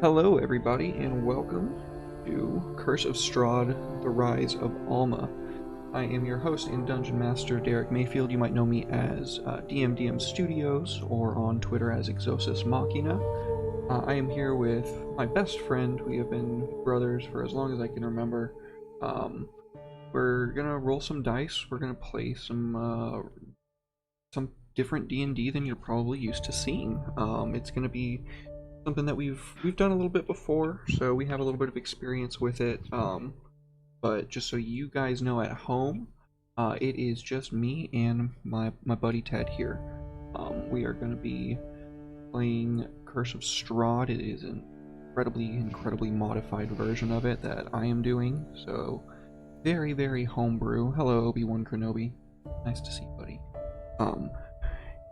Hello everybody, and welcome to Curse of Strahd, The Rise of Alma. I am your host and Dungeon Master, Derek Mayfield. You might know me as DMDM Studios, or on Twitter as Exosis Machina. I am here with my best friend. We have been brothers for as long as I can remember. We're gonna roll some dice. We're gonna play some different D&D than you're probably used to seeing. It's gonna be something that we've done a little bit before, so we have a little bit of experience with it. But just so you guys know at home, it is just me and my buddy Ted here. We are going to be playing Curse of Strahd. It is an incredibly modified version of it that I am doing. So very homebrew. Hello, Obi-Wan Kenobi. Nice to see you, buddy.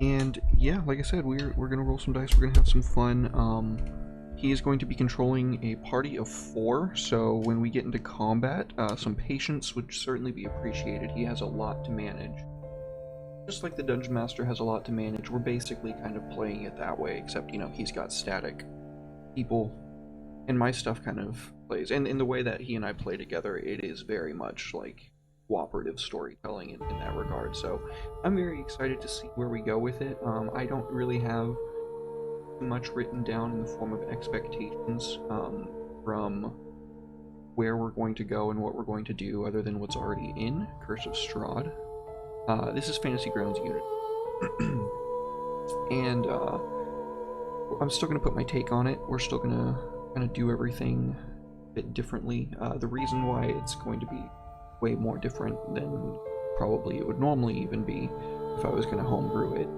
And yeah, like I said, we're gonna roll some dice. We're gonna have some fun. He is going to be controlling a party of 4, so when we get into combat, some patience would certainly be appreciated. He has a lot to manage. Just like the Dungeon Master has a lot to manage, we're basically kind of playing it that way, except, you know, he's got static people, and my stuff kind of plays. And in the way that he and I play together, it is very much like cooperative storytelling in that regard, so I'm very excited to see where we go with it. I don't really have too much written down in the form of expectations from where we're going to go and what we're going to do, other than what's already in Curse of Strahd. This is Fantasy Grounds Unit. And I'm still going to put my take on it. We're still going to kind of do everything a bit differently. The reason why it's going to be way more different than probably it would normally even be if I was going to homebrew it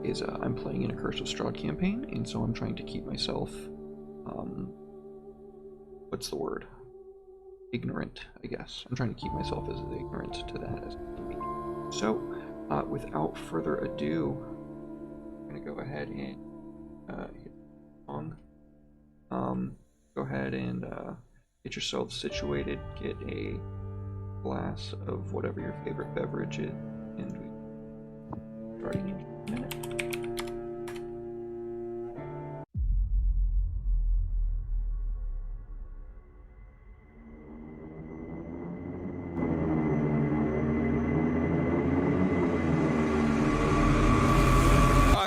is I'm playing in a Curse of Strahd campaign, and so I'm trying to keep myself what's the word? Ignorant, I guess. I'm trying to keep myself as ignorant to that as I can be. So without further ado, I'm going to go ahead and hit song. Go ahead and get yourself situated, get a glass of whatever your favorite beverage is, and we starting in a minute.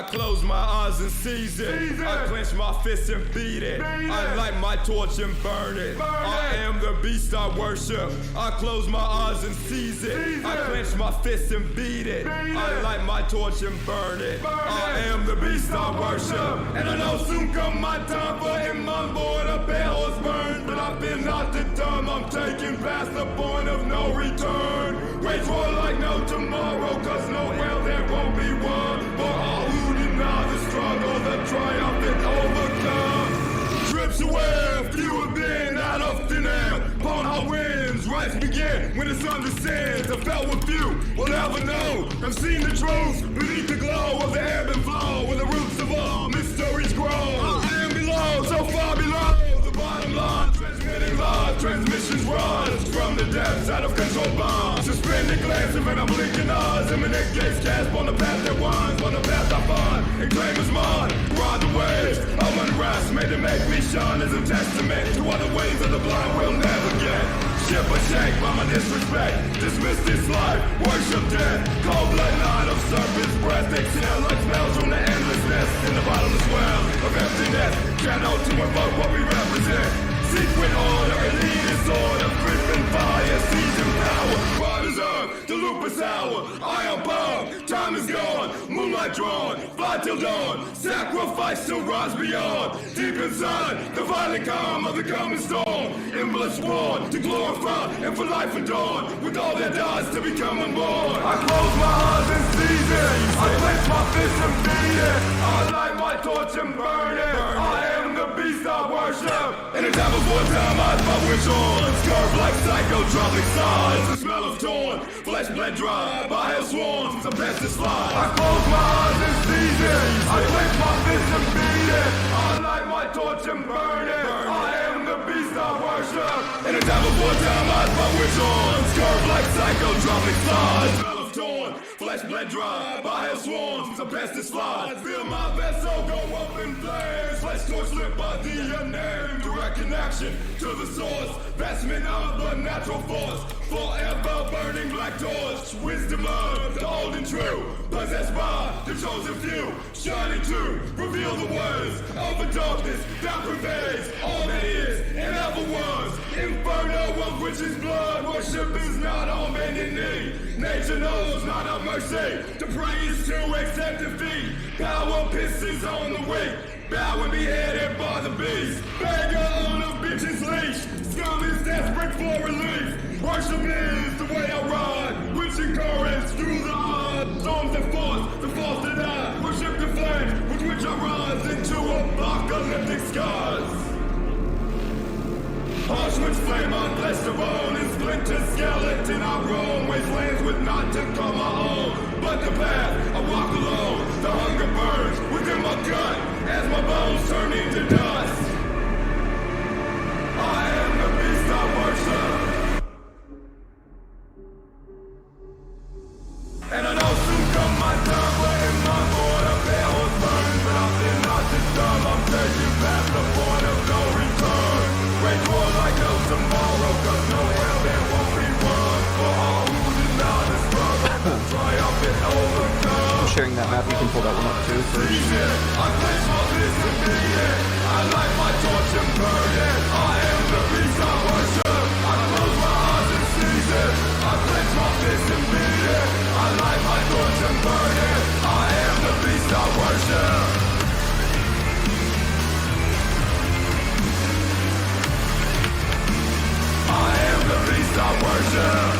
Close my eyes and seize it. I clench my fist and beat it. I light my torch and burn it. I am the beast I worship. I close my eyes and seize it. I clench my fist and beat it. I light my torch and burn it. I am the beast I worship. And I know soon come my time for him on board a bell is burned. But I've been not the dumb. I'm taking past the point of no return. Wage war like no tomorrow, cause no hell there won't be one. For all who deny the struggle, the triumphant overcome. Trips away, few have been out of thin air. Upon our winds, rise begin when the sun descends. I felt with few will ever know. I've seen the truth beneath the glow of the ebb and flow, where the roots of all mysteries grow. I am below, so far below the bottom line. Transmitting live, transmissions rise from the depths out of control bonds. Suspended glance of an oblique eyes, imminent gaze cast on the path that winds, on the path I find, and claim as mine. Ride the waves of unrest, made to make me shine as a testament to what the ways of the blind will never get. Ship a shake by my disrespect, dismiss this life, worship death. Cold blood night of serpent's breath, exhale like smells from the endlessness in the bottomless well of emptiness. Cannot to invoke what we represent. Secret order, elitist order, gripping fire, seizing power. Pride is earth, the loop is hour. I am bound, time is gone. Moonlight drawn, fly till dawn. Sacrifice to rise beyond. Deep inside, the violent calm of the coming storm. Endless sworn to glorify and for life adorn. With all that dies to become unborn. I close my eyes and seize it. I clench my fist and beat it. I light my torch and burn it. I am the beast I worship. In a time before time, eyes my wish on. Curved like psychotropic sighs. The smell of torn, flesh bled dry by hell swarms. The best is fly. I close my eyes and seize it. I clench my fist and beat it. I light my torch and burn it. I am the beast I worship. In a time before time, eyes my wish on. Curved like psychotropic sighs. dawn. Flesh bled dry by hell swarms. The pest is flies. Feel my vessel go up in flames. Flesh torch lit by the unnamed. Direct connection to the source. Vestment of the natural force. Forever burning black torch. Wisdom of the old and true. Possessed by the chosen few. Shining to reveal the words of the darkness that pervades all that is and ever was. Inferno of witches' blood. Worship is not on bended knee. Nature knows not of mercy. To pray is to accept defeat. Power pisses on the weak. Bow and be headed by the beast. Beggar on a bitch's leash. Scum is desperate for relief. Worship is the way I ride. Which encourage through the odds. Storms that force, the false that die. Worship the flame with which I rise into apocalyptic skies. Auschwitz flame on flesh to bone and splinter skeleton I roam wastelands with not to call my own. But the path I walk alone, the hunger burns within my gut as my bones turn into dust. I am the beast I worship. And I know soon come my time when my board of hell is burned. But I'm still not disturbed, I'm taking past the point of no return. Rage war like no tomorrow, cause no hell there won't be one. For all who did not struggle, triumph and overcome. I'm sharing that map, you can pull that one up too first. I place my fist and beat it. I light my torch and burn it. I am the beast I worship. I close my eyes and seize it. I clench my fist and beat it. I light my torch and burn it. I am the beast I worship. I am the beast I worship.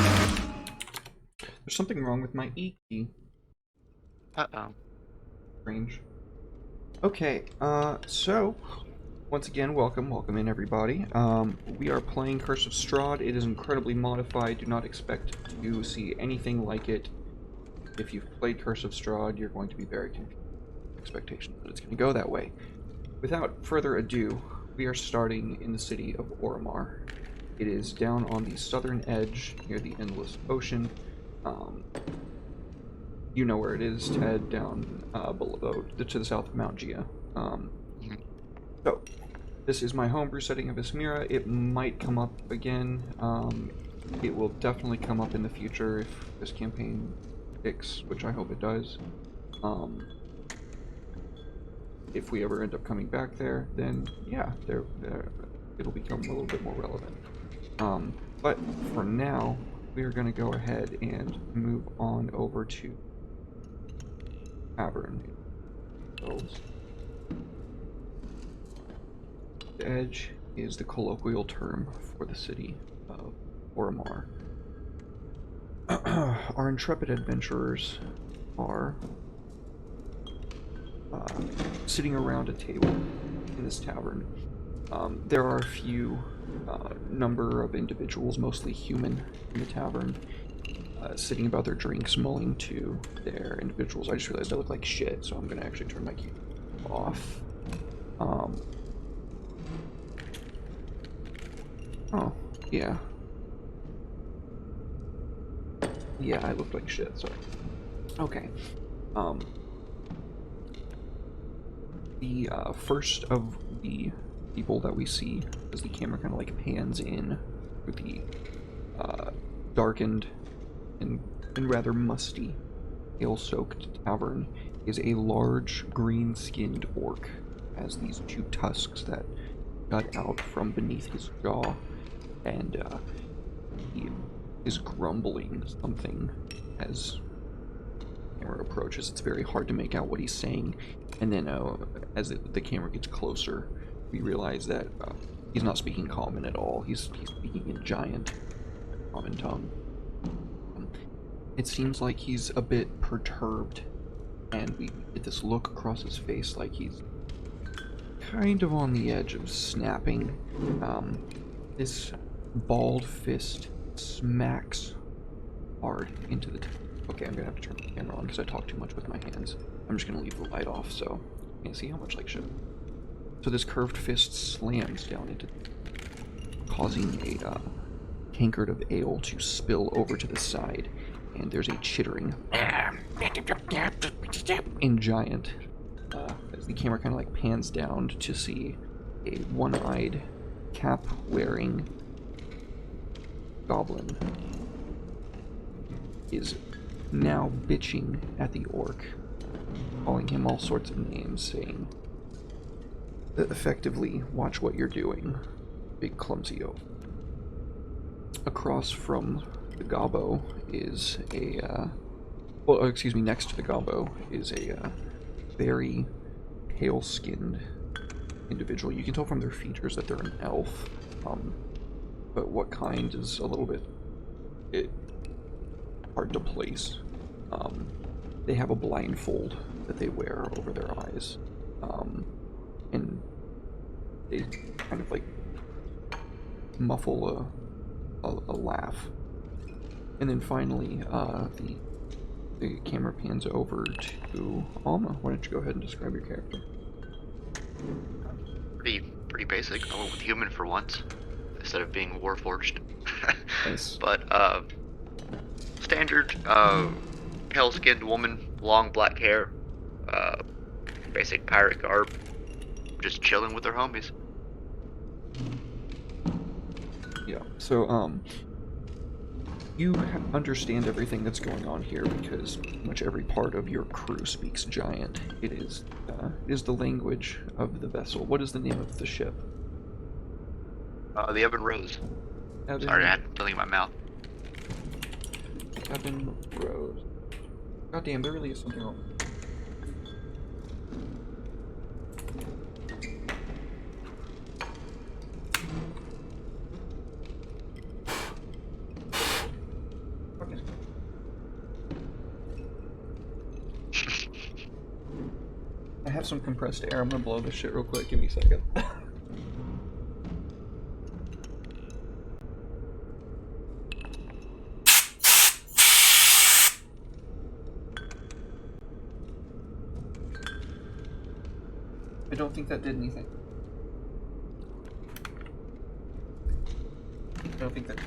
There's something wrong with my E key. Uh-oh. Strange. Okay, so once again, welcome in everybody. We are playing Curse of Strahd. It is incredibly modified. Do not expect to see anything like it. If you've played Curse of Strahd, you're going to be very confused. Expectation that it's going to go that way. Without further ado, we are starting in the city of Oromar. It is down on the southern edge near the Endless Ocean. You know where it is, Ted, down below, to the south of Mount Gia. So, this is my homebrew setting of Ismira. It might come up again. It will definitely come up in the future if this campaign sticks, which I hope it does. If we ever end up coming back there, then yeah, it'll become a little bit more relevant. But for now, we are going to go ahead and move on over to Tavern. The Edge is the colloquial term for the city of Oromar. Our intrepid adventurers are sitting around a table in this tavern. There are a few number of individuals, mostly human, in the tavern, sitting about their drinks, mulling to their individuals. I just realized I look like shit, so I'm gonna actually turn my keyboard off. Oh, yeah. Yeah, I look like shit, sorry. Okay. The first of the people that we see, as the camera kind of like pans in through the darkened and rather musty, ale-soaked tavern, is a large green-skinned orc. Has these two tusks that cut out from beneath his jaw, and he is grumbling something as the camera approaches. It's very hard to make out what he's saying, and then as the camera gets closer, we realize that he's not speaking common at all. He's speaking in giant common tongue. It seems like he's a bit perturbed, and we get this look across his face like he's kind of on the edge of snapping. This bald fist smacks hard into the okay, I'm gonna have to turn the camera on because I talk too much with my hands. I'm just gonna leave the light off so you can see how much like shit. So this curved fist slams down into, causing a tankard of ale to spill over to the side. and there's a chittering in giant as the camera kind of like pans down to see a one-eyed, cap-wearing goblin is now bitching at the orc, calling him all sorts of names, saying, effectively, watch what you're doing, big clumsy oaf. Across from the gobbo is a, next to the gobbo is a very pale-skinned individual. You can tell from their features that they're an elf, but what kind is a little bit hard to place. They have a blindfold that they wear over their eyes, and they kind of like muffle a laugh. And then finally, the camera pans over to Alma. Why don't you go ahead and describe your character? Pretty basic. I went with human for once, instead of being warforged. Nice. But, standard, pale-skinned woman, long black hair, basic pirate garb, just chilling with her homies. Yeah, so, you understand everything that's going on here because pretty much every part of your crew speaks giant. It is the language of the vessel. What is the name of the ship? The Ebon Rose. Ebon... Sorry, I had something in my mouth. Ebon Rose. God damn, there really is something wrong. Okay. I have some compressed air. I'm gonna blow this shit real quick. Give me a second. I don't think that did anything. I don't think that...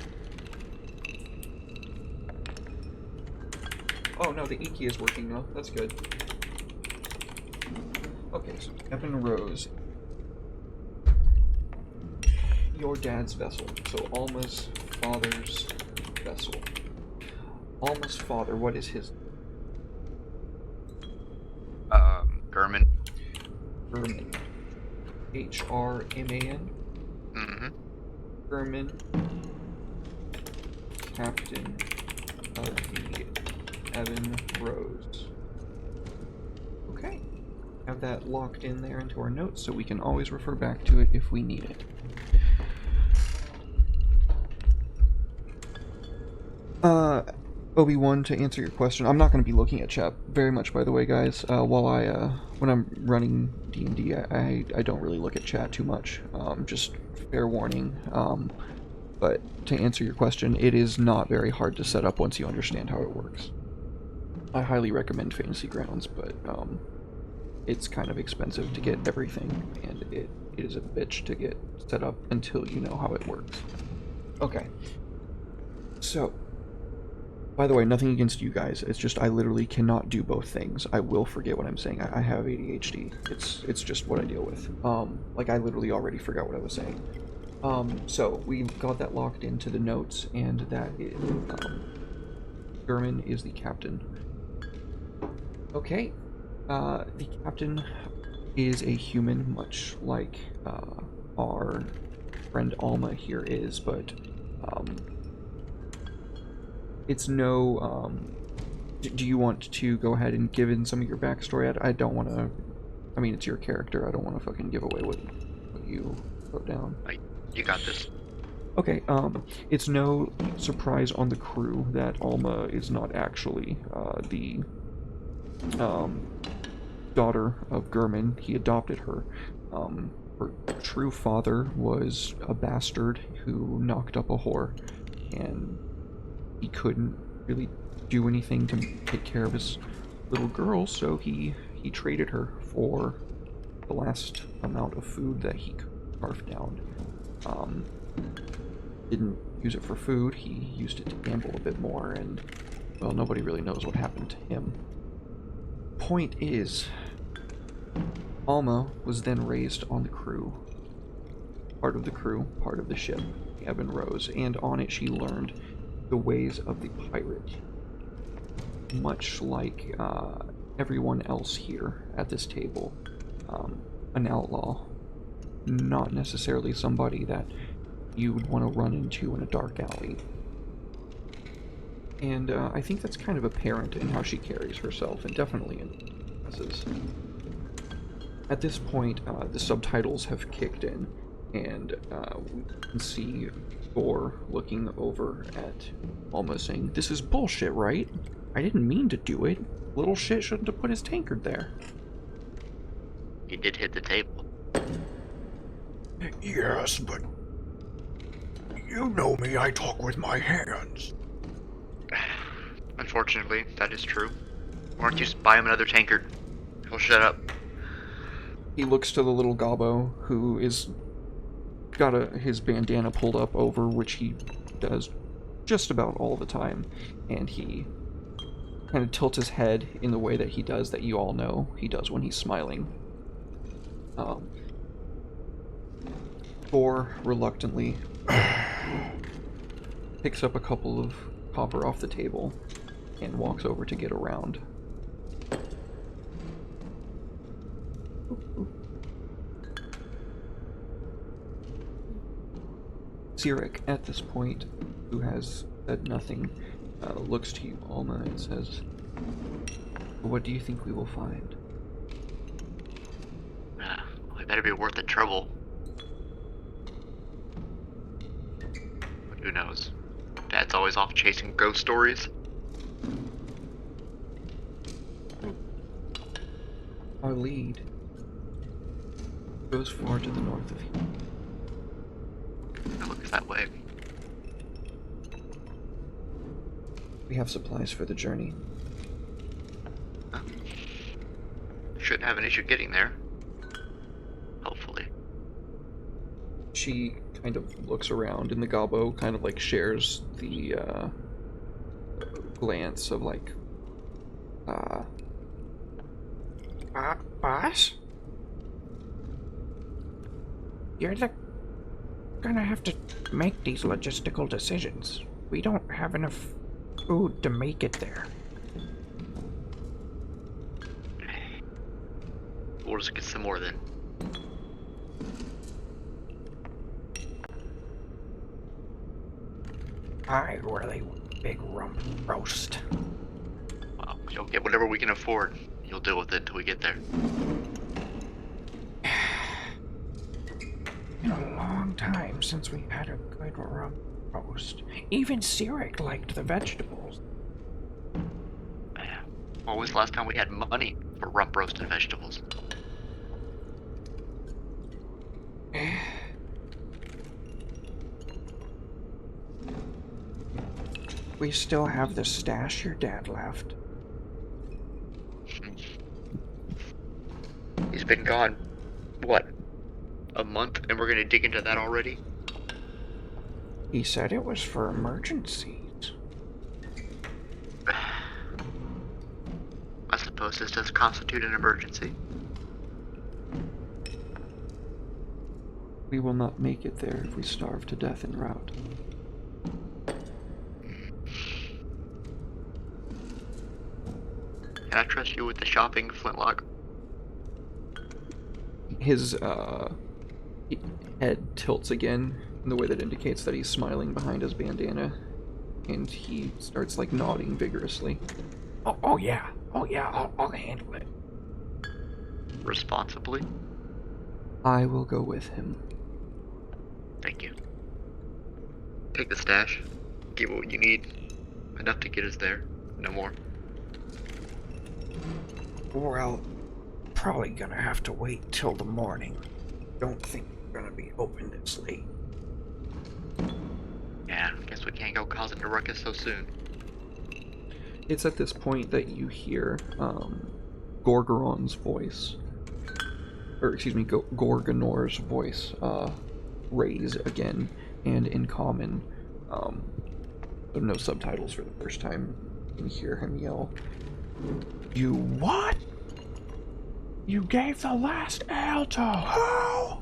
Oh no, the E key is working now. That's good. Okay, so Ebon Rose. Your dad's vessel. So Alma's father's vessel. Alma's father, what is his... German. German. H-R-M-A-N? Mm-hmm. German. Captain of the Ebon Rose. Okay. Have that locked in there into our notes so we can always refer back to it if we need it. Obi-Wan, to answer your question, I'm not going to be looking at chat very much, by the way, guys. When I'm running D&D, I don't really look at chat too much. Just fair warning. But to answer your question, it is not very hard to set up once you understand how it works. I highly recommend Fantasy Grounds, but it's kind of expensive to get everything, and it is a bitch to get set up until you know how it works. Okay. So, by the way, nothing against you guys. It's just I literally cannot do both things. I will forget what I'm saying. I have ADHD. It's just what I deal with. Like I literally already forgot what I was saying. So we got that locked into the notes, and that is German is the captain. Okay. The captain is a human, much like our friend Alma here is, but it's no, do you want to go ahead and give in some of your backstory? I don't want to, I mean, it's your character. I don't want to fucking give away what you wrote down. You got this. Okay, it's no surprise on the crew that Alma is not actually the daughter of German. He adopted her. Her true father was a bastard who knocked up a whore, and he couldn't really do anything to take care of his little girl, so he traded her for the last amount of food that he could carve down. Didn't use it for food, he used it to gamble a bit more, and well, nobody really knows what happened to him. Point is, Alma was then raised on the crew. Part of the crew, part of the ship, Evan Rose, and on it she learned the ways of the pirate. Much like everyone else here at this table, an outlaw. Not necessarily somebody that you would want to run into in a dark alley. And I think that's kind of apparent in how she carries herself, and definitely in dresses. At this point, the subtitles have kicked in, and we can see Thor looking over at Alma saying, "This is bullshit, right? I didn't mean to do it. Little shit shouldn't have put his tankard there." He did hit the table. Yes, but you know me, I talk with my hands. Unfortunately, that is true. Why don't you just buy him another tankard? He'll shut up. He looks to the little gobbo, who is got his bandana pulled up over, which he does just about all the time, and he kind of tilts his head in the way that he does, that you all know he does when he's smiling. Thor reluctantly picks up a couple of copper off the table and walks over to get around. Sirik, at this point, who has said nothing, looks to you, Alma, and says, "What do you think we will find?" Well, it better be worth the trouble. But who knows? Dad's always off chasing ghost stories. Our lead goes far to the north of here. It looks that way. We have supplies for the journey. Shouldn't have an issue getting there. Hopefully. She kind of looks around, and the gobbo kind of like shares the glance of like, Boss? You're gonna have to make these logistical decisions. We don't have enough food to make it there. We'll just get some more then. I really want a big rump roast. Well, you'll get whatever we can afford. You'll deal with it until we get there. Been a long time since we had a good rump roast. Even Sirik liked the vegetables. When was the last time we had money for rump roast and vegetables? We still have the stash your dad left. He's been gone, what, a month, and we're gonna dig into that already? He said it was for emergencies. I suppose this does constitute an emergency. "We will not make it there if we starve to death en route." Can I trust you with the shopping, Flintlock? His head tilts again in the way that indicates that he's smiling behind his bandana, and he starts like nodding vigorously. Oh yeah, I'll handle it. Responsibly? I will go with him. Thank you. Take the stash. Get what you need. Enough to get us there. No more. Well, probably gonna have to wait till the morning. Don't think we're gonna be open this late. Yeah, guess we can't go causing a ruckus so soon. It's at this point that you hear Gorgoron's voice, or excuse me, Gorgonor's voice raise again, and in common, no subtitles for the first time, You hear him yell, You what? You gave the last ale to who?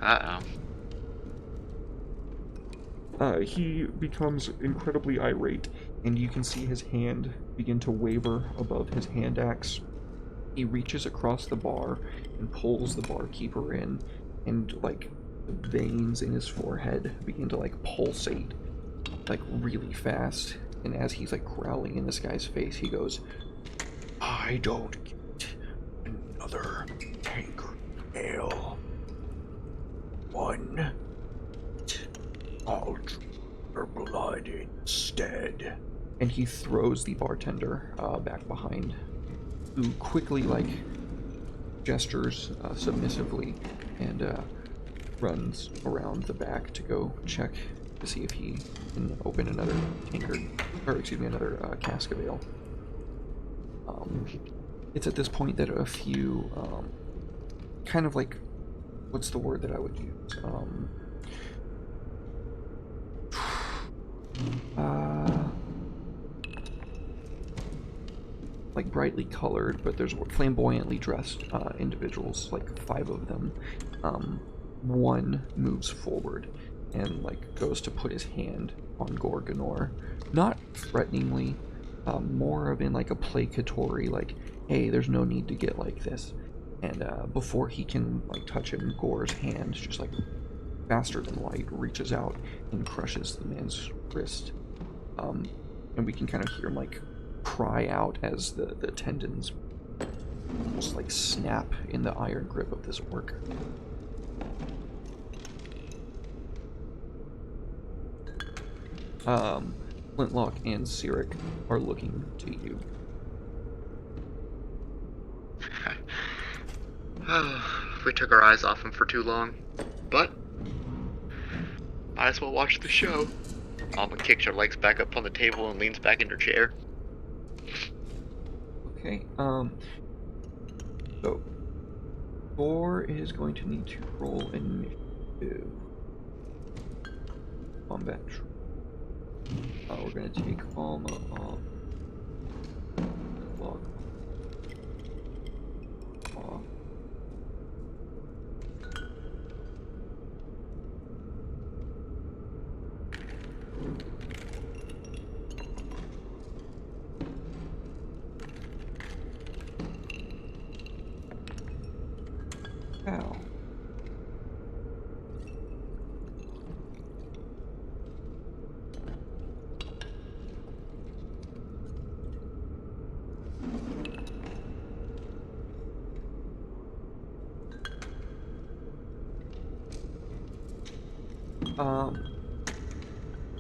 Uh-oh. He becomes incredibly irate, and you can see his hand begin to waver above his hand axe. He reaches across the bar and pulls the barkeeper in, and like the veins in his forehead begin to like pulsate like really fast. And as he's like growling in this guy's face, he goes, I don't get another tankard of ale. One. I'll drink your blood instead. And he throws the bartender back behind, who quickly like gestures submissively and runs around the back to go check to see if he can open another tankard, or excuse me, another cask of ale. It's at this point that a few kind of like, what's the word that I would use? Like brightly colored, but there's flamboyantly dressed individuals, like 5 of them. One moves forward and like goes to put his hand on Gorgonor, not threateningly, more of in like a placatory, like, hey, there's no need to get like this. And before he can like touch him, Gore's hand, just like faster than light, reaches out and crushes the man's wrist. And we can kind of hear him like cry out as the tendons almost like snap in the iron grip of this orc. Flintlock and Cyric are looking to you. We took our eyes off him for too long, but might as well watch the show. Alma kicks her legs back up on the table and leans back in her chair. Okay, so Thor is going to need to roll initiative. Combat. We're going to take Alma off. Log off. Ow.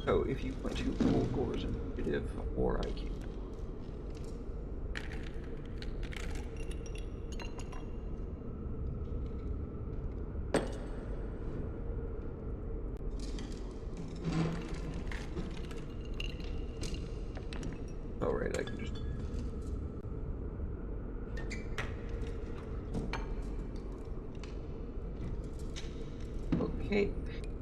So if you want to roll Gore's initiative or IQ. Alright, I can just... Okay.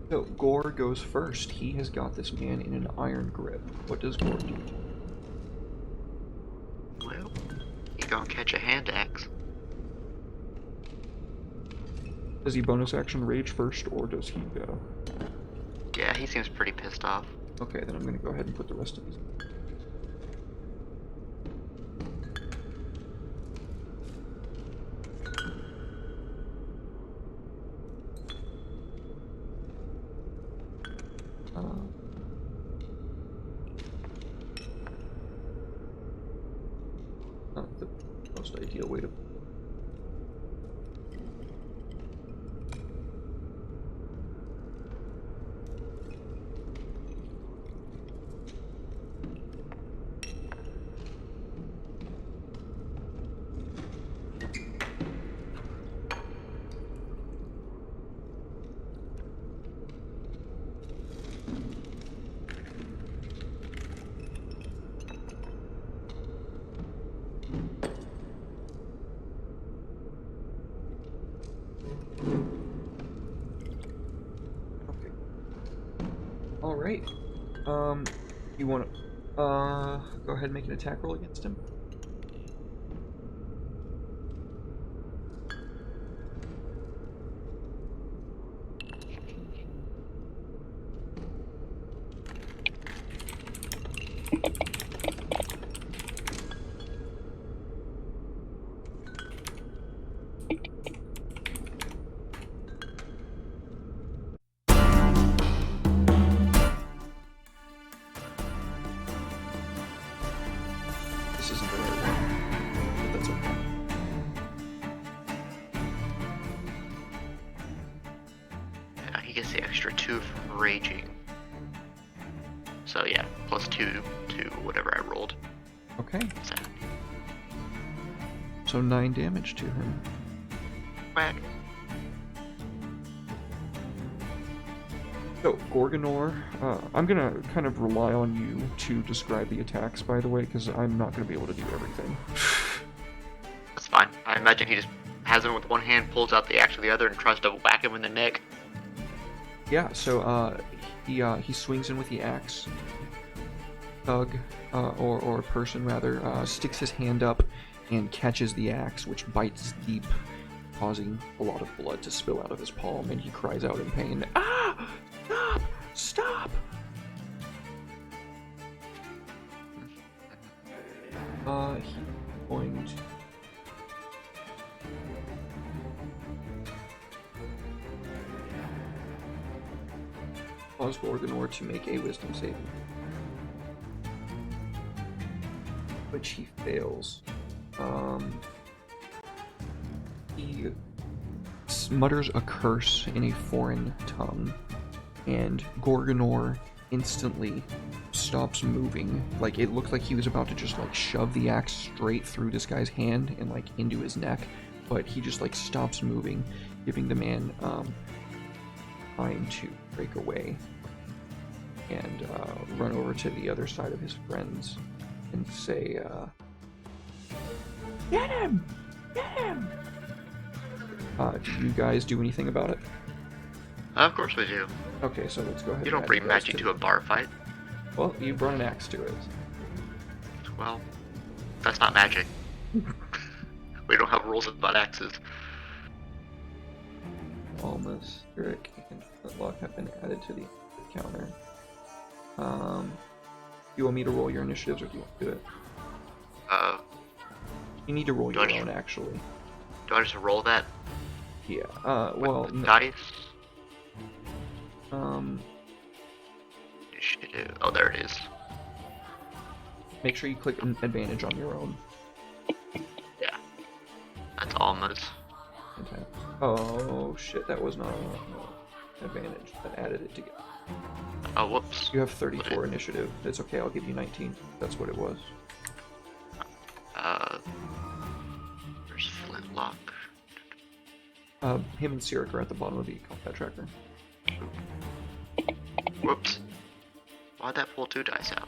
So, Gore goes first. He has got this man in an iron grip. What does Gore do? Well, he gonna catch a hand axe. Does he bonus action rage first, or does he go? Yeah, he seems pretty pissed off. Okay, then I'm gonna go ahead and put the rest of these. Not the most ideal way to... You want to, go ahead and make an attack roll against him. This isn't the right one, but that's okay. Yeah, he gets the extra 2 from raging. So yeah, plus 2 to whatever I rolled. Okay, So, so 9 damage to him. whack. So, Gorgonor, I'm gonna kind of rely on you to describe the attacks, by the way, because I'm not gonna be able to do everything. That's fine. I imagine he just has him with one hand, pulls out the axe with the other, and tries to whack him in the neck. Yeah, so, he swings in with the axe. Thug, or person rather, sticks his hand up and catches the axe, which bites deep, causing a lot of blood to spill out of his palm, and he cries out in pain, "Ah! Stop! Stop!" He's going to... cause Gorgonor to make a wisdom saving, which he fails. He mutters a curse in a foreign tongue, and Gorgonor instantly stops moving. Like, it looked like he was about to just like shove the axe straight through this guy's hand and like into his neck, but he just like stops moving, giving the man time to break away and run over to the other side of his friends and say, "Get him! Get him!" Do you guys do anything about it? Of course we do. Okay, so let's go ahead. You don't and bring add you guys magic to a bar fight. Well, you brought an axe to it. Well, that's not magic. We don't have rules about axes. Alma, Strick, and Flintlock have been added to the counter. You want me to roll your initiatives, or do you want to do it? You need to roll your own, actually. Do I just roll that? Yeah. Well, with no. dice? Initiative. Oh, there it is. Make sure you click an advantage on your own. Yeah. That's Alma's. Okay. Oh shit, that was not an advantage. That added it together. Oh, whoops. You have 34 initiative. It's okay, I'll give you 19. That's what it was. There's Flintlock. Him and Sirik are at the bottom of the combat tracker. Whoops. Why'd that pull 2 dice out?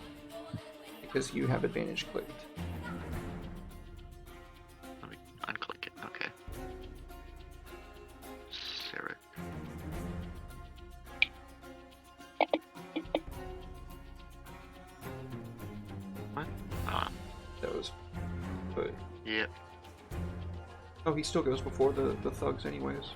Because you have advantage clicked. Let me unclick it. Okay. Sirik. What? That was... But... Yep. Oh, he still goes before the thugs anyways.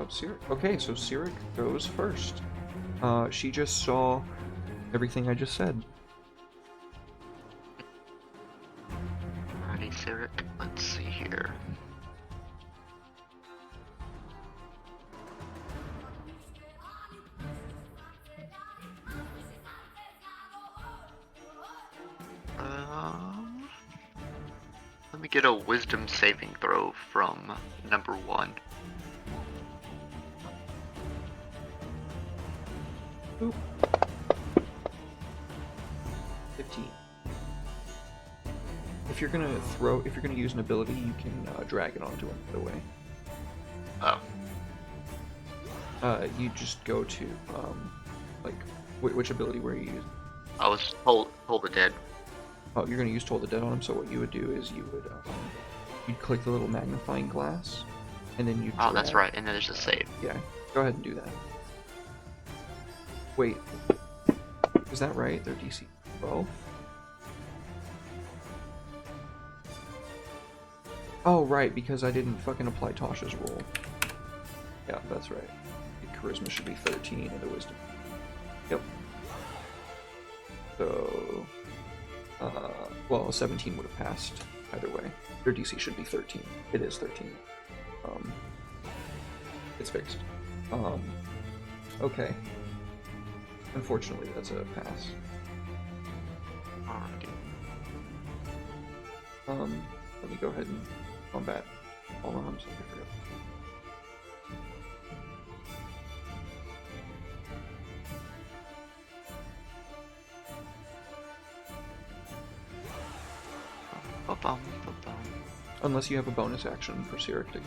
Sirik. Okay, so Sirik goes first. She just saw everything I just said. Alrighty, Sirik. Let's see here. Let me get a wisdom saving throw from number 1. Boop. 15. If you're gonna use an ability, you can drag it onto him, by the way. You just go to, like, which ability were you using? I was told the dead. Oh, you're gonna use Toll the Dead on him, so what you would do is you'd click the little magnifying glass, and then you Oh, that's right, and then there's a save. Yeah, go ahead and do that. Wait, is that right? They're DC 12? Oh, right, because I didn't fucking apply Tasha's roll. Yeah, that's right. The charisma should be 13 and the wisdom. Yep. So, well, 17 would have passed either way. Their DC should be 13. It is 13. It's fixed. Okay. Unfortunately, that's a pass. Let me go ahead and combat Alma. I'm sorry, I forgot. Unless you have a bonus action for Sirik to...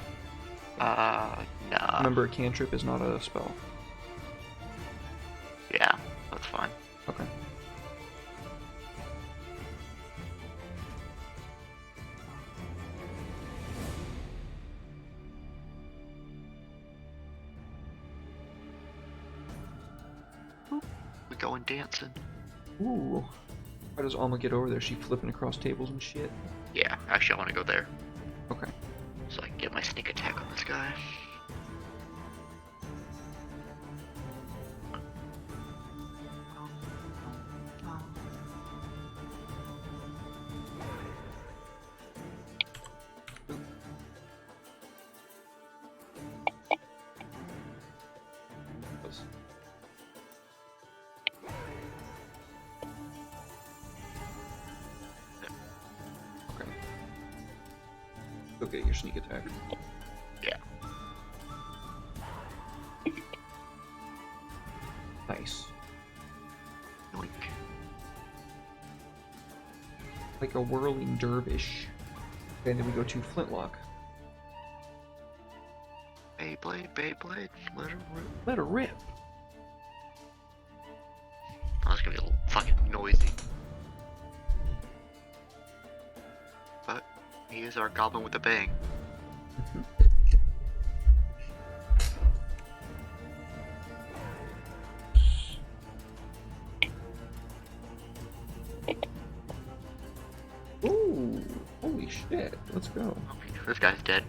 Nah. Remember, a cantrip is not a spell. Yeah, that's fine. Okay. We going dancing. Ooh. How does Alma get over there? She flipping across tables and shit? Yeah, actually I want to go there. Okay. So I can get my sneak attack on this guy. Okay. Go get your sneak attack. Yeah. Nice. Yoink. Like a whirling dervish. Okay, and then we go to Flintlock. Beyblade, Beyblade, let her rip. Let her rip. Oh, it's gonna be a little fucking noisy. But he is our goblin with a bang. Ooh, holy shit. Let's go. This guy's dead.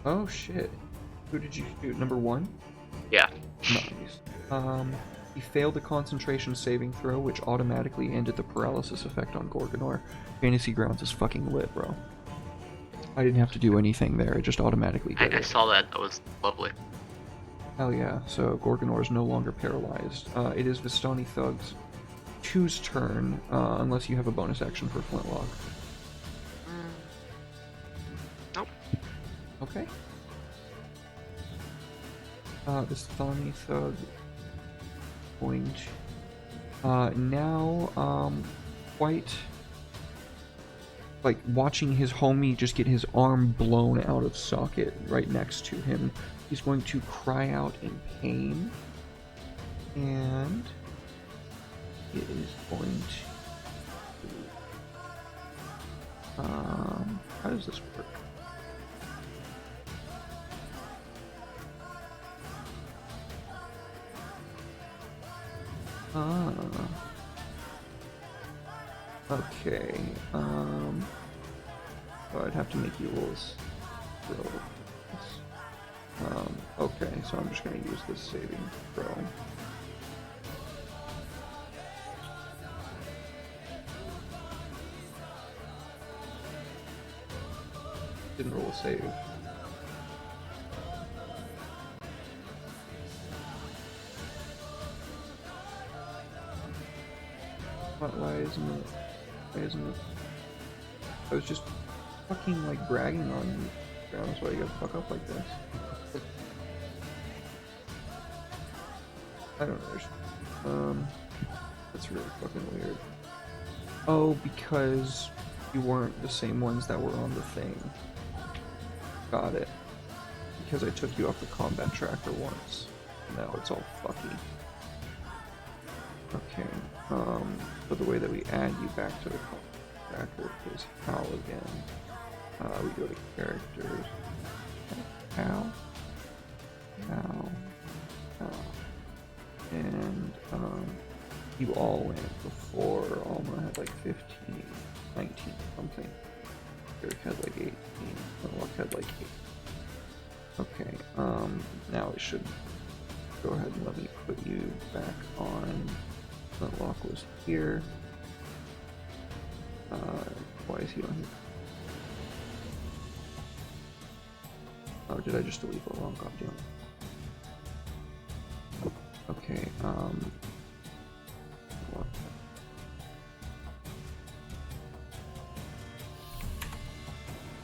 Oh shit. Who did you shoot? Number 1? Yeah. Nice. He failed the concentration saving throw, which automatically ended the paralysis effect on Gorgonor. Fantasy Grounds is fucking lit, bro. I didn't have to do anything there, it just automatically did I it. saw that. That was lovely. Hell yeah, so Gorgonor is no longer paralyzed. It is Vistani Thug's 2's turn, unless you have a bonus action for Flintlock. Nope. Okay. Vistani Thug going to... now, quite... like, watching his homie just get his arm blown out of socket right next to him. He's going to cry out in pain. And... it is going to... how does this work? Okay, so I'd have to make you rolls. Okay, so I'm just gonna use this saving throw. Didn't roll a save. Why isn't it? Why isn't it? I was just fucking like bragging on you. That's why you gotta fuck up like this. I don't understand. That's really fucking weird. Oh, because you weren't the same ones that were on the thing. Got it. Because I took you off the combat tracker once. Now it's all fucky. Okay, so the way that we add you back to the combat tracker is how again? We go to characters. How? And, you all went before. Alma had like 15, 19, something. Eric had like 18, and Luck had like 8. Okay, now it should go ahead and let me put you back on. That lock was here. Why is he on here? Oh, did I just delete the wrong copy? Okay, what?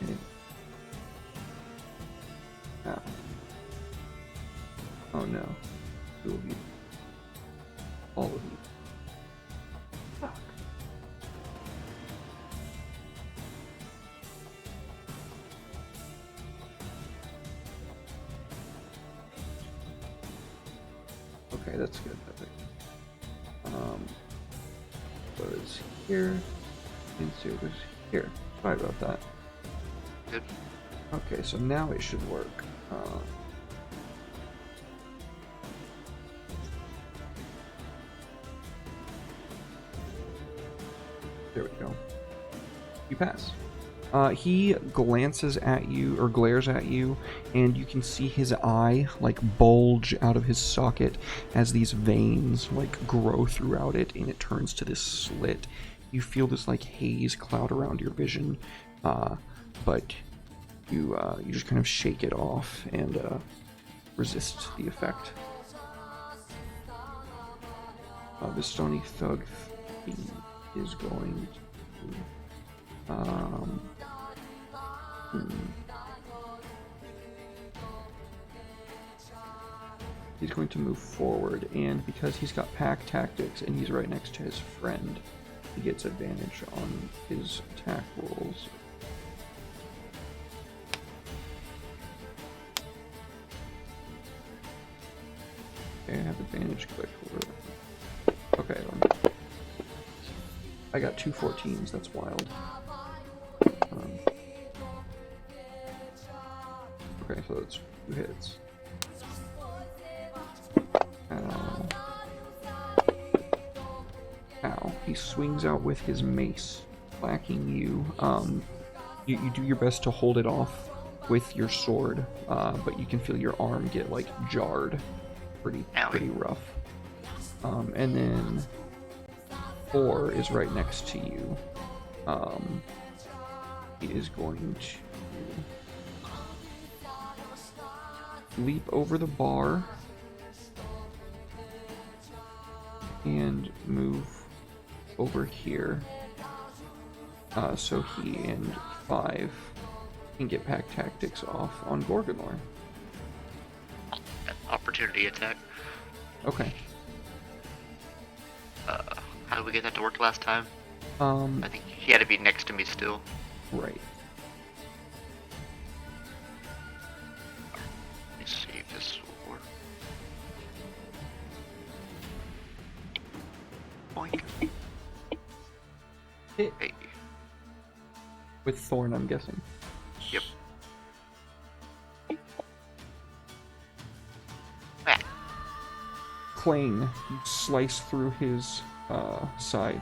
Okay. Ah. Oh no. 2 of you. All of you. Fuck. Okay, that's good. Perfect. Was here. Insert was here. Sorry about that. Good. Okay, so now it should work. There we go. You pass. He glances at you, or glares at you, and you can see his eye, like, bulge out of his socket as these veins, like, grow throughout it, and it turns to this slit. You feel this, like, haze cloud around your vision, but you just kind of shake it off and resist the effect. The stony thug is going to he's going to move forward, and because he's got pack tactics and he's right next to his friend, he gets advantage on his attack rolls. Okay, I have advantage click over. Okay, I got 2 14s, that's wild. Okay, so that's 2 hits. Ow. Ow. He swings out with his mace, whacking you. You do your best to hold it off with your sword, but you can feel your arm get, like, jarred pretty rough. And then 4 is right next to you. He is going to leap over the bar and move over here, so he and 5 can get pack tactics off on Gorgonor. Opportunity attack. Okay. How did we get that to work last time? I think he had to be next to me still. Right. Let's see if this will work. Boink. Hit. Hey. With Thorn, I'm guessing. Yep. Ah. Clang, you slice through his side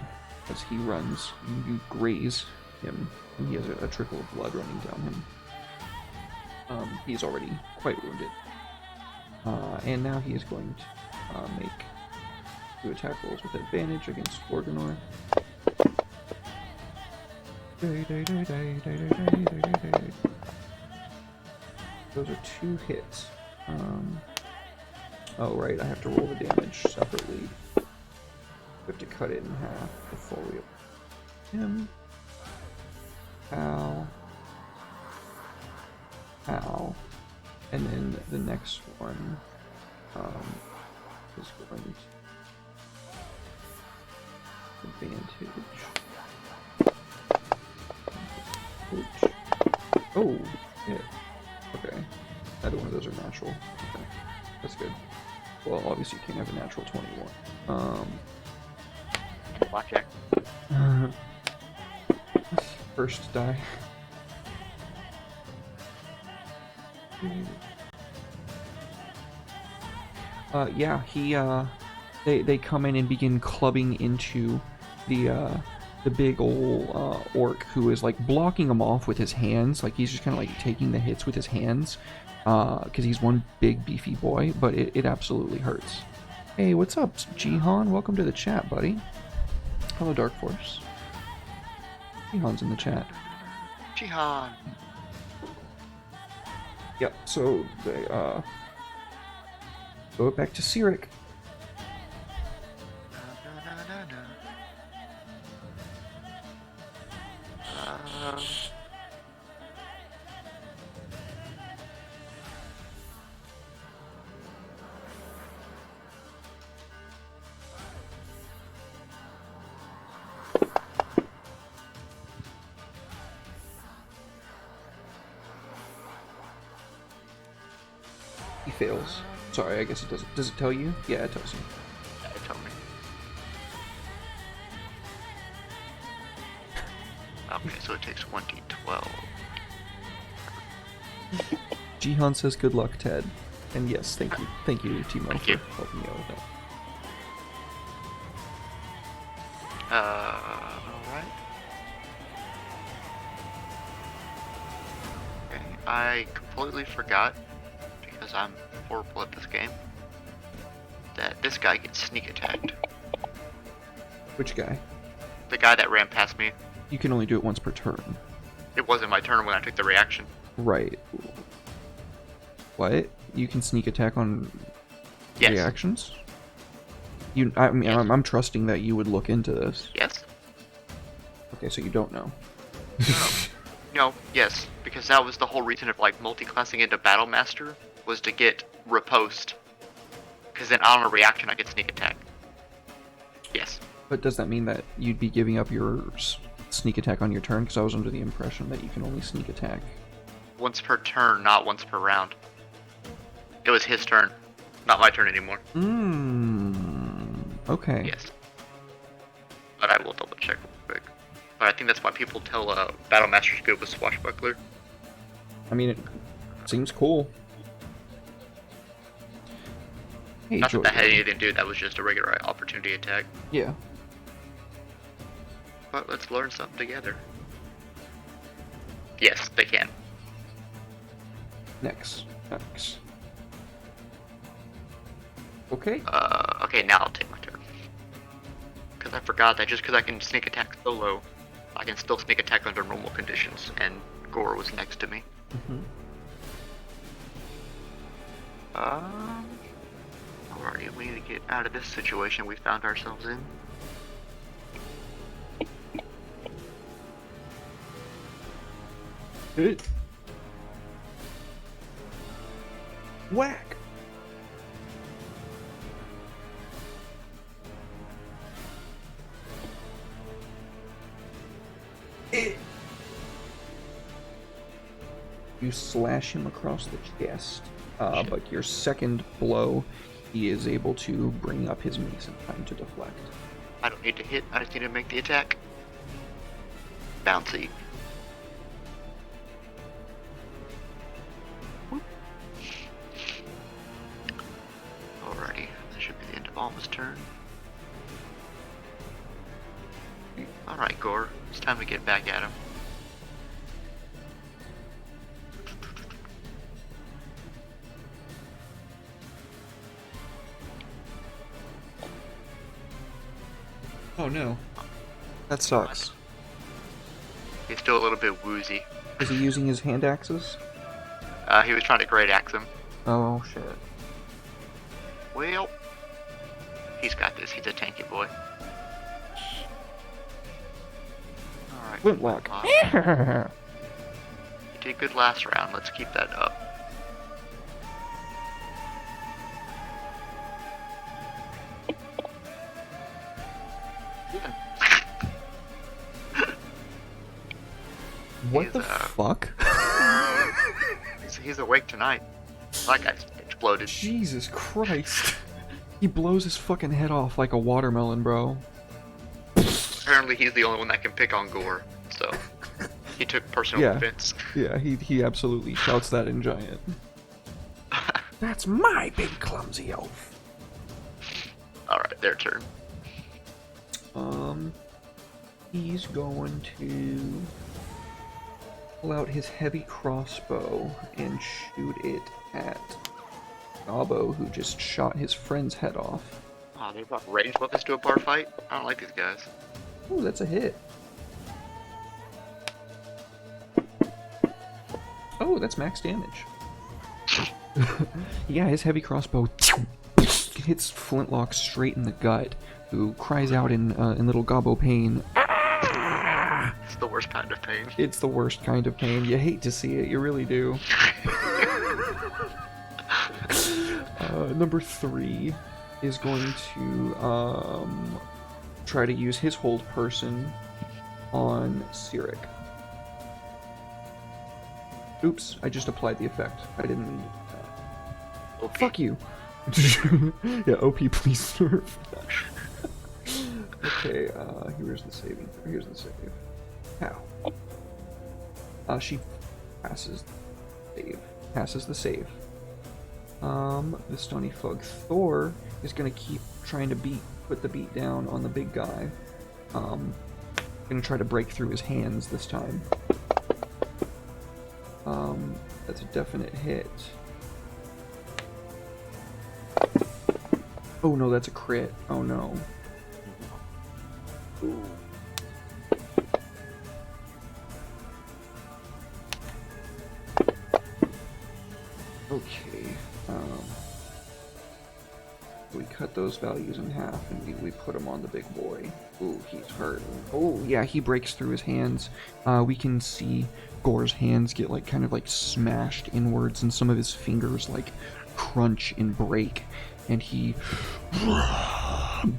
as he runs. You graze him, and he has a trickle of blood running down him. He's already quite wounded. And now he is going to make 2 attack rolls with advantage against Gorgonor. Those are 2 hits. Oh right, I have to roll the damage separately. I have to cut it in half before we him. Ow. Ow. And then the next one is going to advantage. Oh, yeah. Okay. Neither one of those are natural. Okay. That's good. Well, obviously you can't have a natural 21. Blackjack. First die. Yeah, they come in and begin clubbing into the big ol' orc who is like blocking them off with his hands. Like he's just kind of like taking the hits with his hands, because he's one big beefy boy. But it absolutely hurts. Hey, what's up, Jihan? Welcome to the chat, buddy. Hello, Dark Force. Jihan's in the chat. Jihan. Yep. So they go back to Sirik. He fails. Sorry, I guess it doesn't. Does it tell you? Yeah, it tells you. Yeah, it told me. Okay, so it takes 1d12. Jihan says, "Good luck, Ted." And yes, thank you, Timo, Thank for you. helping me out with that. Alright. Okay, I completely forgot, because I'm horrible at this game, that this guy gets sneak attacked. Which guy? The guy that ran past me. You can only do it once per turn. It wasn't my turn when I took the reaction. Right. What? You can sneak attack on Yes. reactions? I mean, Yes. I'm trusting that you would look into this. Yes? Okay, so you don't know. No, yes, because that was the whole reason of like multi-classing into Battle Master, was to get riposte. Because then on a reaction I get sneak attack. Yes. But does that mean that you'd be giving up your sneak attack on your turn? Because I was under the impression that you can only sneak attack. Once per turn, not once per round. It was his turn, not my turn anymore. Okay. Yes. But I will double check real quick. But I think that's why people tell Battle Master's good with Swashbuckler. I mean, it seems cool. Hey, Not that that had Jordan. anything to do, that was just a regular opportunity attack. Yeah. But let's learn something together. Yes, they can. Next. Okay. Okay, now I'll take my turn. Because I forgot that just because I can sneak attack solo, I can still sneak attack under normal conditions, and Gore was next to me. Alrighty, we need to get out of this situation we found ourselves in. Good. Whack. You slash him across the chest, but your second blow, he is able to bring up his mace in time to deflect. I don't need to hit, I just need to make the attack. Bouncy. Alrighty, that should be the end of Alma's turn. Alright, Gore, it's time to get back at him. Oh no. That sucks. He's still a little bit woozy. Is he using his hand axes? He was trying to great axe him. Oh shit. Well, he's got this. He's a tanky boy. Alright. Flintlock. You did good last round. Let's keep that up. What the He's, he's awake tonight. That guy exploded. Jesus Christ. He blows his fucking head off like a watermelon, bro. Apparently he's the only one that can pick on Gore, so he took personal offense. Yeah, he absolutely shouts that in Giant. That's my big clumsy elf. Alright, their turn. He's going to pull out his heavy crossbow and shoot it at Gobbo, who just shot his friend's head off. Oh, they brought ranged weapons to a bar fight? I don't like these guys. Ooh, that's a hit. Oh, that's max damage. Yeah, his heavy crossbow hits Flintlock straight in the gut, who cries out in little Gobbo pain. It's the worst kind of pain. It's the worst kind of pain. You hate to see it, you really do. Number 3 is going to try to use his hold person on Cyric. Oops, I just applied the effect. I didn't mean that. OP. Fuck you. Yeah, OP, please nerf. Okay, here's the saving. Here's the save. How? She passes the save. The Stony Fug Thor is gonna keep trying to put the beat down on the big guy. Gonna try to break through his hands this time. That's a definite hit. Oh no, that's a crit. Oh no. Ooh. Okay. We cut those values in half and we put them on the big boy. Ooh, he's hurting. Oh yeah, he breaks through his hands. We can see Gore's hands get kind of smashed inwards, and some of his fingers crunch and break, and he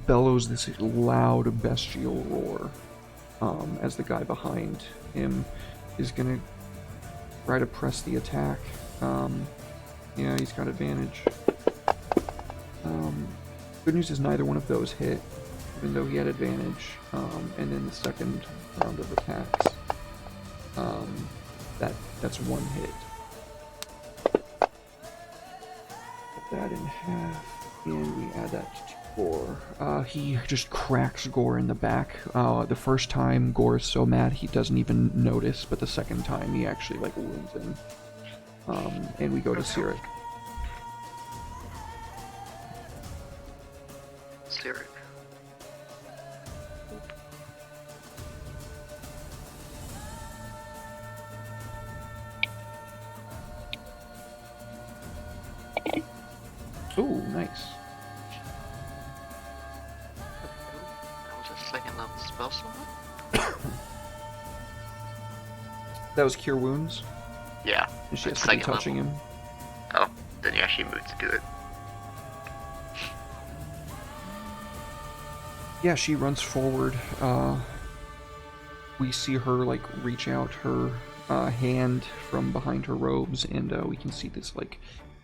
bellows this loud bestial roar as the guy behind him is gonna try to press the attack. Yeah, he's got advantage. Good news is neither one of those hit, even though he had advantage. And then the second round of attacks, that's one hit. Put that in half, and we add that to Gore. He just cracks Gore in the back. The first time, Gore is so mad he doesn't even notice, but the second time he actually wounds him. And we go to Cyric. Cyric. Ooh, nice. That was a second level spell slot? That was Cure Wounds? Yeah. And she has that's to be second touching level. him. Oh, then yeah, she moved to do it. Yeah, she runs forward. We see her reach out her hand from behind her robes, and we can see this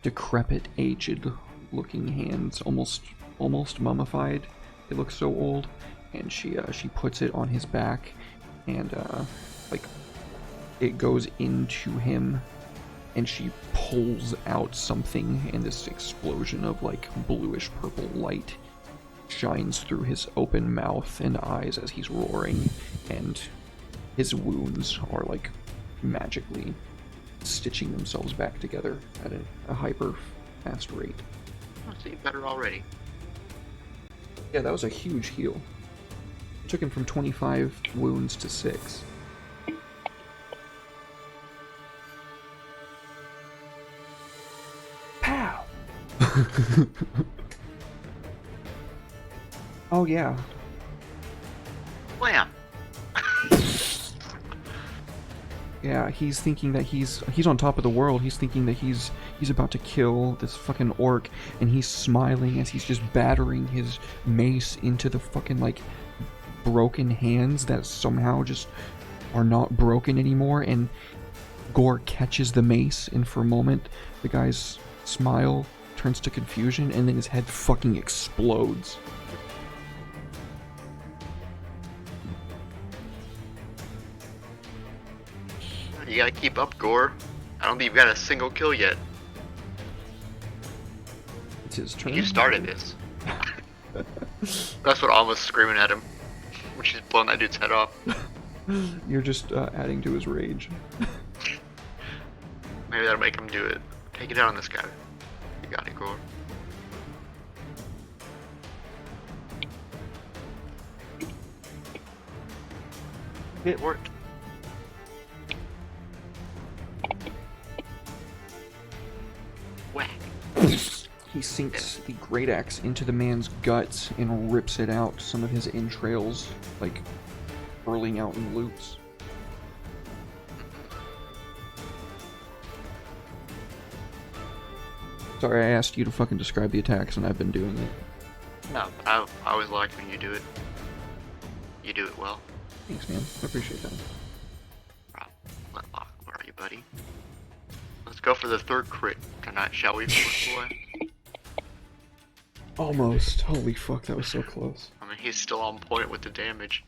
decrepit, aged looking hands, almost mummified. It looks so old, and she puts it on his back, and it goes into him, and she pulls out something, and this explosion of bluish purple light shines through his open mouth and eyes as he's roaring, and his wounds are magically stitching themselves back together at a hyper fast rate. Oh, so you're better already. Yeah, that was a huge heal. It took him from 25 wounds to 6. Pow! Oh yeah. Wham! Yeah, he's thinking that he's on top of the world. He's thinking that he's about to kill this fucking orc, and he's smiling as he's just battering his mace into the fucking broken hands that somehow just are not broken anymore, and Gore catches the mace, and for a moment, the guy's smile turns to confusion, and then his head fucking explodes. You gotta keep up, Gore. I don't think you've got a single kill yet. It's his turn. You started this. That's what Alma's screaming at him when she's blowing that dude's head off. You're just adding to his rage. Maybe that'll make him do it. Take it out on this guy. You got it, Gore. It worked. Whack. He sinks the great axe into the man's guts and rips it out, some of his entrails, like, hurling out in loops. Sorry, I asked you to fucking describe the attacks, and I've been doing it. No, I always like when you do it. You do it well. Thanks, man. I appreciate that. Where are you, buddy? Let's go for the third crit tonight, shall we, boy? Almost. Holy fuck, that was so close. I mean, he's still on point with the damage.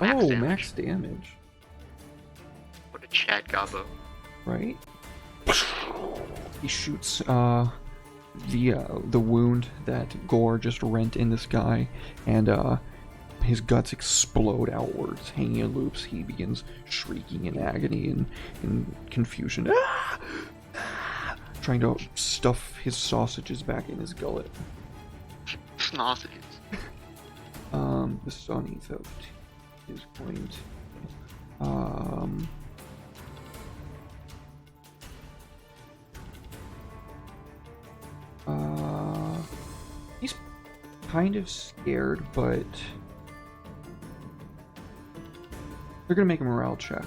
Well, Max damage. What a Chad Gabo. Right? He shoots the wound that Gore just rent in this guy, and his guts explode outwards, hanging in loops. He begins shrieking in agony and in confusion, trying to stuff his sausages back in his gullet. Sausages. The Sonny Theft is going to... he's kind of scared, but they're gonna make a morale check.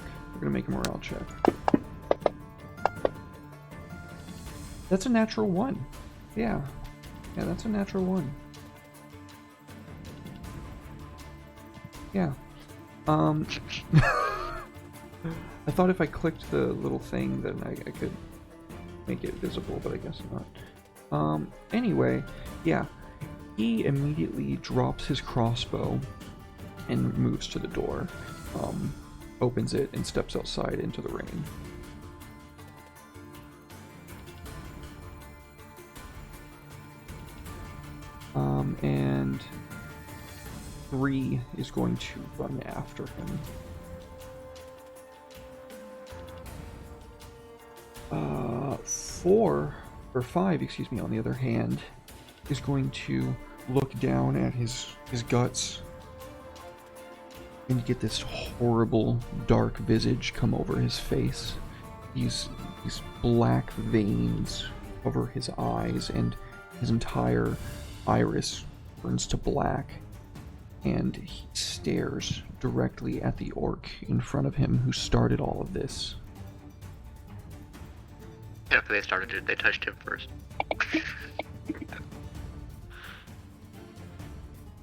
That's a natural 1. Yeah, that's a natural 1. Yeah. I thought if I clicked the little thing, then I could make it visible, but I guess not. Anyway, yeah. He immediately drops his crossbow and moves to the door, opens it, and steps outside into the rain. And 3 is going to run after him. 5, excuse me, on the other hand, is going to look down at his guts, and you get this horrible dark visage come over his face. These black veins over his eyes, and his entire iris burns to black, and he stares directly at the orc in front of him who started all of this. After they started it, they touched him first.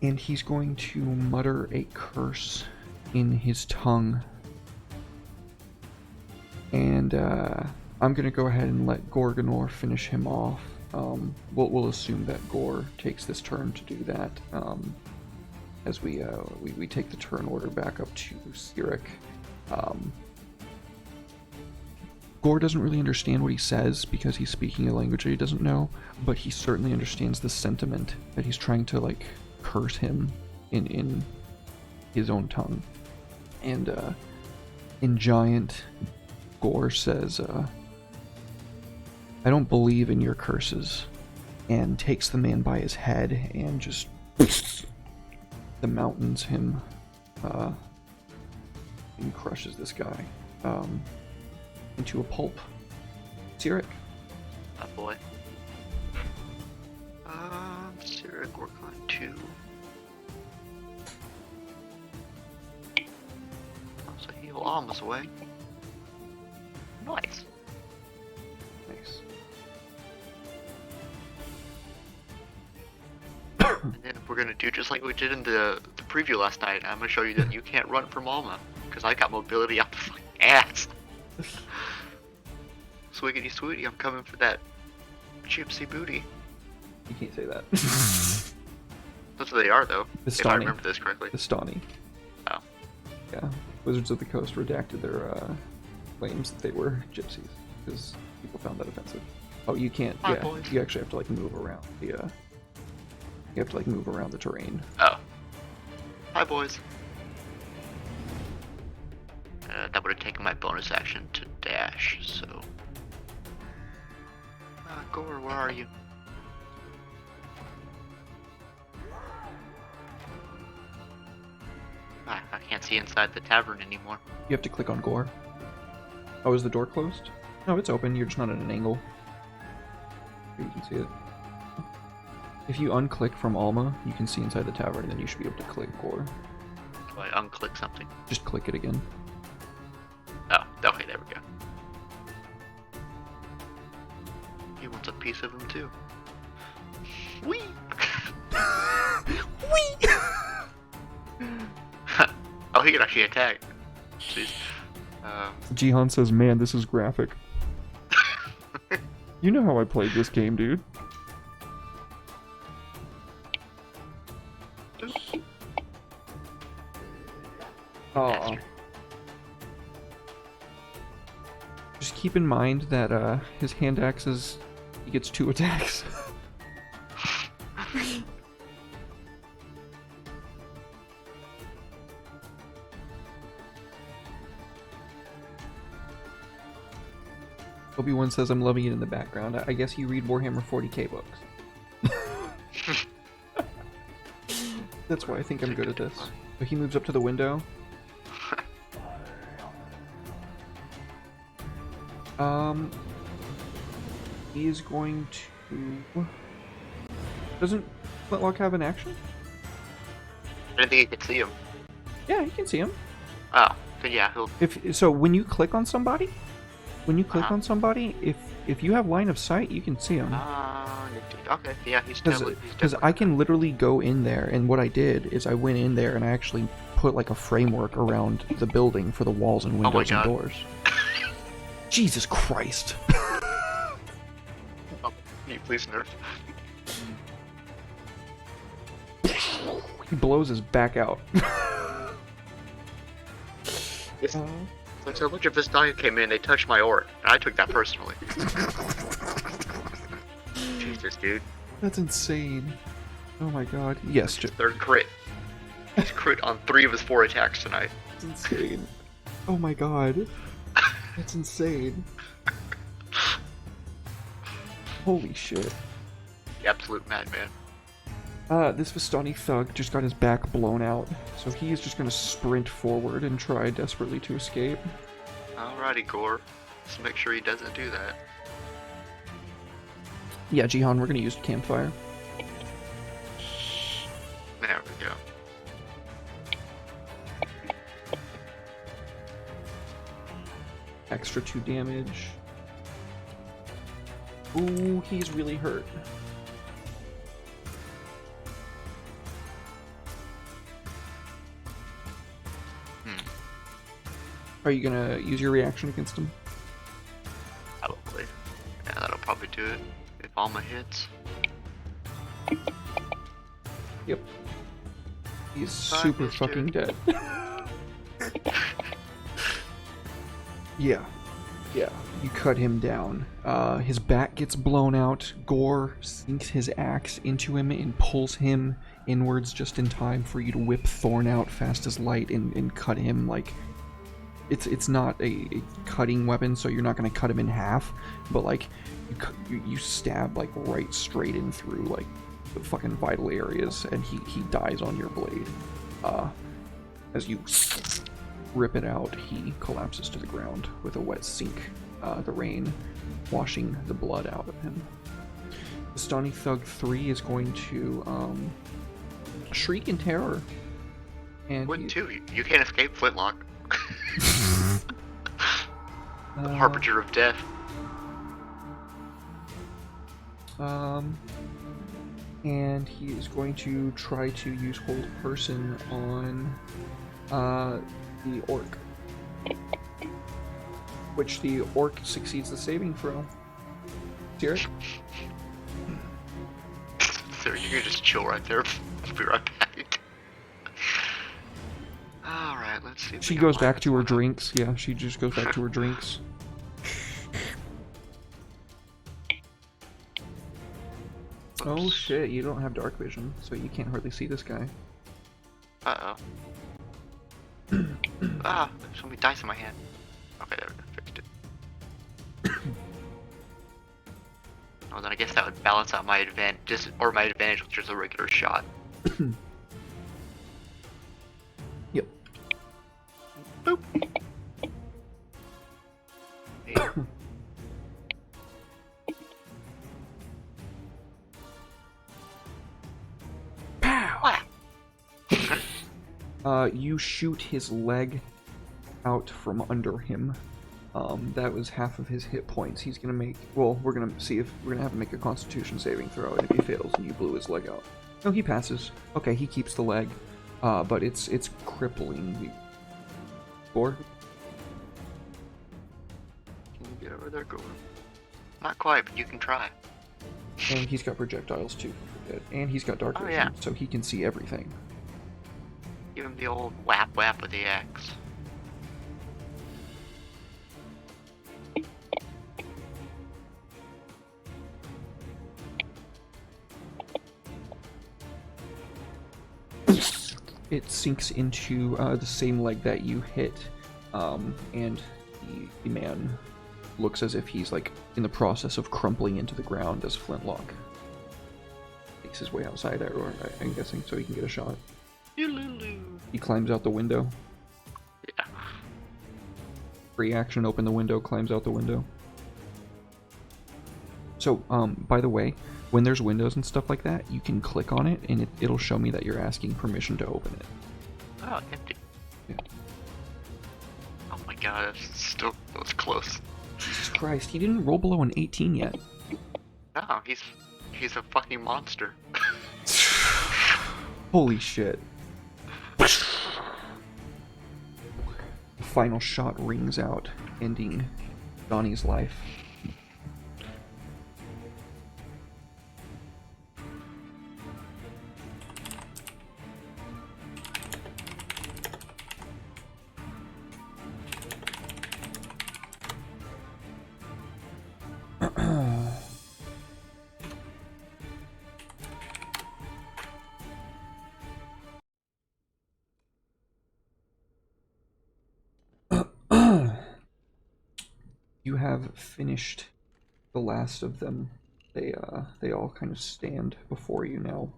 And he's going to mutter a curse in his tongue. And I'm going to go ahead and let Gorgonor finish him off. We'll assume that Gore takes this turn to do that, as we take the turn order back up to Sirik. Gore doesn't really understand what he says because he's speaking a language that he doesn't know, but he certainly understands the sentiment that he's trying to, like, curse him in his own tongue. And in Giant, Gore says, I don't believe in your curses, and takes the man by his head and just the mountains him and crushes this guy into a pulp. Sirik. Oh boy. Sirik, work on 2. So heal Alma's away. Nice. Nice. And then we're gonna do just like we did in the preview last night. I'm gonna show you that you can't run from Alma, because I got mobility out the fucking ass. Swiggity swooty, I'm coming for that gypsy booty. You can't say that. That's what they are, though. Vistani. If I remember this correctly. Vistani. Oh. Yeah. Wizards of the Coast redacted their claims that they were gypsies because people found that offensive. Oh, you can't. Hi, yeah, boys. you actually have to like move around the. You have to like move around the terrain. Oh. Hi, boys. That would have taken my bonus action to dash, so. Gore, where are you? I can't see inside the tavern anymore. You have to click on Gore. Oh, is the door closed? No, it's open. You're just not at an angle. Here, you can see it. If you unclick from Alma, you can see inside the tavern, and then you should be able to click Gore. Do I unclick something? Just click it again. Oh, okay, there we go. He wants a piece of him too. Whee! Whee! Oh, he can actually attack. Jeez. Jihan says, "Man, this is graphic." You know how I played this game, dude. Oh. Just keep in mind that his hand axes, he gets 2 attacks. Obi-Wan says, "I'm loving it in the background. I guess you read Warhammer 40k books." That's why I think I'm good at this. But he moves up to the window. He is going to... Doesn't Flintlock have an action? I didn't think you could see him. Yeah, you can see him. Oh, then yeah, he'll. So when you click on somebody, if you have line of sight, you can see him. Okay, yeah, he's definitely. Because I can literally go in there, and what I did is I went in there and I actually put like a framework around the building for the walls and windows and doors. Jesus Christ! Can you please nerf? He blows his back out. Like, so a bunch of Vistani came in, they touched my orc, and I took that personally. Jesus, dude. That's insane. Oh my god. Yes, Third crit. He's crit on 3 of his 4 attacks tonight. That's insane. Oh my god. That's insane. Holy shit. The absolute madman. This Vistani thug just got his back blown out, so he is just gonna sprint forward and try desperately to escape. Alrighty, Gore. Let's make sure he doesn't do that. Yeah, Jihan, we're gonna use campfire. There we go. Extra 2 damage. Ooh, he's really hurt. Are you gonna use your reaction against him? Probably. Yeah, that'll probably do it. If Alma hits. Yep. He's super fucking dead. Yeah. Yeah. You cut him down. His back gets blown out. Gore sinks his axe into him and pulls him inwards just in time for you to whip Thorn out fast as light and cut him like... It's not a cutting weapon, so you're not going to cut him in half, but like you stab like right straight in through like the fucking vital areas, and he dies on your blade. As you rip it out, he collapses to the ground with a wet sink, the rain washing the blood out of him. The Stony Thug 3 is going to shriek in terror. And Wouldn't too. You can't escape Flintlock. The harbinger of death. And he is going to try to use Hold Person on the orc. which the orc succeeds the saving throw. Sirik? So you can just chill right there. I'll be right back. Alright, let's see. She goes back to her drinks. Yeah, she just goes back to her drinks. Oh shit, you don't have dark vision, so you can't hardly see this guy. Uh-oh. Ah, there's so many dice in my hand. Okay, there we go. Fixed it. Well, then I guess that would balance out my advantage, or my advantage with just a regular shot. Yep. Boop. Hey. Pow! You shoot his leg out from under him. That was half of his hit points. He's gonna make. Well, we're gonna see if we're gonna have to make a Constitution saving throw, and if he fails, and you blew his leg out. No, he passes. Okay, he keeps the leg, but it's crippling. Four. Can you get over there, Gore? Not quite, but you can try. And he's got projectiles too, and he's got dark vision, so he can see everything. Give him the old whap whap with the axe. It sinks into the same leg that you hit, and the man looks as if he's like in the process of crumpling into the ground as Flintlock makes his way outside, or I'm guessing so he can get a shot. He climbs out the window. Yeah. Free action, open the window, climbs out the window. So, by the way, when there's windows and stuff like that, you can click on it, and it'll show me that you're asking permission to open it. Oh, empty. Yeah. Oh my god, that was close. Jesus Christ, he didn't roll below an 18 yet. No, he's a fucking monster. Holy shit. The final shot rings out, ending Donnie's life. You have finished the last of them. They all kind of stand before you now,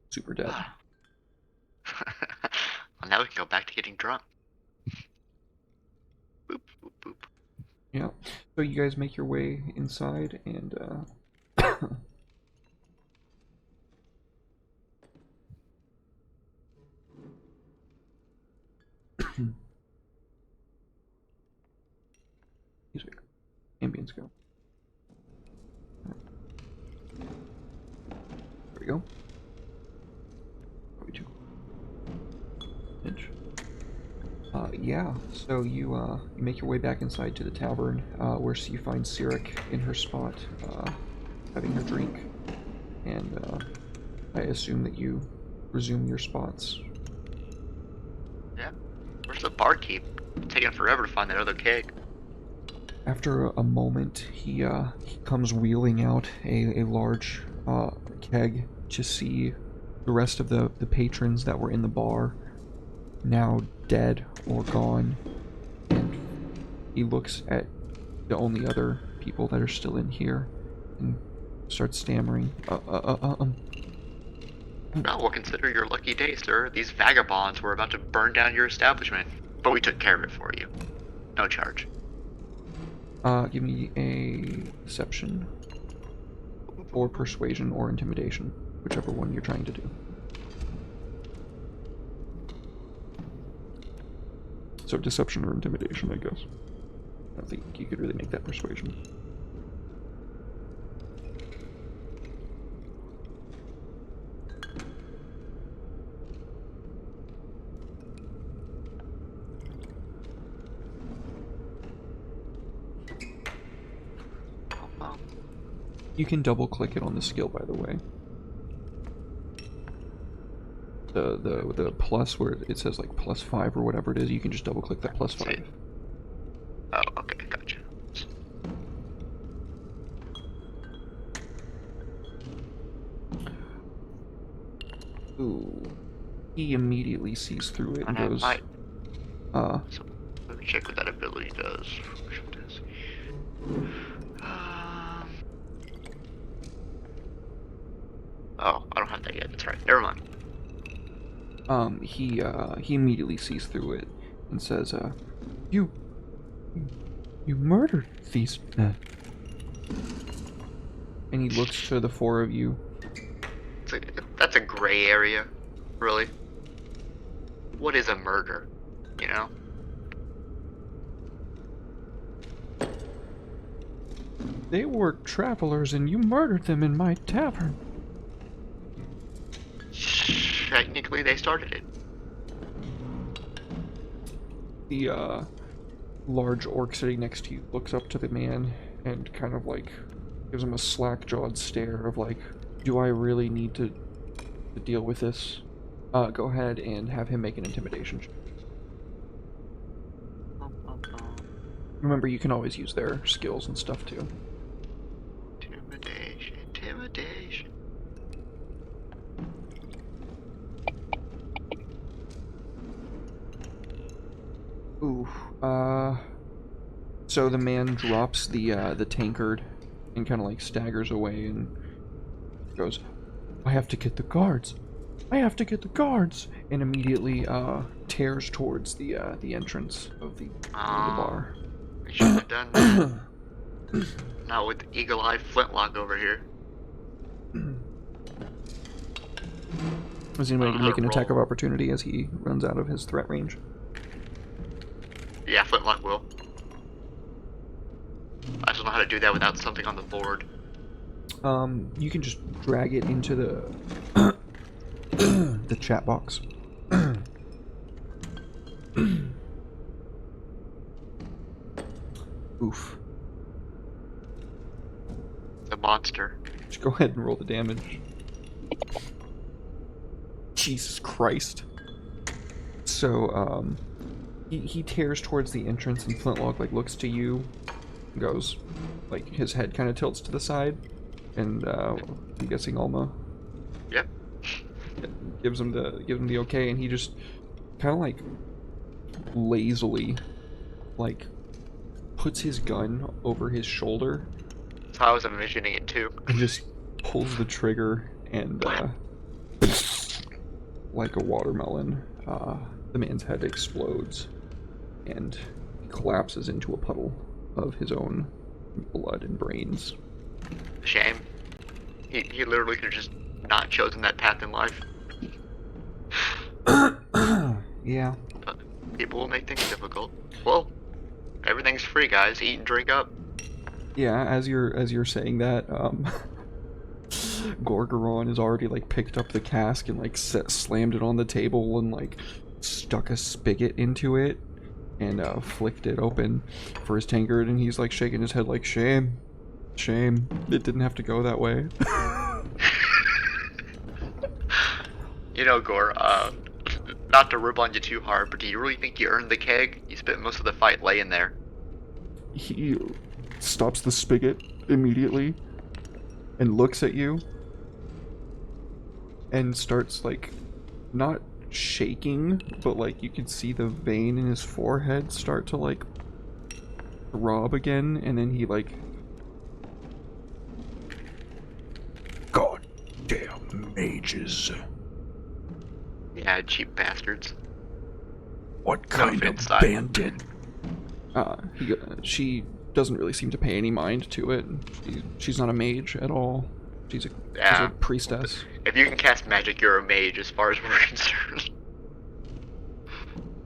super dead. Well, now we can go back to getting drunk. Boop, boop, boop. Yeah. So you guys make your way inside, and music, ambience go. There we go. Probably 2 inch. Yeah, so you make your way back inside to the tavern, where you find Sirik in her spot, having her drink, and I assume that you resume your spots. Yeah. Where's the barkeep? It's taking forever to find that other keg. After a moment, he comes wheeling out a large keg to see the rest of the patrons that were in the bar now dead or gone, and he looks at the only other people that are still in here and starts stammering. Well, we'll consider your lucky day, sir. These vagabonds were about to burn down your establishment, but we took care of it for you. No charge. Give me a deception, or persuasion, or intimidation, whichever one you're trying to do. So deception or intimidation, I guess. I don't think you could really make that persuasion. You can double click it on the skill, by the way. The plus where it says like +5 or whatever it is, you can just double click that +5. Oh, okay, gotcha. Ooh. He immediately sees through it and I goes, might. So, let me check what that ability does. Oh, I don't have that yet. That's right. Never mind. he immediately sees through it and says, you murdered these men. And he looks to the four of you. That's a gray area, really. What is a murder, you know? They were travelers and you murdered them in my tavern. Technically, they started it. The large orc sitting next to you looks up to the man and kind of like gives him a slack-jawed stare of like, do I really need to deal with this? Go ahead and have him make an intimidation check. Remember, you can always use their skills and stuff too. Intimidation. Ooh, so the man drops the tankard and kind of like staggers away and goes, I have to get the guards. I have to get the guards, and immediately tears towards the entrance of the bar. We should have done that. Not with eagle-eyed Flintlock over here. Is anybody going to make an attack of opportunity as he runs out of his threat range? Yeah, Flintlock will. I just don't know how to do that without something on the board. You can just drag it into the the chat box. Oof. The monster. Just go ahead and roll the damage. Jesus Christ. So, he tears towards the entrance and Flintlock, like, looks to you and goes, like, his head kind of tilts to the side, and, I'm guessing Alma. Yep. Gives him the okay, and he just kind of, like, lazily, like, puts his gun over his shoulder. That's how I was envisioning it, too. And just pulls the trigger, and, like a watermelon, the man's head explodes, and he collapses into a puddle of his own blood and brains. Shame. He literally could have just not chosen that path in life. Yeah. But people will make things difficult. Well, everything's free, guys. Eat and drink up. Yeah, as you're saying that, Gorgoron has already like picked up the cask and like slammed it on the table and like stuck a spigot into it and flicked it open for his tankard, and he's like shaking his head like, shame, it didn't have to go that way. You know, Gore, not to rip on you too hard, but do you really think you earned the keg? You spent most of the fight laying there. He stops the spigot immediately and looks at you and starts like not shaking, but like you can see the vein in his forehead start to like throb again, and then he like, God damn mages. Yeah, cheap bastards. What kind of bandit? She doesn't really seem to pay any mind to it. She's not a mage at all. She's a priestess. If you can cast magic, you're a mage as far as we're concerned.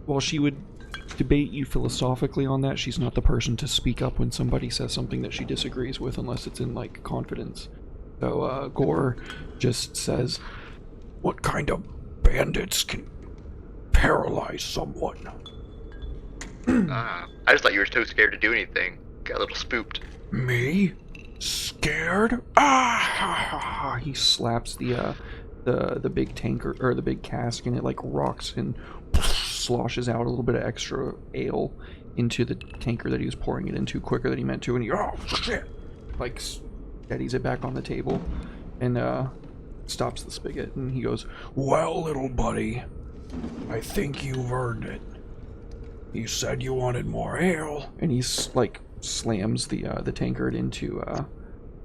While she would debate you philosophically on that, she's not the person to speak up when somebody says something that she disagrees with unless it's in, like, confidence. So, Gore just says, what kind of bandits can paralyze someone? I just thought you were too scared to do anything. Got a little spooked. Me? Scared? Ah! He slaps the big tanker or the big cask, and it like rocks and sloshes out a little bit of extra ale into the tanker that he was pouring it into quicker than he meant to, and he shit, like steadies it back on the table and stops the spigot, and he goes, "Well, little buddy, I think you've earned it. You said you wanted more ale," and he's like slams the tankard into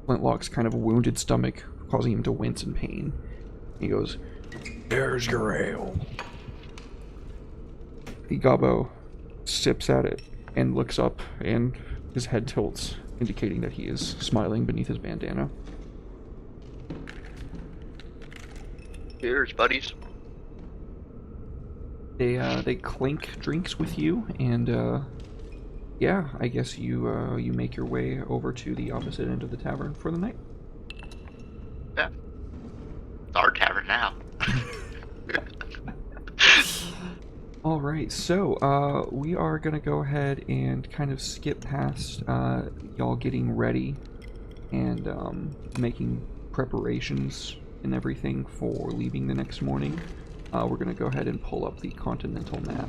Flintlock's kind of wounded stomach, causing him to wince in pain. He goes, "There's your ale." The gobbo sips at it and looks up, and his head tilts, indicating that he is smiling beneath his bandana. Cheers, buddies. They clink drinks with you, and yeah, I guess you make your way over to the opposite end of the tavern for the night. Yeah. It's our tavern now. All right, so we are gonna go ahead and kind of skip past y'all getting ready and making preparations and everything for leaving the next morning. We're gonna go ahead and pull up the continental map,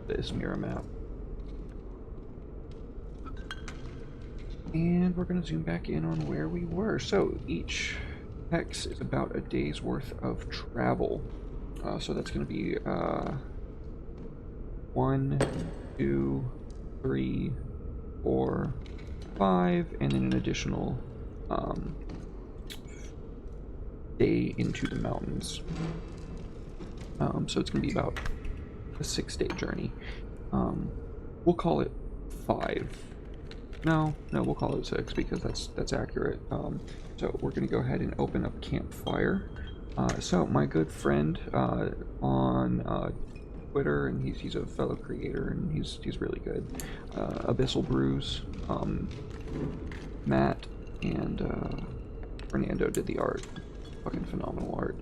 this mirror map, and we're gonna zoom back in on where we were. So each hex is about a day's worth of travel. So that's going to be 1, 2, 3, 4, 5, and then an additional day into the mountains. So it's going to be about a 6-day journey. We'll call it 5. No, we'll call it 6 because that's accurate. So we're going to go ahead and open up campfire. So my good friend on Twitter, and he's a fellow creator, and he's really good. Abyssal Brews, Matt, and Fernando did the art. Fucking phenomenal art.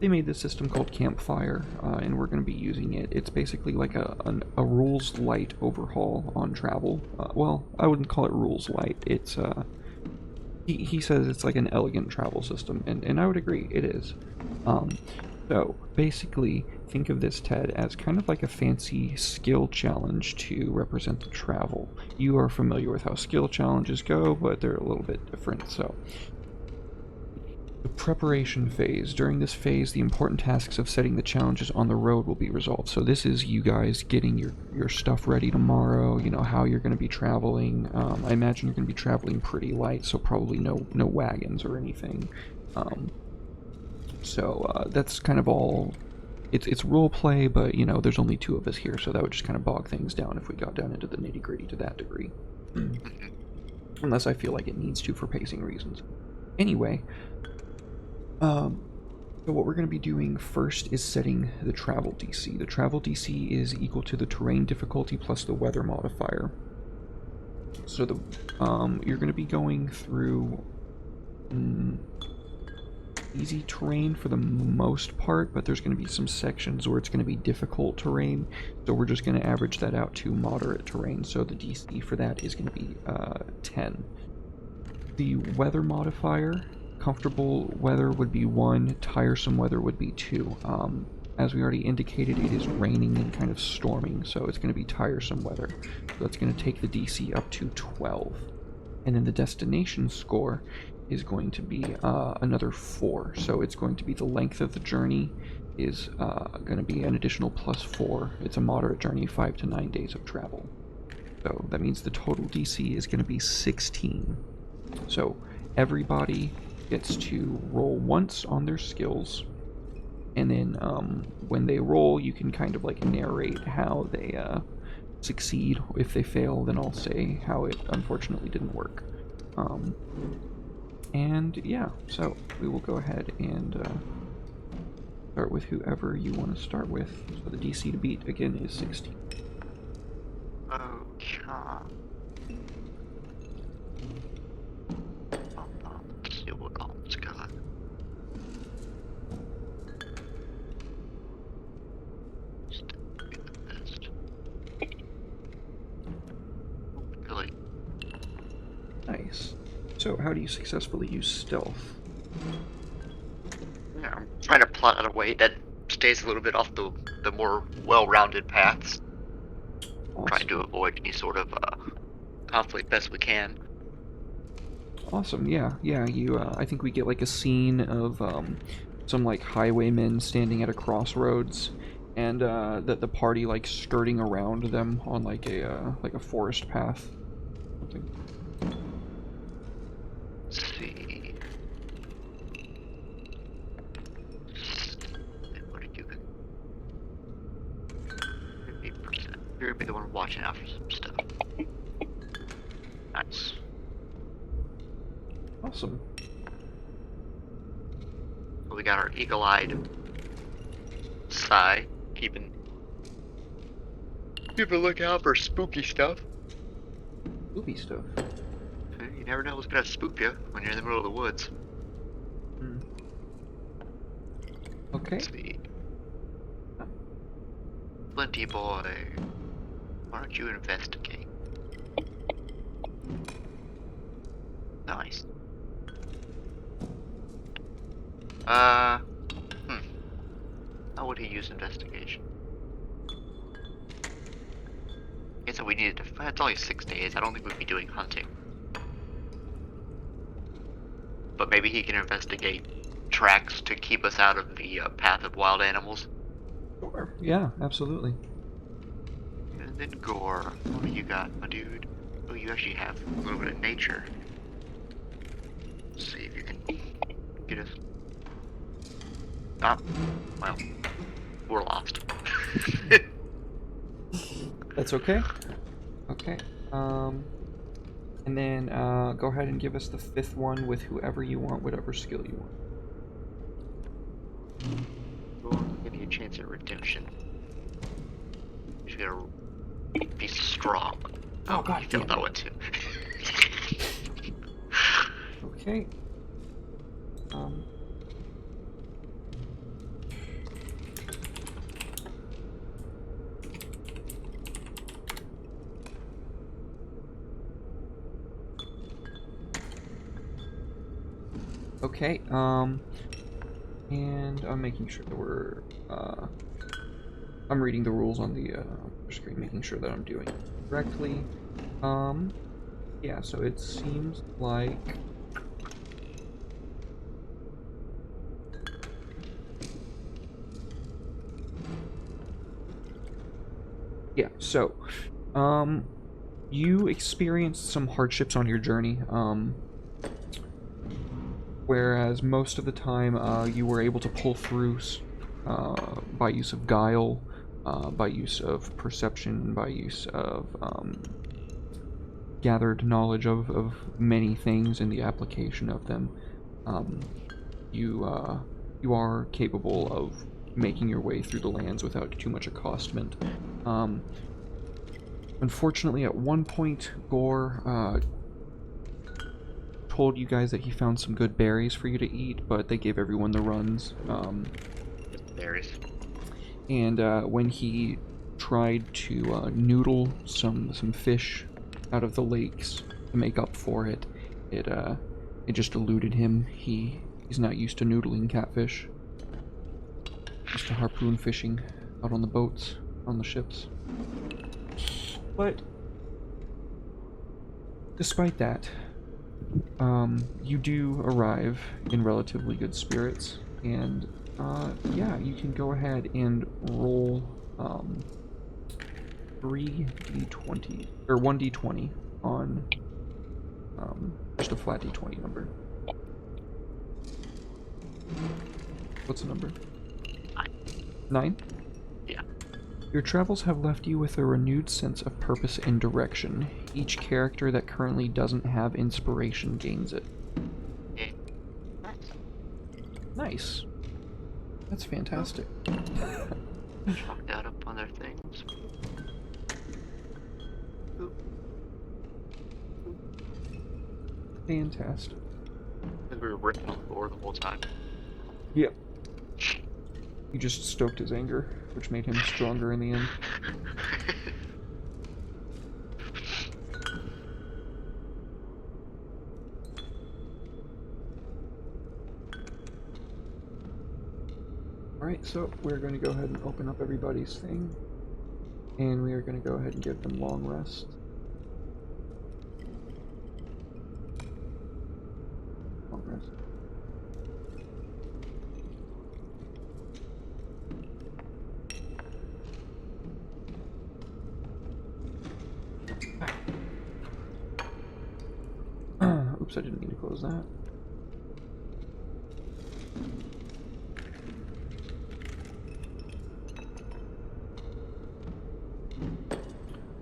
They made this system called Campfire, and we're going to be using it. It's basically like a rules light overhaul on travel. Well, I wouldn't call it rules light. It's he says it's like an elegant travel system, and I would agree, it is. So basically, think of this, Ted, as kind of like a fancy skill challenge to represent the travel. You are familiar with how skill challenges go, but they're a little bit different. So the preparation phase. During this phase, the important tasks of setting the challenges on the road will be resolved. So this is you guys getting your stuff ready tomorrow, you know, how you're going to be traveling. I imagine you're going to be traveling pretty light, so probably no wagons or anything. So that's kind of all. It's role play, but you know, there's only 2 of us here, so that would just kind of bog things down if we got down into the nitty-gritty to that degree. Unless I feel like it needs to for pacing reasons. Anyway, so what we're going to be doing first is setting the travel DC. The travel DC is equal to the terrain difficulty plus the weather modifier. So you're going to be going through easy terrain for the most part, but there's going to be some sections where it's going to be difficult terrain, so we're just going to average that out to moderate terrain, so the DC for that is going to be 10. The weather modifier, comfortable weather would be 1, tiresome weather would be 2. As we already indicated, it is raining and kind of storming, so it's going to be tiresome weather. So that's going to take the DC up to 12. And then the destination score is going to be another 4. So it's going to be the length of the journey is going to be an additional +4. It's a moderate journey, 5 to 9 days of travel. So that means the total DC is going to be 16. So everybody gets to roll once on their skills, and then when they roll, you can kind of like narrate how they succeed. If they fail, then I'll say how it unfortunately didn't work. And yeah, so we will go ahead and start with whoever you want to start with. So the DC to beat again is 16. Okay. Let's see what Alma's got. Really? Nice. So, how do you successfully use stealth? Yeah, I'm trying to plot out a way that stays a little bit off the more well-rounded paths. Awesome. Trying to avoid any sort of conflict best we can. Awesome. Yeah. You. I think we get like a scene of some like highwaymen standing at a crossroads, and the party like skirting around them on like a forest path. Something. Let's see. What did you get? 58%. You're gonna be the one watching out for some stuff. Nice. Awesome. We got our eagle-eyed Psy keeping a lookout for spooky stuff. Spooky stuff. You never know what's gonna spook you when you're in the middle of the woods. Hmm. Okay. Let's see. Flinty boy, why don't you investigate? Nice. How would he use investigation? Okay, so we needed to. It's only 6 days. I don't think we'd be doing hunting. But maybe he can investigate tracks to keep us out of the path of wild animals. Sure. Yeah, absolutely. And then gore. What do you got, my dude? Oh, you actually have a little bit of nature. Let's see if you can get us. Ah, well, we're lost. That's okay. Okay. And then go ahead and give us the 5th one with whoever you want, whatever skill you want. We'll give you a chance at redemption. You gotta be strong. Oh, God you failed damn that one too. Okay. Okay, and I'm making sure that we're, I'm reading the rules on the screen, making sure that I'm doing it correctly. Yeah, so it seems like... Yeah, so, you experienced some hardships on your journey, whereas most of the time you were able to pull through by use of guile, by use of perception, by use of gathered knowledge of many things and the application of them. You are capable of making your way through the lands without too much accostement. Unfortunately, at one point, Gore told you guys that he found some good berries for you to eat, but they gave everyone the runs. Berries. And when he tried to noodle some fish out of the lakes to make up for it, it just eluded him. He's not used to noodling catfish. Used to harpoon fishing out on the boats, on the ships. But despite that, you do arrive in relatively good spirits, and yeah, you can go ahead and roll 3d20 or 1d20 on just a flat d20 number. What's the number? 9? Yeah. Your travels have left you with a renewed sense of purpose and direction. Each character that currently doesn't have inspiration gains it. Yeah. Nice. That's fantastic. Chalk that up on their things. Fantastic. Because we were ripping on the board the whole time. Yep. You just stoked his anger, which made him stronger in the end. Alright, so we're going to go ahead and open up everybody's thing. And we are going to go ahead and give them long rest. Long rest. Oops, I didn't mean to close that.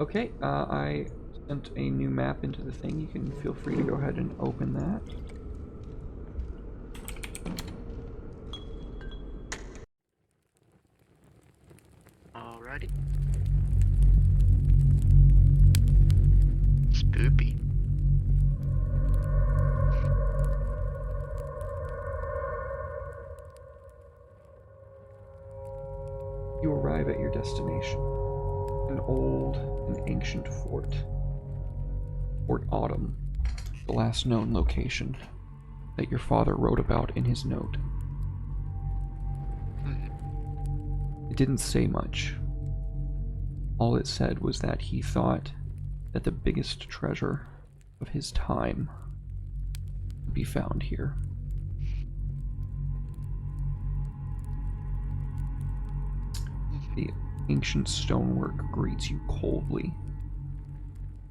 Okay, I sent a new map into the thing. You can feel free to go ahead and open that. Alrighty. Spoopy. You arrive at your destination. An old and ancient fort. Fort Autumn, the last known location that your father wrote about in his note. It didn't say much. All it said was that he thought that the biggest treasure of his time would be found here. The ancient stonework greets you coldly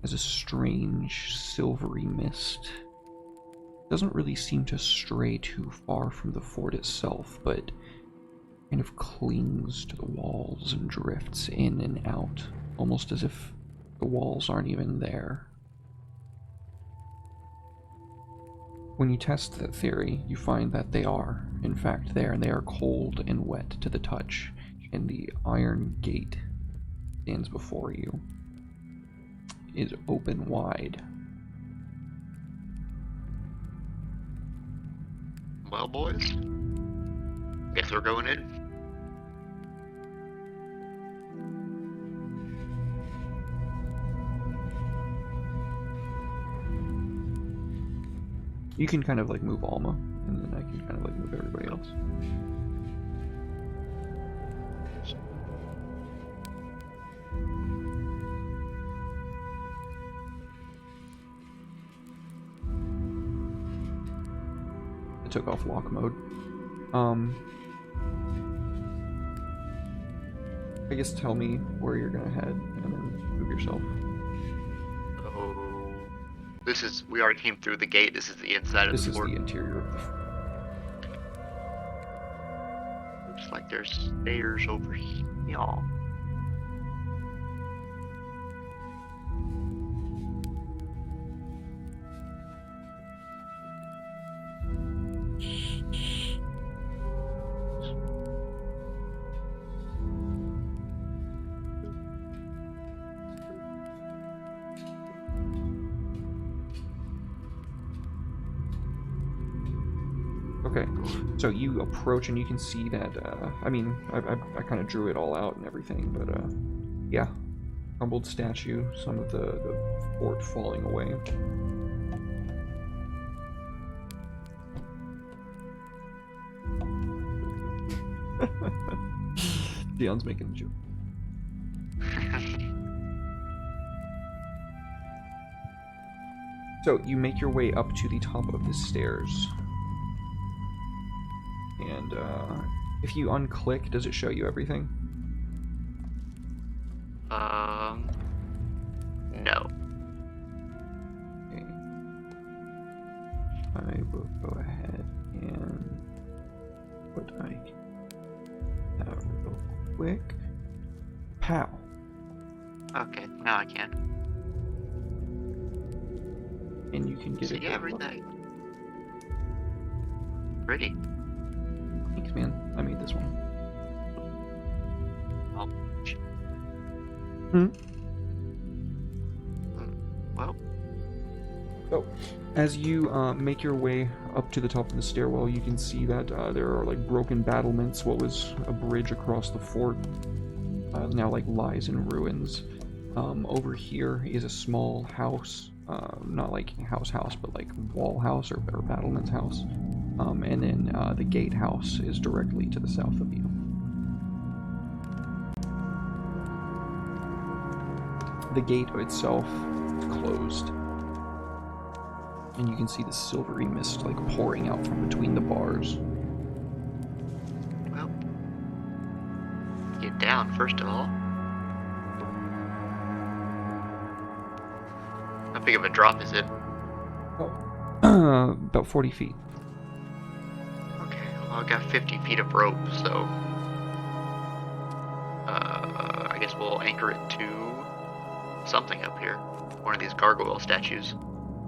as a strange silvery mist. It doesn't really seem to stray too far from the fort itself, but kind of clings to the walls and drifts in and out, almost as if the walls aren't even there. When you test that theory, you find that they are, in fact, there, and they are cold and wet to the touch, and the iron gate stands before you, is open wide. Well, boys, guess we're going in. You can kind of like move Alma, and then I can kind of like move everybody else. I took off lock mode. I guess tell me where you're gonna head, and then move yourself. We already came through the gate. This is the inside of the fort. This is the interior of the fort. Looks like there's stairs over here, y'all. Okay, so you approach and you can see that, I mean, I kind of drew it all out and everything, but, yeah. Crumbled statue, some of the fort falling away. Dion's making a joke. So, you make your way up to the top of the stairs. And, if you unclick, does it show you everything? No. Okay. I will go ahead and what I can have real quick. Pow. Okay, now I can. And you can get See it. everything. Pretty. Thanks, man. I made this one. Oh. Hmm? Well. So, as you make your way up to the top of the stairwell, you can see that there are like broken battlements. What was a bridge across the fort now like lies in ruins. Over here is a small house, not like house, but like wall house or battlement's house. And then the gatehouse is directly to the south of you. The gate itself is closed. And you can see the silvery mist like pouring out from between the bars. Well, get down first of all. How big of a drop is it? Oh, about 40 feet. Okay, well, I got 50 feet of rope, so I guess we'll anchor it to something up here. One of these gargoyle statues.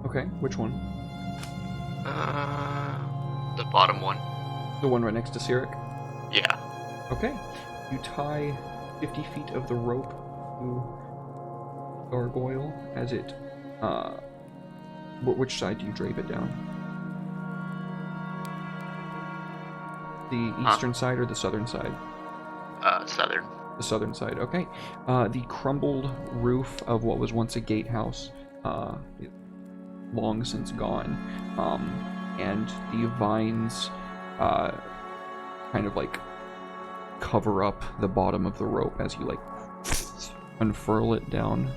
Okay, which one? The bottom one. The one right next to Sirik? Yeah. Okay. You tie 50 feet of the rope to gargoyle as it, which side do you drape it down? The eastern side or the southern side? Southern. The southern side, okay. The crumbled roof of what was once a gatehouse, is long since gone, and the vines, kind of like cover up the bottom of the rope as you like unfurl it down,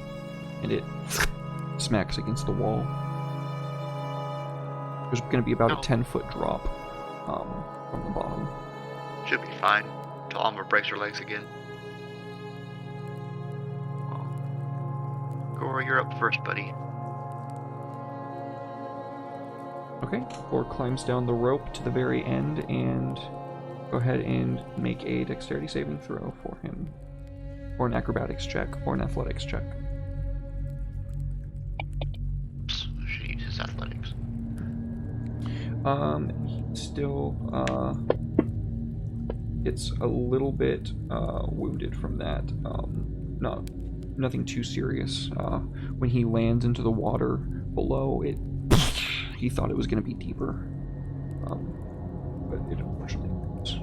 and it smacks against the wall. There's going to be about a 10-foot drop from the bottom. Should be fine. Till Alma breaks her legs again. Gore, you're up first, buddy. Okay, Gore climbs down the rope to the very end and go ahead and make a dexterity saving throw for him. Or an acrobatics check, or an athletics check. Oops, I should use his athletics. He still, gets a little bit, wounded from that. Nothing too serious. When he lands into the water below, he thought it was going to be deeper. But it unfortunately was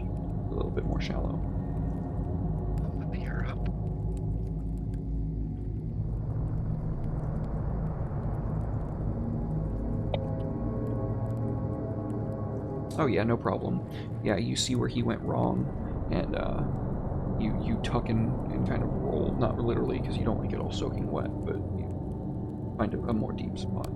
a little bit more shallow. Let me hear up. Oh yeah, no problem. Yeah, you see where he went wrong, and you tuck and kind of roll, not literally because you don't want to get all soaking wet, but you find a more deep spot.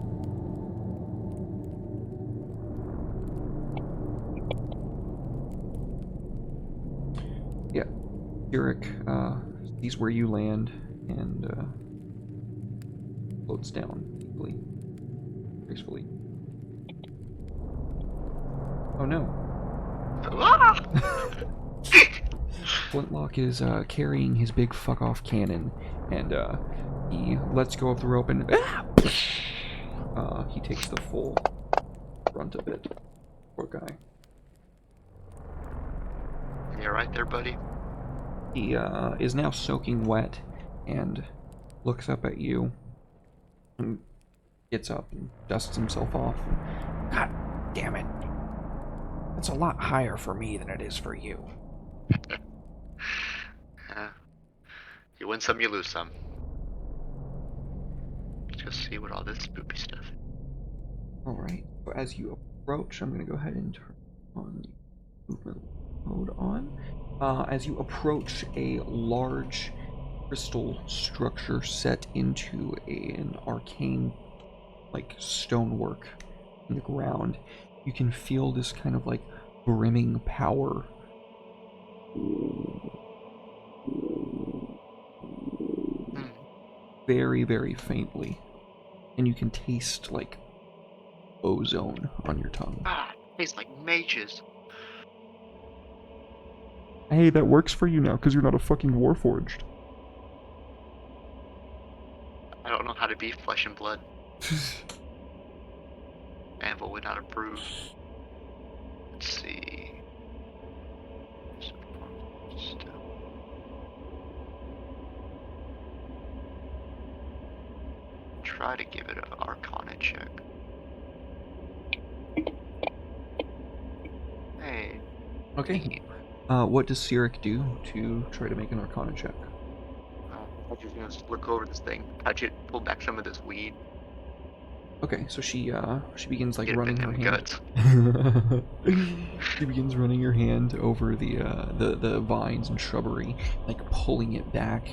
Yeah, Sirik sees where you land and floats down deeply, gracefully. Oh no. Flintlock is carrying his big fuck-off cannon, and he lets go of the rope and he takes the full brunt of it. Poor guy. You right there, buddy? He is now soaking wet and looks up at you and gets up and dusts himself off. God damn it. It's a lot higher for me than it is for you. You win some, you lose some. Let's go see what all this spooky stuff is. Alright, so as you approach, I'm going to go ahead and turn on the movement mode on. As you approach a large crystal structure set into an arcane, like, stonework in the ground, you can feel this kind of, like, brimming power. Very, very faintly. And you can taste, like, ozone on your tongue. Ah, it tastes like mages. Hey, that works for you now, because you're not a fucking warforged. I don't know how to be flesh and blood. Anvil would not approve. Let's see. Try to give it an Arcana check. Hey. Okay. What does Sirik do to try to make an Arcana check? I'm just gonna look over this thing, touch it, pull back some of this weed. Okay, so she begins like Get running it her in hand. guts. She begins running her hand over the vines and shrubbery, like pulling it back,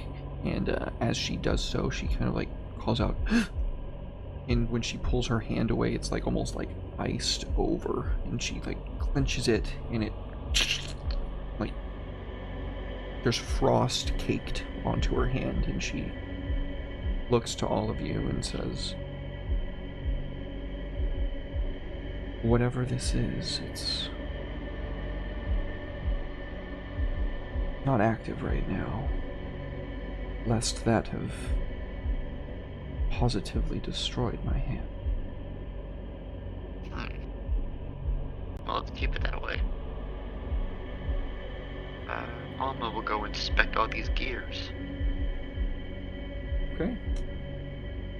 And as she does so, she kind of like calls out, and when she pulls her hand away, it's like almost like iced over, and she like clenches it, and it like there's frost caked onto her hand, and she looks to all of you and says, whatever this is, it's not active right now, lest that have positively destroyed my hand. Well, let's keep it that way. Alma will go inspect all these gears. Okay.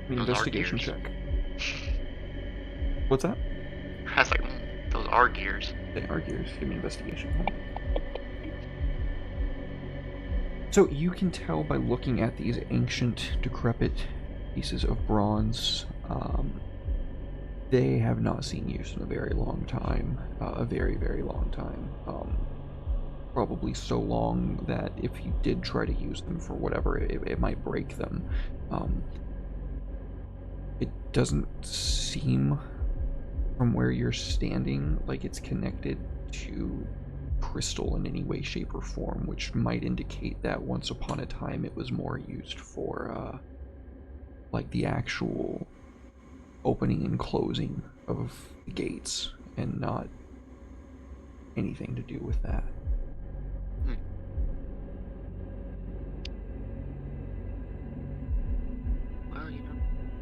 An Those are investigation gears. check. What's that? I was like, those are gears. They are gears. Give me an investigation. So you can tell by looking at these ancient, decrepit pieces of bronze, they have not seen use in a very long time. A very, very long time. Probably so long that if you did try to use them for whatever, it might break them. It doesn't seem, from where you're standing, like it's connected to crystal in any way, shape, or form, which might indicate that once upon a time it was more used for, like the actual opening and closing of the gates, and not anything to do with that. Well,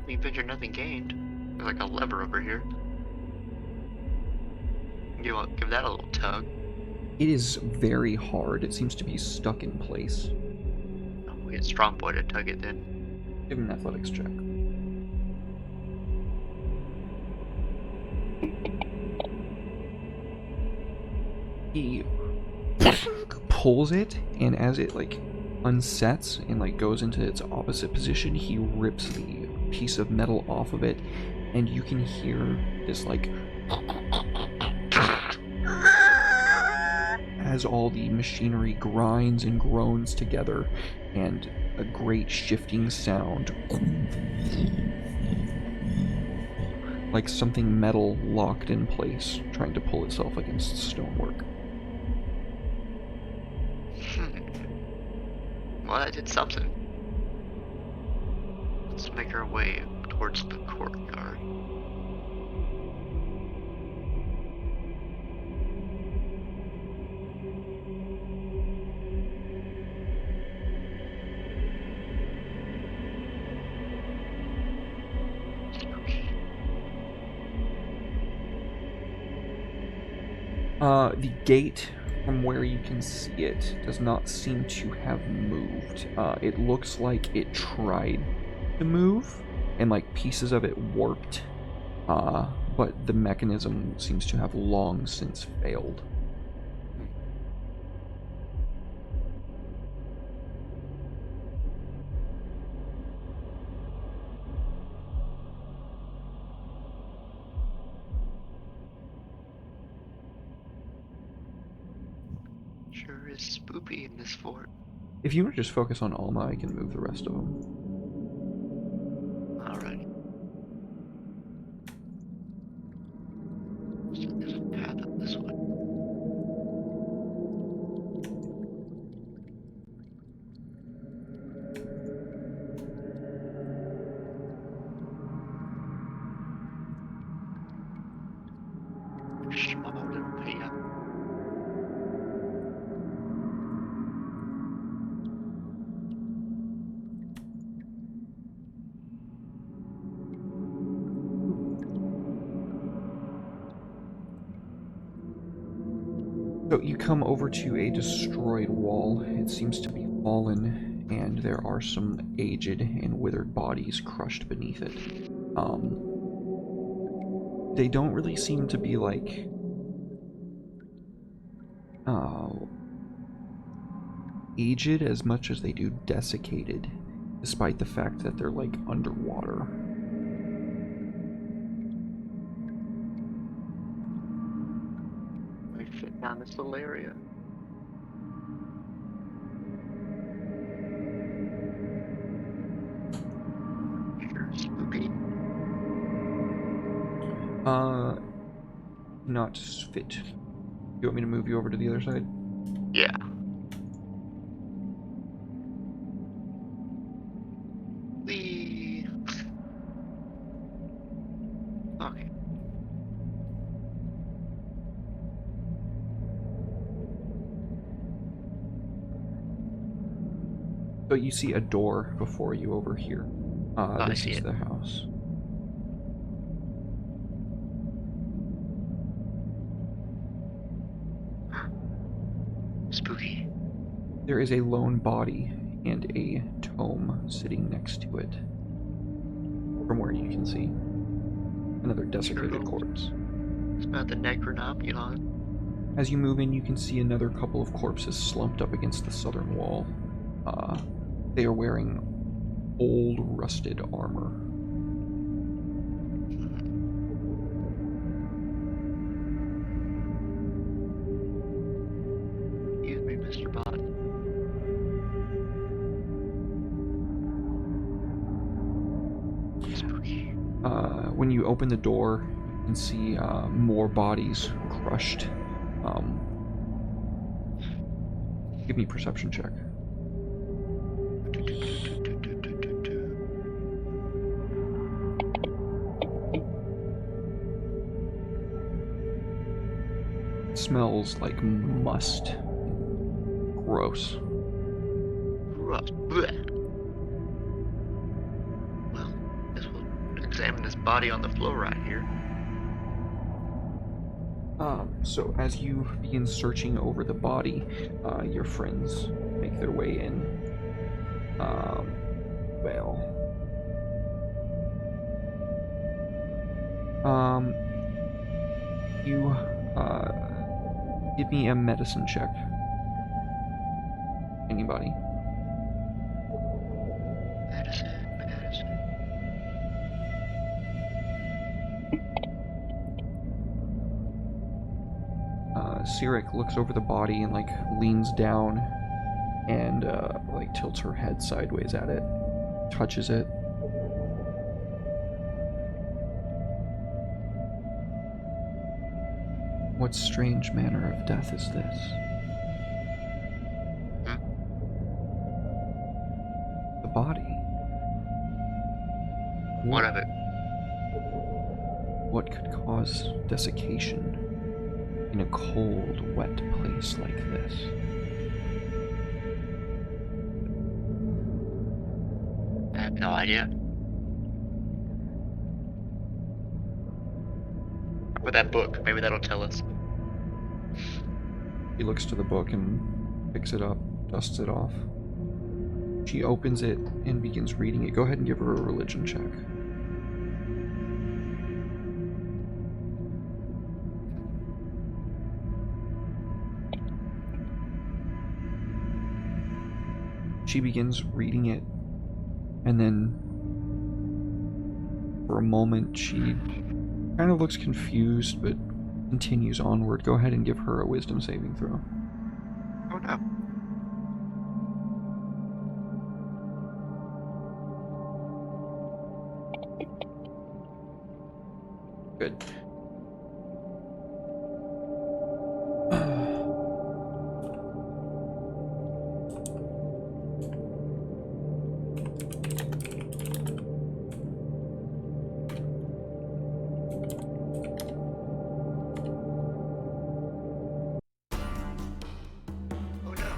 we ventured, nothing gained. There's like a lever over here. Give that a little tug. It is very hard. It seems to be stuck in place. Oh, we get Strong Boy to tug it then. Give him an athletics check. He pulls it, and as it like unsets and like goes into its opposite position, he rips the piece of metal off of it, and you can hear this like as all the machinery grinds and groans together, and a great shifting sound, like something metal locked in place, trying to pull itself against stonework. Well, that did something. Let's make our way towards the courtyard. The gate, from where you can see it, does not seem to have moved. It looks like it tried to move, and like pieces of it warped, but the mechanism seems to have long since failed. Sure is spoopy in this fort. If you want to just focus on Alma, I can move the rest of them. Alright. So there's a path up this way. Small little path. So you come over to a destroyed wall. It seems to be fallen, and there are some aged and withered bodies crushed beneath it. They don't really seem to be like aged as much as they do desiccated, despite the fact that they're like underwater. I fit down this little area. Not fit. You want me to move you over to the other side? Yeah. Okay. So you see a door before you over here. I This see is it. the house. Spooky. There is a lone body and a tome sitting next to it. From where you can see. Another desecrated Sure. corpse. It's about the Necronomulon. As you move in, you can see another couple of corpses slumped up against the southern wall. They are wearing old, rusted armor. Excuse me, Mr. Bot. Spooky. When you open the door, you can see more bodies crushed. Give me a perception check. It smells like must. Gross. Gross. Blech. Well, guess we'll examine this body on the floor right here. So as you begin searching over the body, your friends make their way in. You give me a medicine check. Anybody? Medicine. Sirik looks over the body and like leans down and like tilts her head sideways at it, touches it. What strange manner of death is this? The body. What of it? What could cause desiccation in a cold, wet place like this? I have no idea. With that book, maybe that'll tell us. He looks to the book and picks it up, dusts it off. She opens it and begins reading it. Go ahead and give her a religion check. She begins reading it, and then for a moment she kind of looks confused, but continues onward. Go ahead and give her a wisdom saving throw. Oh no. Good. Oh no.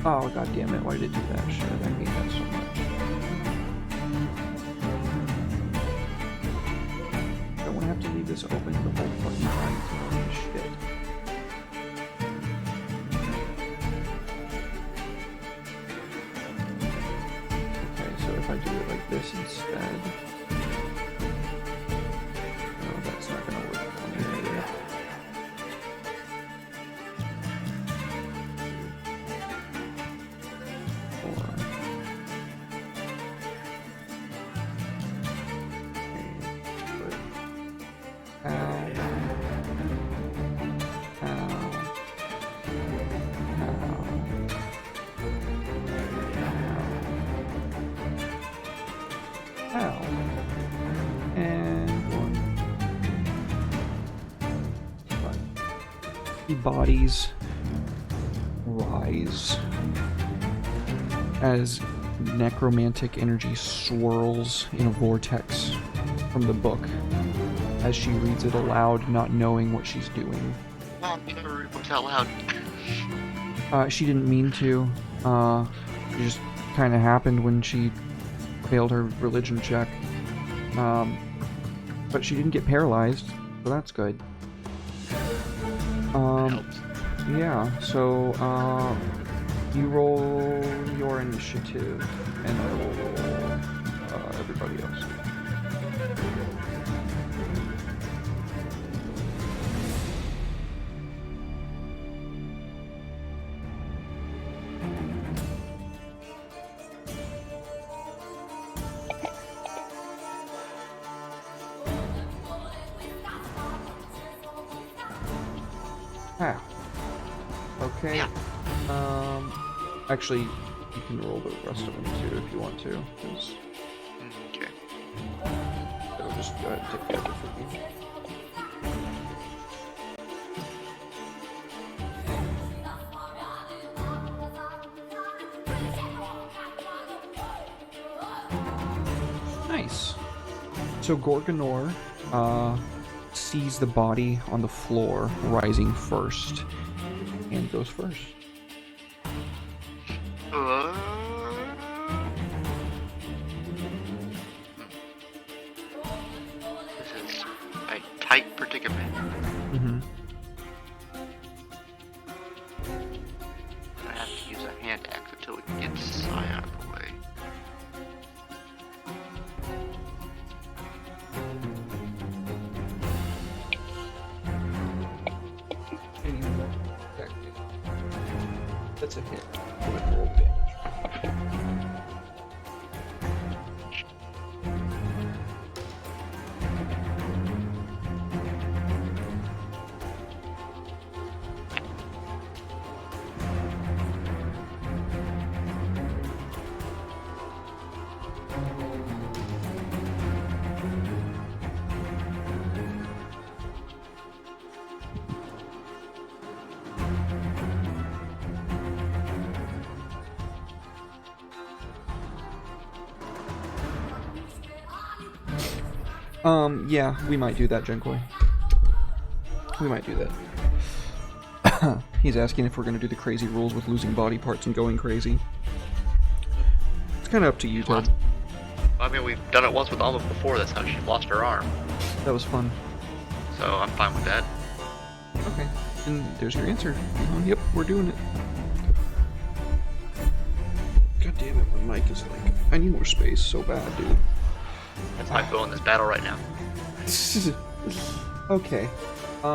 Oh, god damn it, why did it do that shit? I hate that so much. Don't want to have to leave this open the whole fucking time for this shit. Okay, so if I do it like this instead... No, that's not gonna work for me either. bodies rise as necromantic energy swirls in a vortex from the book as she reads it aloud, not knowing what she's doing. Mom, you never read books out loud. She didn't mean to. It just kind of happened when she failed her religion check. But she didn't get paralyzed, so that's good. Helps. Yeah, so, you roll your initiative, and I will roll, everybody else. Ah. Okay. Yeah. Actually, you can roll the rest of them too if you want to, because Okay. it'll just go ahead and take care of it for you. Nice. So Gorgonor sees the body on the floor rising first and goes first. This is a tight predicament. Mm-hmm. I have to use a hand axe until we can get Sai out of the way. That's a hit. Roll damage. Yeah, we might do that, Genkoi. We might do that. He's asking if we're gonna do the crazy rules with losing body parts and going crazy. It's kinda up to you, Ted. I mean, we've done it once with Alma before. That's how she lost her arm. That was fun. So I'm fine with that. Okay, and there's your answer. Yep, we're doing it. God damn it, my mic is like... I need more space so bad, dude. That's my goal in this battle right now. Okay. A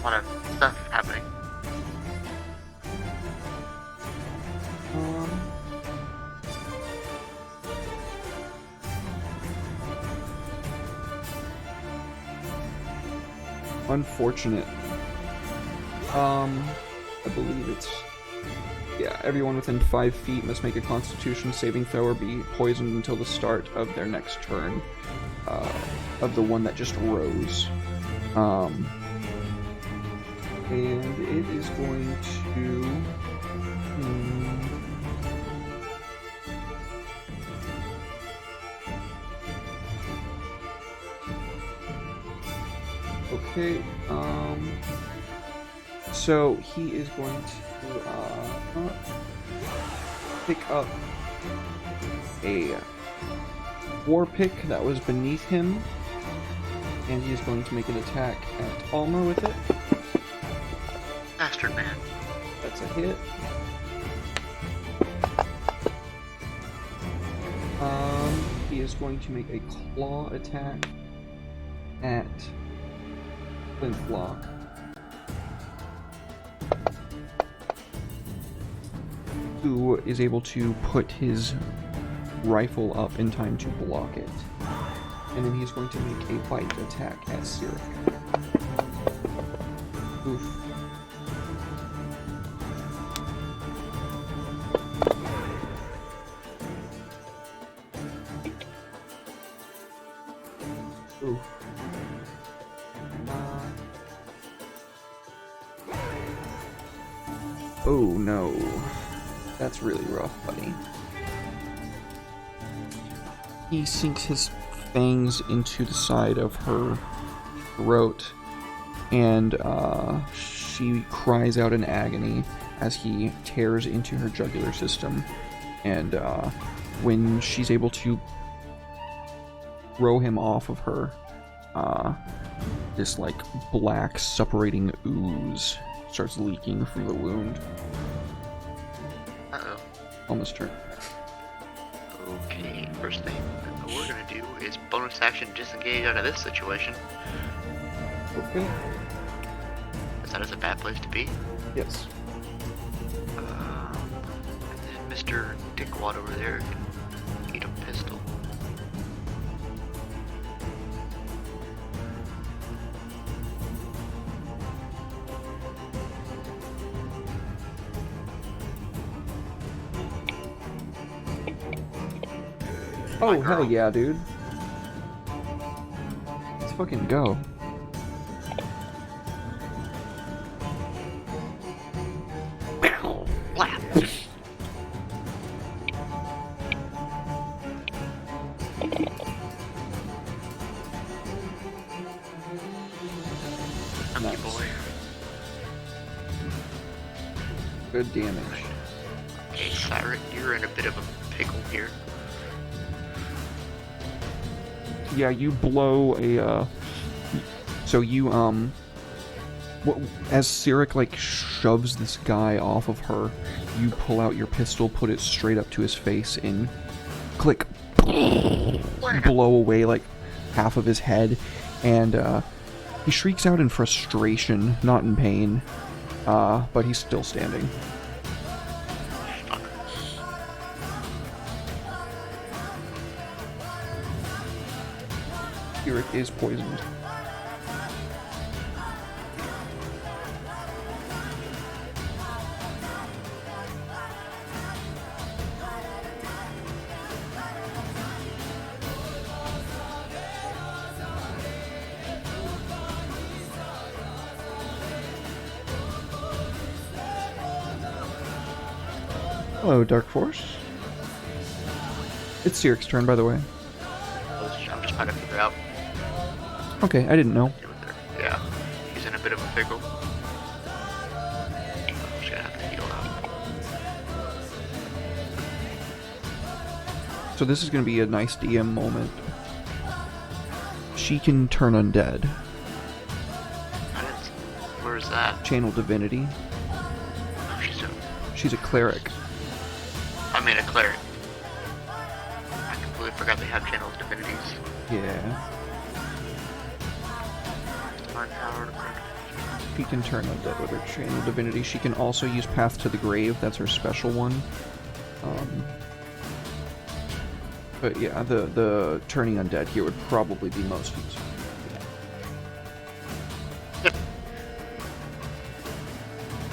lot of stuff happening. Unfortunate. I believe it's... Yeah, everyone within 5 feet must make a Constitution saving throw or be poisoned until the start of their next turn. Of the one that just rose. And it is going to... Okay, so he is going to pick up a war pick that was beneath him, and he is going to make an attack at Alma with it. Bastard man. That's a hit. He is going to make a claw attack at Flintlock. Who is able to put his rifle up in time to block it. And then he's going to make a bite attack at Cyric. Oof. Ooh. Oh no. That's really rough, buddy. He sinks his fangs into the side of her throat, and she cries out in agony as he tears into her jugular system. And when she's able to throw him off of her, this like black separating ooze starts leaking from the wound. Uh-oh. Almost turn. Okay, first thing we're gonna do is bonus action disengage out of this situation. Okay. As that is a bad place to be. Yes. And then Mr. Dickwad over there can need a pistol. Oh, hell yeah, dude. Let's fucking go. Blap. Nice. Boy. Good damage. Okay, Siren, you're in a bit of a pickle here. Yeah, you blow a, so you, as Sirik, like, shoves this guy off of her, you pull out your pistol, put it straight up to his face, and click, blow away, like, half of his head, and, he shrieks out in frustration, not in pain, but he's still standing. Sirik is poisoned. Hello, Dark Force. It's Sirik's turn, by the way. I'm just trying to figure out. Okay, I didn't know. Yeah, he's in a bit of a pickle. I'm just gonna have to heal up. So this is going to be a nice DM moment. She can turn undead. Where's that? Channel divinity. Oh, She's a cleric. I mean a cleric. I completely forgot they have channel divinities. Yeah. Divine power. She can turn undead with her channel divinity. She can also use Path to the Grave. That's her special one. But yeah, the turning undead here would probably be most useful.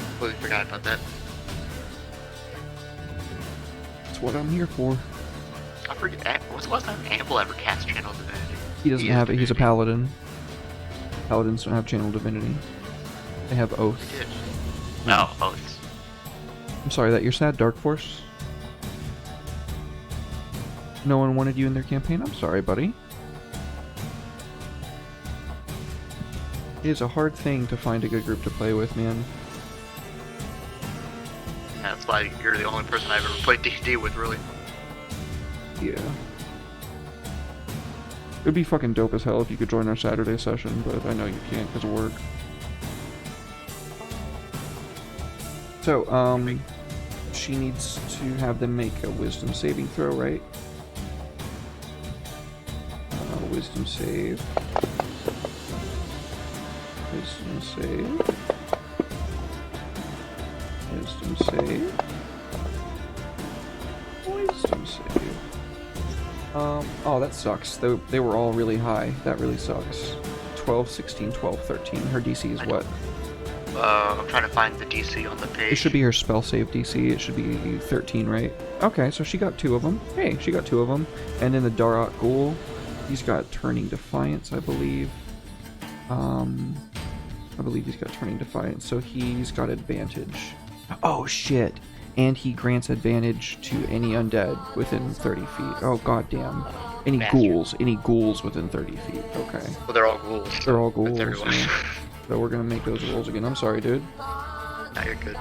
Completely forgot about that. That's what I'm here for. I forget. What's the last time Amble ever cast channel divinity? He doesn't have it. He's a paladin. Paladins don't have channel divinity. They have oath. He did. No, oaths. I'm sorry that you're sad, Dark Force. No one wanted you in their campaign? I'm sorry, buddy. It is a hard thing to find a good group to play with, man. Yeah, that's why you're the only person I've ever played D&D with, really. Yeah. It'd be fucking dope as hell if you could join our Saturday session, but I know you can't because of work. So, she needs to have them make a wisdom saving throw, right? Wisdom save. Wisdom save. Wisdom save. Wisdom save. Oh, that sucks. They were all really high. That really sucks. 12, 16, 12, 13. Her DC is what? I'm trying to find the DC on the page. It should be her spell save DC. It should be 13, right? Okay, so she got 2 of them. Hey, she got 2 of them. And then the Darak Ghoul He's got Turning Defiance, I believe. I believe he's got Turning Defiance, so he's got advantage. Oh, shit. And he grants advantage to any undead within 30 feet. Oh, goddamn. Any ghouls within 30 feet. Okay. Well, they're all ghouls. They're all ghouls. That's everyone. Yeah. So we're gonna make those rolls again. I'm sorry, dude. Now you're good.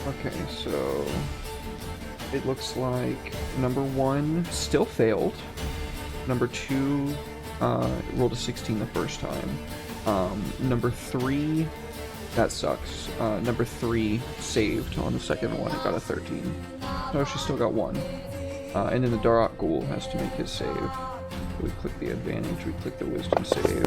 Okay, so it looks like number 1 still failed. Number 2 rolled a 16 the first time. Number 3, that sucks. Number 3 saved on the second one. It got a 13. No, she still got 1. And then the Darok Ghoul has to make his save. So we click the advantage, we click the wisdom save.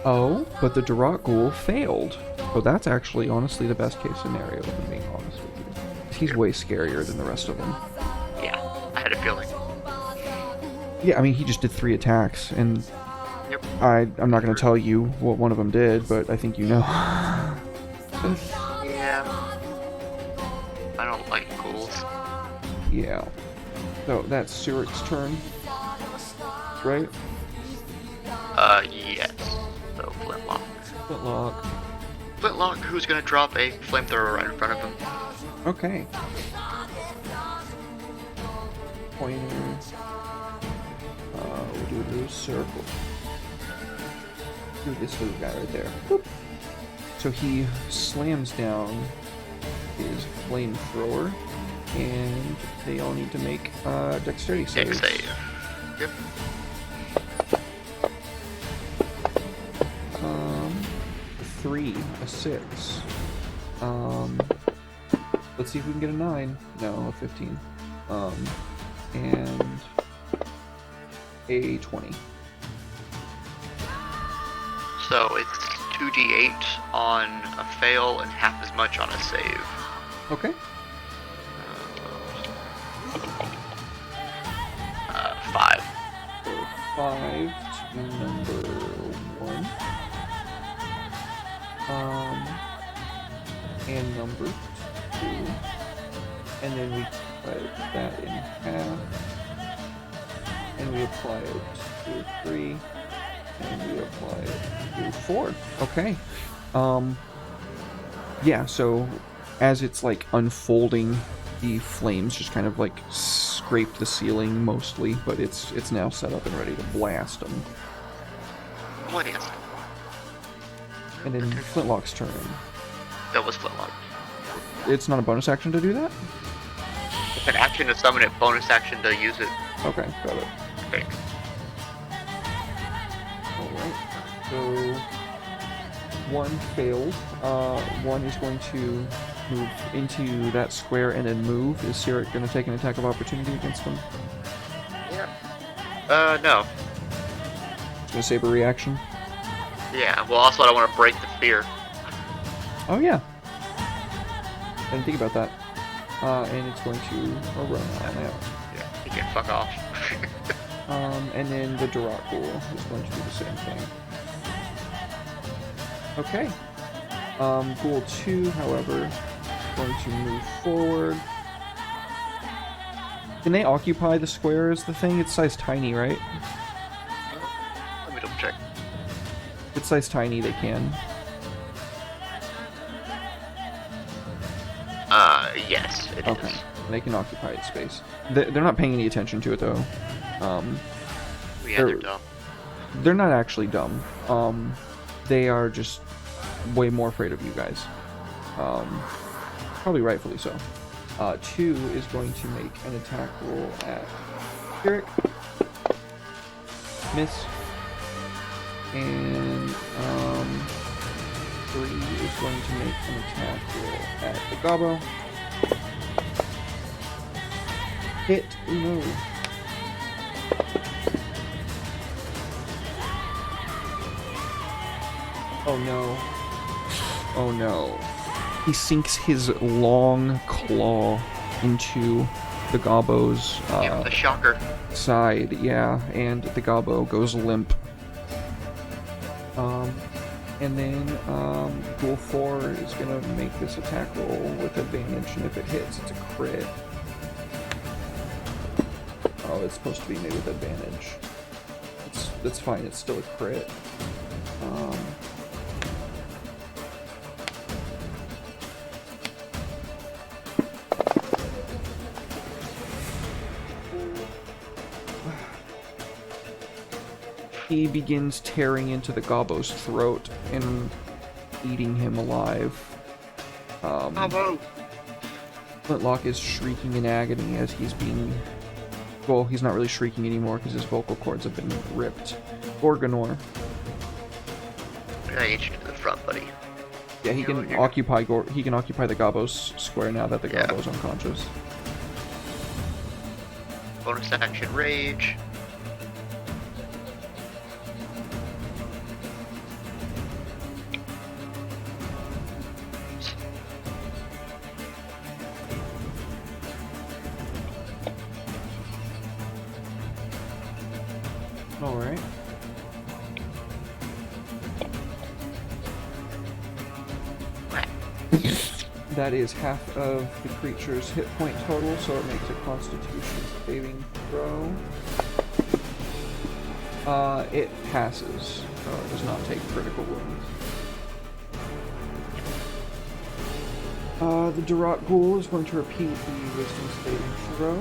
Oh, but the Darok Ghoul failed. So that's actually, honestly, the best case scenario, if I'm being honest with you. He's way scarier than the rest of them. Yeah, I had a feeling. Yeah, I mean, he just did 3 attacks, and Yep. I'm not going to tell you what one of them did, but I think you know. Yeah. I don't like ghouls. Yeah. So that's Surik's turn, right? Yes. So Flintlock. Flintlock. Flintlock, who's gonna drop a flamethrower right in front of him? Okay. Pointer. We'll do a little circle. Do this little guy right there. Boop. So he slams down his flamethrower, and they all need to make dexterity saves. Dex save. Yep. 3, a 6. Let's see if we can get a 9. No, a 15. And a 20. So it's 2d8 on a fail and half as much on a save. Okay. 5. So 5 to number 1. And number 2. And then we cut that in half. And we apply it to 3. And we apply it to 4. Okay. Yeah, so as it's like unfolding, the flames just kind of like scrape the ceiling mostly, but it's now set up and ready to blast them. What is? And then Flintlock's turn. That was Flintlock. It's not a bonus action to do that? It's an action to summon it, bonus action to use it. Okay, got it. Okay. Alright, so 1 failed. 1 is going to move into that square and then move. Is Sirik going to take an attack of opportunity against him? Yeah. No. It's going to save a reaction? Yeah, well also I don't want to break the fear. Oh yeah. I didn't think about that. And it's going to run out now. Yeah, you can fuck off. And then the Darok Ghoul is going to do the same thing. Okay. Ghoul 2, however, is going to move forward. Can they occupy the square as the thing? It's size tiny, right? Let me double check. It's size tiny, they can. Yes, it Okay. is. They can occupy its space. They're not paying any attention to it, though. They're dumb. They're not actually dumb. They are just way more afraid of you guys. Probably rightfully so. 2 is going to make an attack roll at Eric. Miss. And 3 is going to make an attack roll at the Gobbo. Hit. No. Oh no. Oh no. He sinks his long claw into the Gobbo's The shocker. side, yeah, and the Gobbo goes limp. And then Ghoul 4 is going to make this attack roll with advantage, and if it hits, it's a crit. Oh, it's supposed to be made with advantage. That's fine, it's still a crit. He begins tearing into the Gobbo's throat and eating him alive. Flintlock is shrieking in agony as he's being... Well, he's not really shrieking anymore because his vocal cords have been ripped. Gorgonor. I gotta get you to the front, buddy. Yeah, he can occupy the Gobbo's square now that the Gobbo's unconscious. Bonus action rage. Alright. That is half of the creature's hit point total, so it makes a Constitution saving throw. It passes, so it does not take critical wounds. The Durot Ghoul is going to repeat the Wisdom saving throw.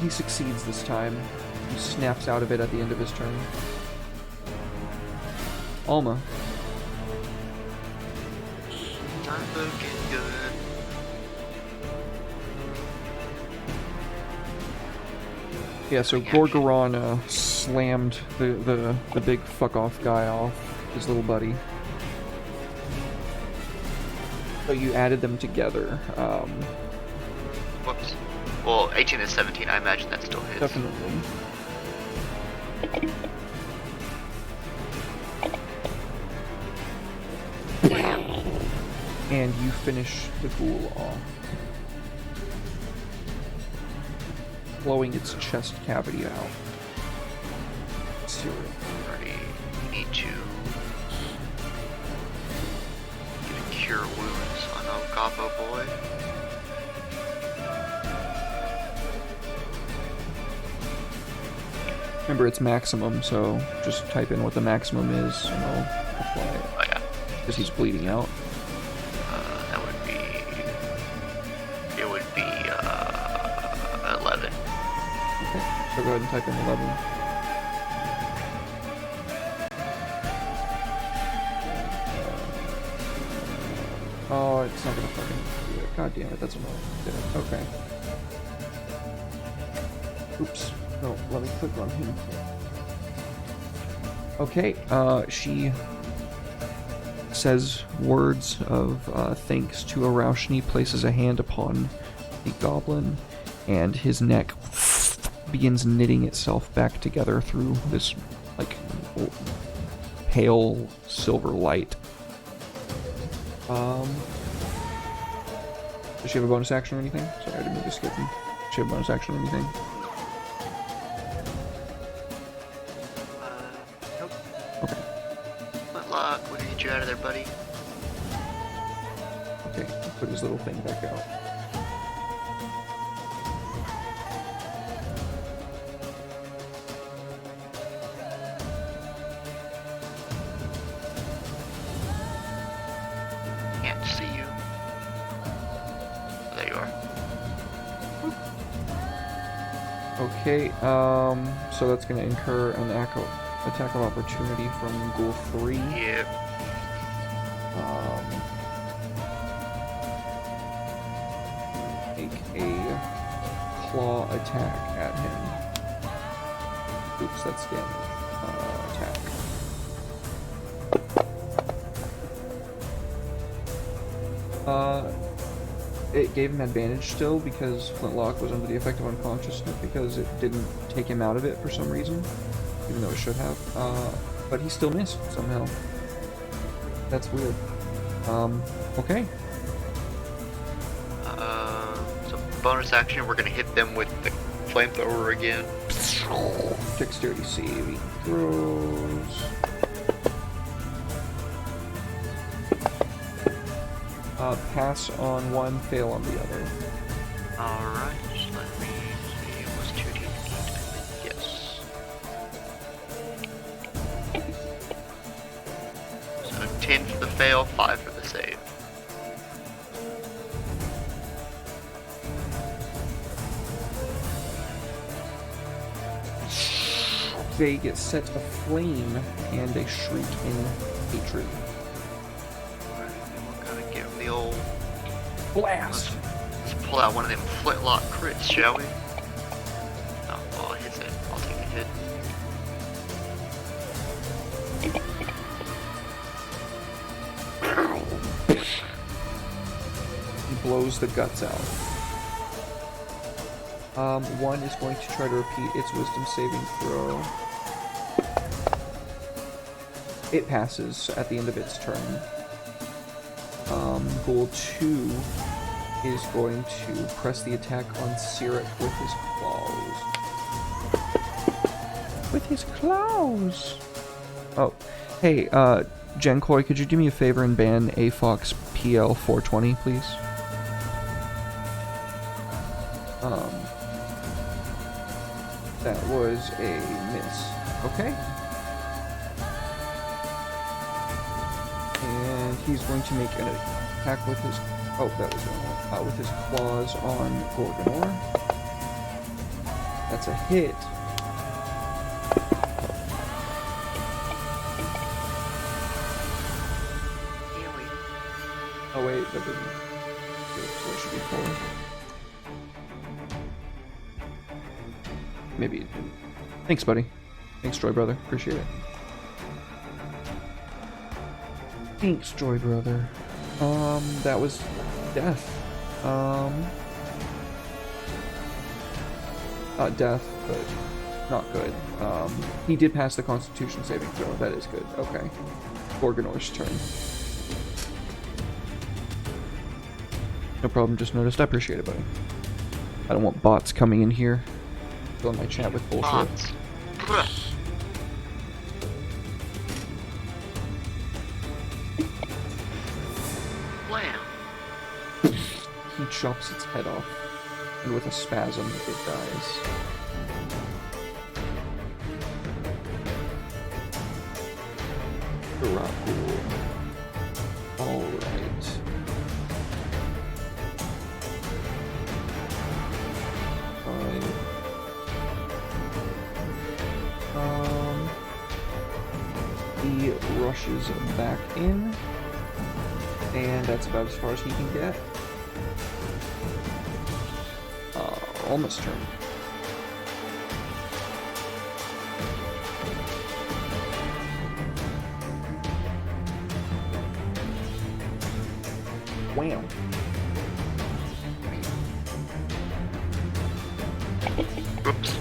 He succeeds this time. He snaps out of it at the end of his turn. Alma. Not looking good. Yeah, so Gorgoron slammed the big fuck off guy off, his little buddy. So you added them together. Whoops. Well, 18 and 17, I imagine that still hits. Definitely. And you finish the ghoul off, blowing its chest cavity out. Serial. Alrighty, we need to get a cure wounds on our Gobbo boy. Remember, it's maximum, so just type in what the maximum is, and I'll apply it. Oh yeah. Because he's bleeding out. That would be... It would be, 11. Okay, so go ahead and type in 11. Oh, it's not gonna fucking do it. God damn it, that's annoying. Did it. Okay. Oops. No, let me click on him. Okay, she says words of thanks to Araushni, places a hand upon the goblin, and his neck begins knitting itself back together through this, like, pale silver light. Does she have a bonus action or anything? Sorry, I didn't mean to skip him. Does she have a bonus action or anything? Nope. Okay. Flintlock, we're gonna get you out of there, buddy. Okay, put his little thing back out. Can't see you. There you are. Okay, so that's gonna incur an attack of opportunity from Ghoul 3. Yep. Make a claw attack at him. Oops, that's damage. Attack. It gave him advantage still because Flintlock was under the effect of unconsciousness because it didn't take him out of it for some reason, even though it should have. But he still missed somehow. That's weird. Okay. So bonus action, we're gonna hit them with the flamethrower again. dexterity saving throws. Pass on one, fail on the other. Alright, let me see. It was 2d8, I think. Yes. So 10 for the fail, 5 for the save. They get set aflame and they shriek in hatred. Alright, we're gonna give them the old... Blast! Let's pull out one of them flintlock crits, shall we? Oh, it hits it. I'll take the hit. He blows the guts out. One is going to try to repeat its wisdom saving throw. It passes at the end of its turn. Ghoul 2 is going to press the attack on Sirik with his claws. With his claws! Oh, hey, Genkoi, could you do me a favor and ban AFOX PL 420, please? That was a miss. Okay. And he's going to make an attack with his... Oh, that was wrong. With his claws on Gorgonor. That's a hit. Oh wait, that didn't... So it should be 4. Maybe it didn't. Thanks, buddy. Thanks, Joy Brother. Appreciate it. Thanks, Joy Brother. That was death. Death, but not good. He did pass the Constitution saving throw. That is good. Okay. Gorgonor's turn. No problem, just noticed. I appreciate it, buddy. I don't want bots coming in here. Filling my chat with bullshit. Bots. Blam. He chops its head off, and with a spasm, it dies. Dracul. Alright. Fine. He rushes back in, and that's about as far as he can get. Alma's turn. Wham. Oops.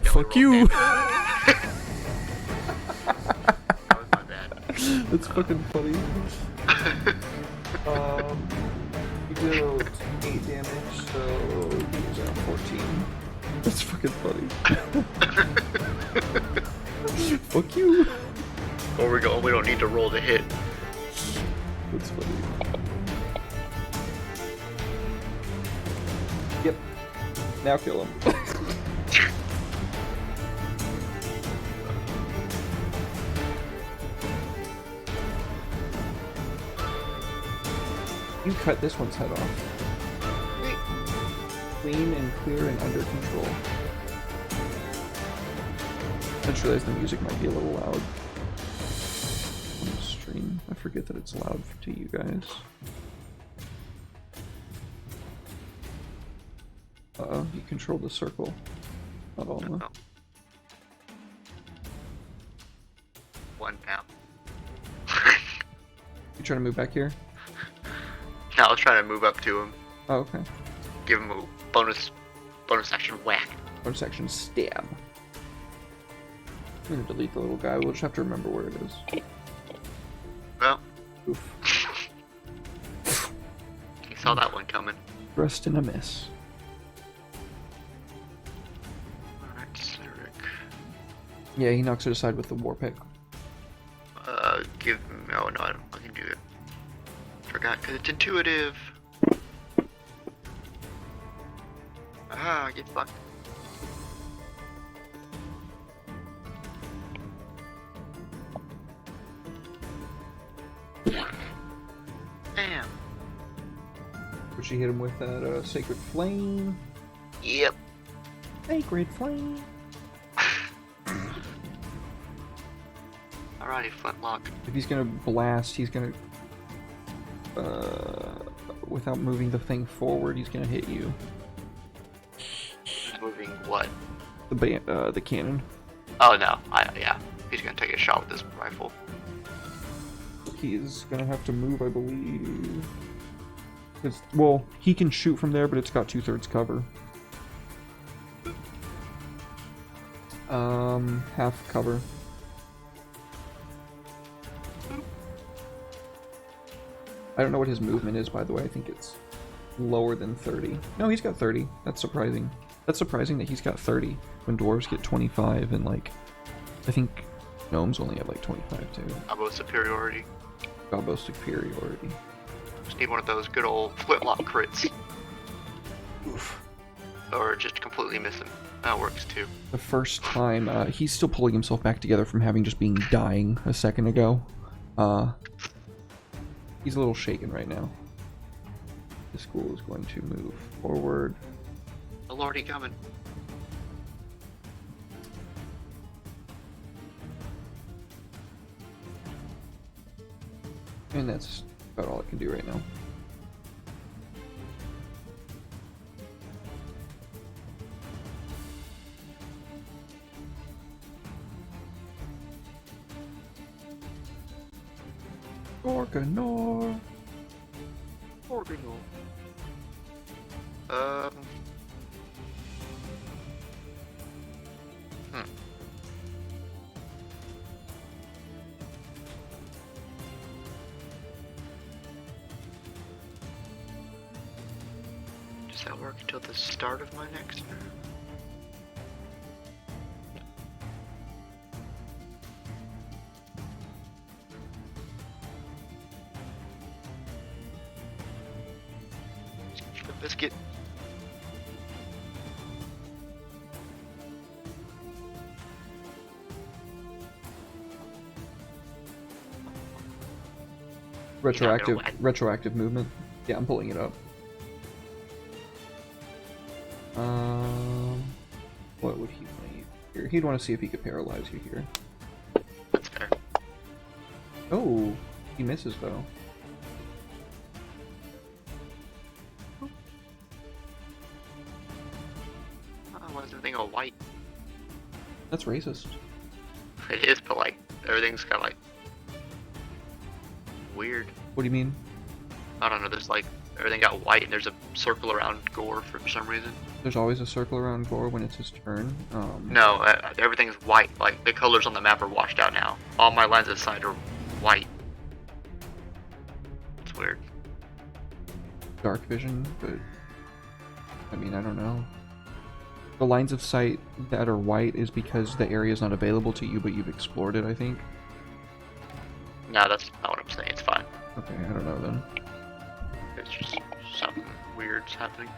Fuck you! That was my bad. That's fucking funny. You deal 8 damage, so he's at 14. That's fucking funny. Fuck you! Or we don't need to roll to hit. That's funny. Yep. Now kill him. You cut this one's head off. Clean and clear and under control. I just realized the music might be a little loud on the stream. I forget that it's loud to you guys. Uh-oh, you control the circle. Not Alma. Oh. One now. You trying to move back here? Now I was trying to move up to him. Oh, okay. Give him a bonus action whack. Bonus action stab. I'm gonna delete the little guy. We'll just have to remember where it is. Well, Oof. you saw that one coming. Thrust and a miss. Yeah, he knocks it aside with the war pick. Give. Oh, no, I can do it. Forgot, because it's intuitive. Ah, get fucked. Damn. Would she hit him with that sacred flame? Yep. Sacred flame. Alrighty, flintlock. If he's gonna blast, he's gonna without moving the thing forward, he's gonna hit you. Moving what? The cannon. Oh no, yeah. He's gonna take a shot with this rifle. He is gonna have to move, I believe. Well, he can shoot from there, but it's got 2/3 cover. Half cover. I don't know what his movement is, by the way. I think it's lower than 30. No, he's got 30. That's surprising. That's surprising that he's got 30 when dwarves get 25 and, like, I think gnomes only have, like, 25 too. Combo superiority. Combo superiority. Just need one of those good old flintlock crits. Oof. Or just completely miss him. That works too. The first time, he's still pulling himself back together from having just been dying a second ago. He's a little shaken right now. The school is going to move forward. The lordy coming. And that's about all it can do right now. Organor. Organor. Does that work until the start of my next turn? Biscuit. Retroactive movement. Yeah, I'm pulling it up. What would he want to here? He'd want to see if he could paralyze you here. That's fair. Oh, he misses though. Why is everything all white? That's racist. It is, but like everything's kind of like weird. What do you mean? I don't know. There's like everything got white, and there's a circle around Gore for some reason. There's always a circle around Gore when it's his turn. No, everything's white. Like the colors on the map are washed out now. All my lines of sight are white. It's weird. Dark vision, but I mean, I don't know. The lines of sight that are white is because the area is not available to you, but you've explored it, I think. No, that's not what I'm saying. It's fine. Okay, I don't know then. It's just something weird's happening.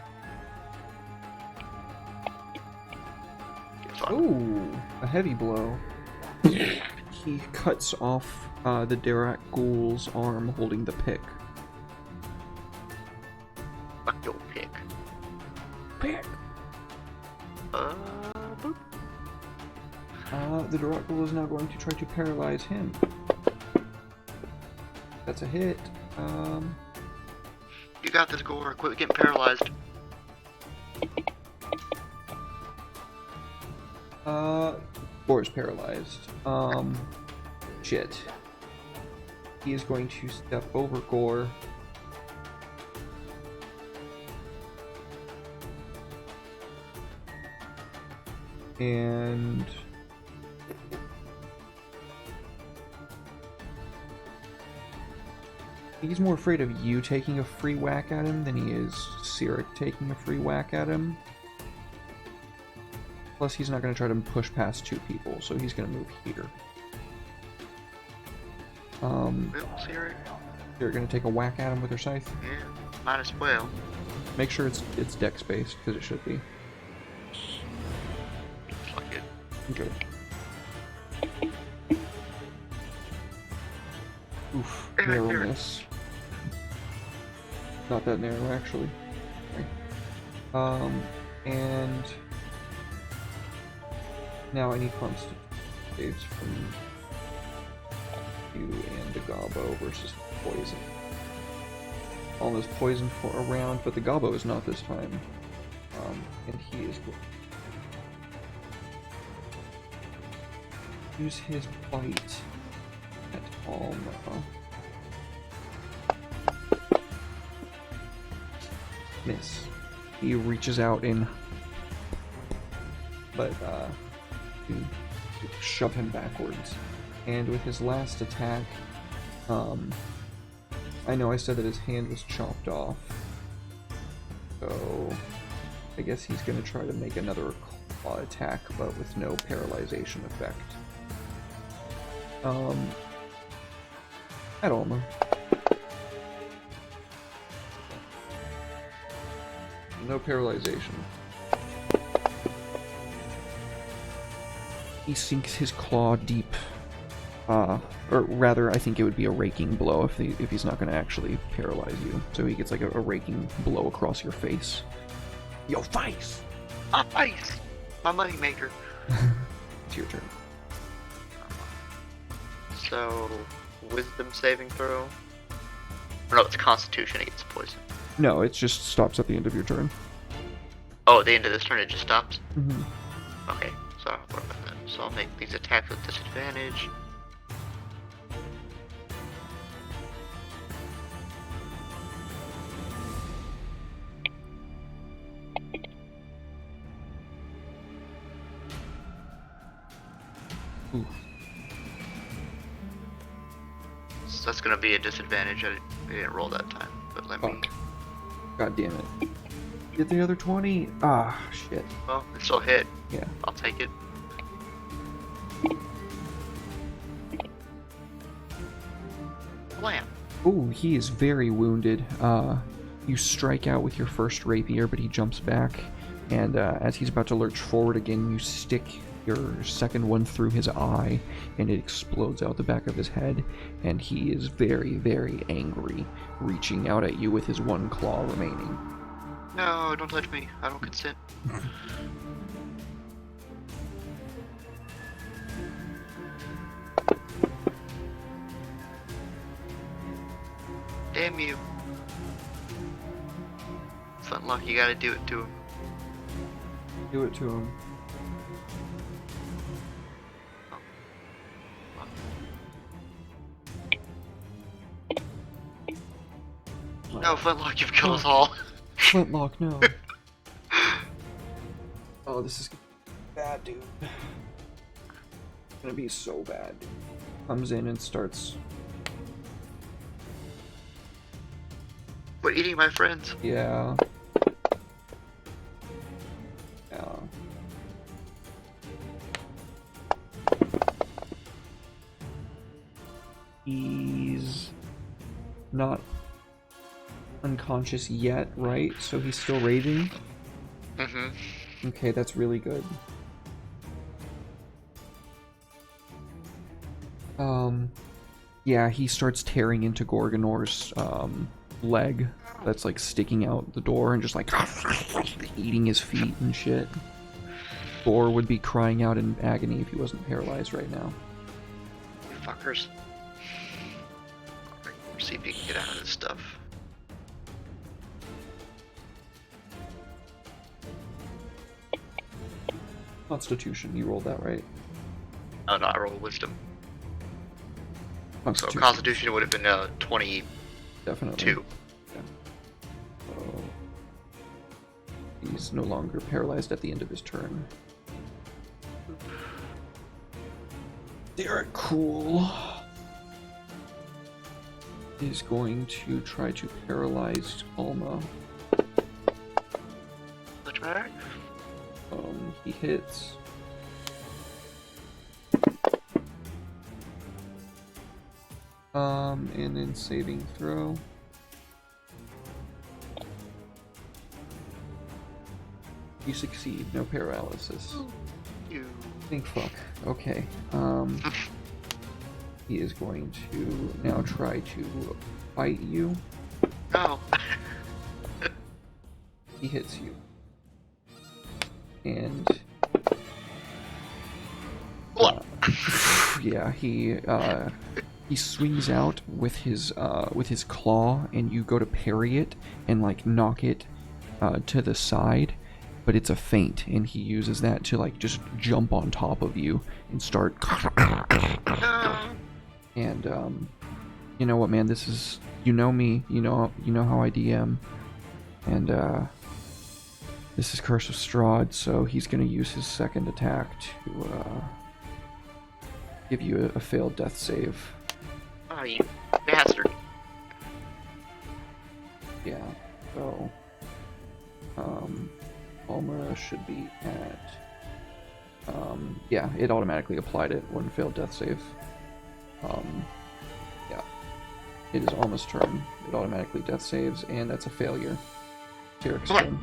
It's fine. Ooh, a heavy blow. He cuts off the Dirac Ghoul's arm holding the pick. Fuck your pick. Pick! Boop. The Dirac Ghoul is now going to try to paralyze him. That's a hit. You got this, Gore. Quit getting paralyzed. Gore is paralyzed. Shit. He is going to step over Gore. And he's more afraid of you taking a free whack at him than he is Cyric taking a free whack at him. Plus, he's not going to try to push past 2 people, so he's going to move here. You're going to take a whack at him with your scythe? Yeah, might as well. Make sure it's dex based, because it should be. Fuck it. Okay. Oof, There. narrow miss. Not that narrow, actually. Okay. And now I need constant saves from you and the Gobbo versus poison. Almost poison for a round, but the Gobbo is not this time. And he is going to use his bite at Alma. Miss. He reaches out and you shove him backwards. And with his last attack, I know I said that his hand was chopped off, so I guess he's gonna try to make another claw attack, but with no paralyzation effect. At Alma. No paralyzation. He sinks his claw deep. Or rather, I think it would be a raking blow if he's not going to actually paralyze you. So he gets like a raking blow across your face. Your face! My face! My moneymaker. It's your turn. So, wisdom saving throw? Or no, it's constitution against poison. No, it just stops at the end of your turn. Oh, at the end of this turn it just stops? Mm-hmm. Okay, so what about that? So I'll make these attacks with disadvantage. Ooh. So that's gonna be a disadvantage. I didn't roll that time, but let me. God damn it. Get the other 20! Ah, shit. Well, it still hit. Yeah. I'll take it. Blam. Ooh, he is very wounded. You strike out with your first rapier, but he jumps back, and as he's about to lurch forward again, you stick your second one through his eye, and it explodes out the back of his head, and he is very, very angry, reaching out at you with his one claw remaining. No, don't touch me. I don't consent. Damn you. Flintlock, you gotta do it to him. Do it to him. No, Flintlock, you've killed us all. Flintlock, no. Oh, this is bad, dude. It's gonna be so bad. Comes in and starts. We're eating my friends. Yeah. Yeah. He's not unconscious yet, right? So he's still raving? Mm-hmm. Okay, that's really good. Yeah, he starts tearing into Gorgonor's leg that's like sticking out the door and just like eating his feet and shit. Thor would be crying out in agony if he wasn't paralyzed right now. You fuckers. Let's see if you can get out of this stuff. Constitution, you rolled that right? Oh no, I rolled wisdom. So Constitution. Constitution would have been 22. Definitely. Yeah. So he's no longer paralyzed at the end of his turn. Derek Cool is going to try to paralyze Alma. Which matter? he hits. And then saving throw. You succeed, no paralysis. You. Think fuck. Okay. He is going to now try to bite you. Oh. He hits you. And yeah, he swings out with his claw, and you go to parry it and like knock it to the side, but it's a feint, and he uses that to like just jump on top of you and start. And you know what, man? This is, you know me, you know how I DM, and this is Curse of Strahd, so he's gonna use his second attack to give you a failed death save. Oh, you bastard. Yeah, so Alma should be at yeah, it automatically applied it when failed death save. Yeah, it is Alma's turn. It automatically death saves, and that's a failure. Derek's turn.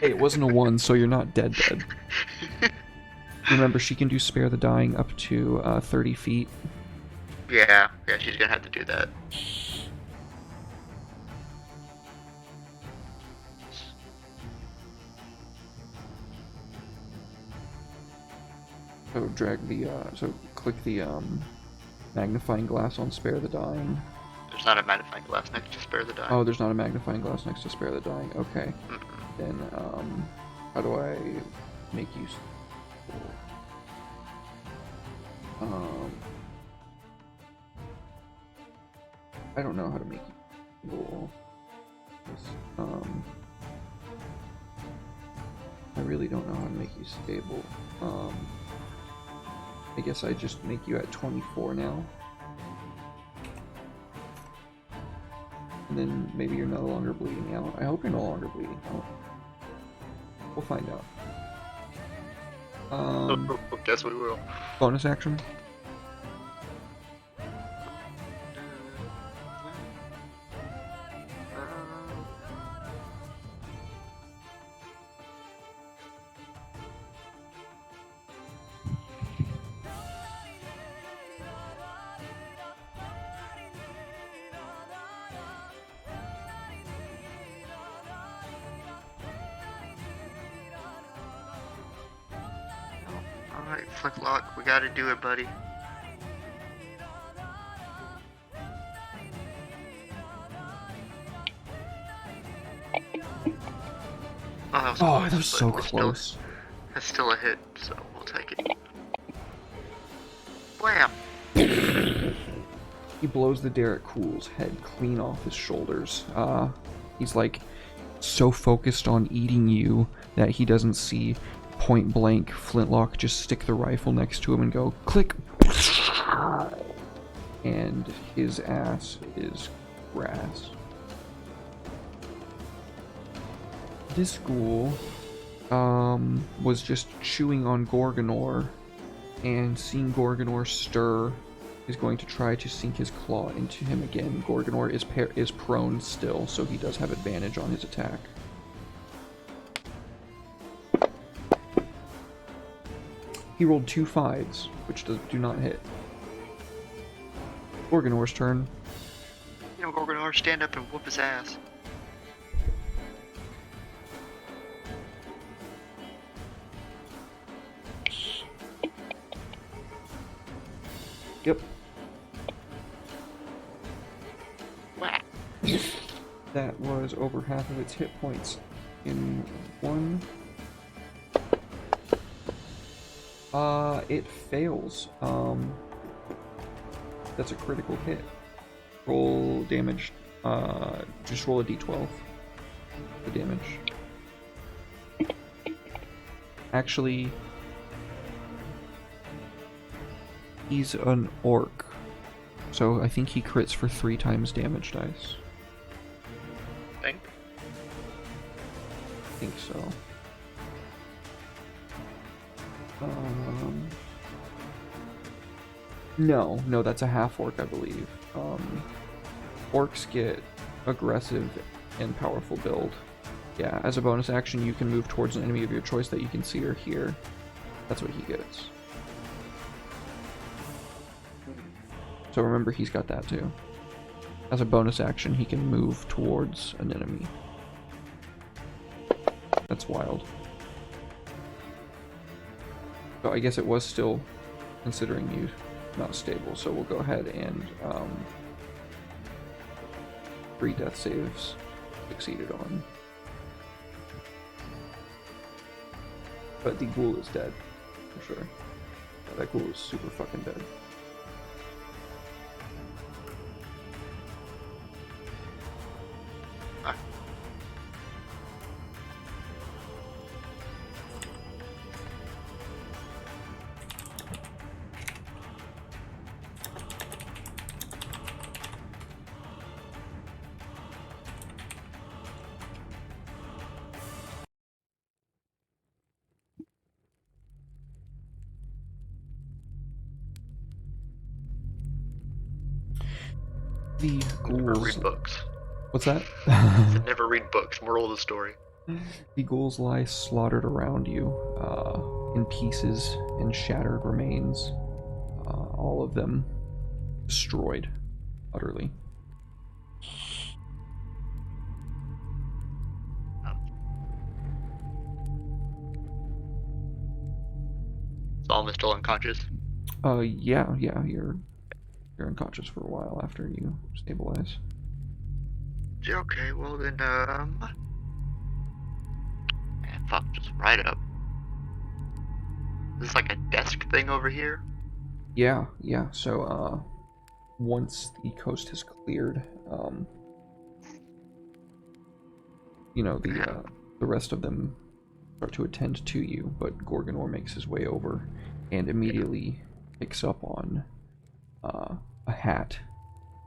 Hey, it wasn't a 1, so you're not dead. Remember, she can do Spare the Dying up to 30 feet. Yeah, she's gonna have to do that. So so click the magnifying glass on Spare the Dying. There's not a magnifying glass next to Spare the Dying. Oh, there's not a magnifying glass next to Spare the Dying. Okay. Then, how do I make use? I don't know how to make you. I really don't know how to make you stable. I guess I just make you at 24 now. And then maybe you're no longer bleeding out. I hope you're no longer bleeding out. We'll find out. Guess we will. Bonus action? Alright, Flicklock, we gotta do it, buddy. Oh, that was so but close. That's still a hit, so we'll take it. Blam! He blows the Derek Cool's head clean off his shoulders. He's like so focused on eating you that he doesn't see point blank Flintlock just stick the rifle next to him and go click, and his ass is grass. This ghoul was just chewing on Gorgonor, and seeing Gorgonor stir is going to try to sink his claw into him again. Gorgonor is prone still, so he does have advantage on his attack. He rolled 2 5s, which do not hit. Gorgonor's turn. You know, Gorgonor, stand up and whoop his ass. Yep. Wow. That was over half of its hit points in one. It fails. That's a critical hit. Roll damage. Just roll a d12. The damage. Actually, he's an orc, so I think he crits for 3 times damage dice. Think? I think so. No, that's a half orc, I believe. Orcs get aggressive and powerful build. Yeah, as a bonus action, you can move towards an enemy of your choice that you can see or hear. That's what he gets. So remember, he's got that too. As a bonus action, he can move towards an enemy. That's wild. So I guess it was still considering you not stable, so we'll go ahead and 3 death saves succeeded on. But the ghoul is dead, for sure. That ghoul is super fucking dead. The Never ghouls. read books. What's that? Never read books. Moral of the story. The ghouls lie slaughtered around you, in pieces and shattered remains. All of them destroyed, utterly. Is Alma still unconscious? Yeah, you're unconscious for a while after you stabilize. Yeah, okay, well then, man, fuck, just right up. This is like a desk thing over here? Yeah, so, once the coast has cleared, you know, the rest of them start to attend to you, but Gorgonor makes his way over and immediately picks up on a hat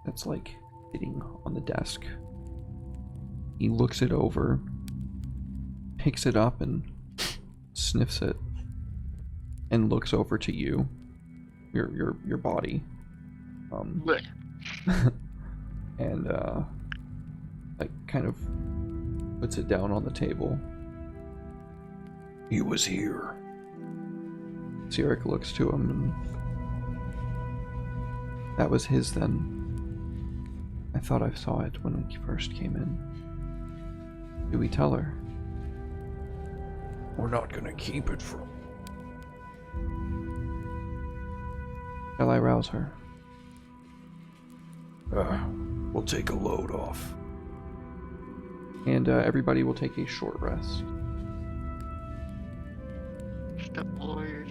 that's like sitting on the desk. He looks it over, picks it up and sniffs it, and looks over to you, your body, and like kind of puts it down on the table. He was here. Sirik looks to him and, that was his then. I thought I saw it when we first came in. Do we tell her? We're not gonna keep it from... Shall I rouse her? We'll take a load off. And everybody will take a short rest. Step boys.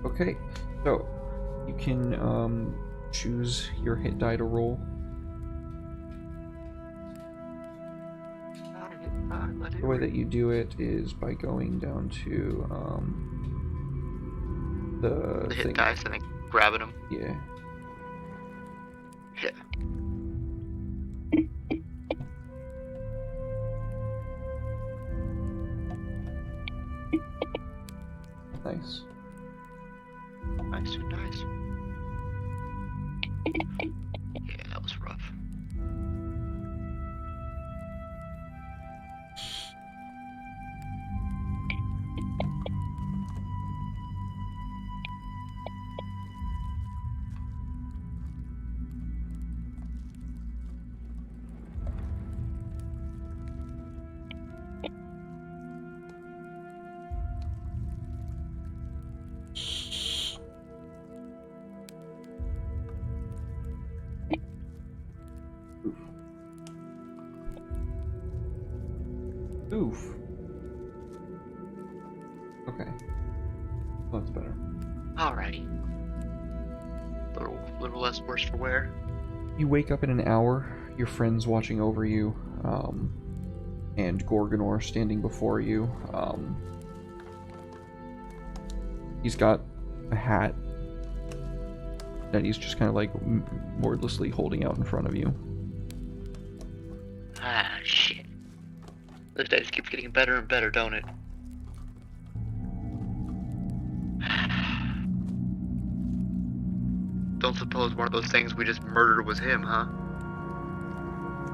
Okay, so you can choose your hit die to roll. The way that you do it is by going down to the hit thing. dice and then grabbing them. Yeah. Yeah. Nice. Nice and nice. Yeah, that was rough. Oof. Okay. Well, that's better. Alrighty. Little less worse for wear. You wake up in an hour your friends watching over you, and Gorgonor standing before you. He's got a hat that he's just kind of like wordlessly holding out in front of you. Ah, shit. This day just keeps getting better and better, don't it? Don't suppose one of those things we just murdered was him, huh?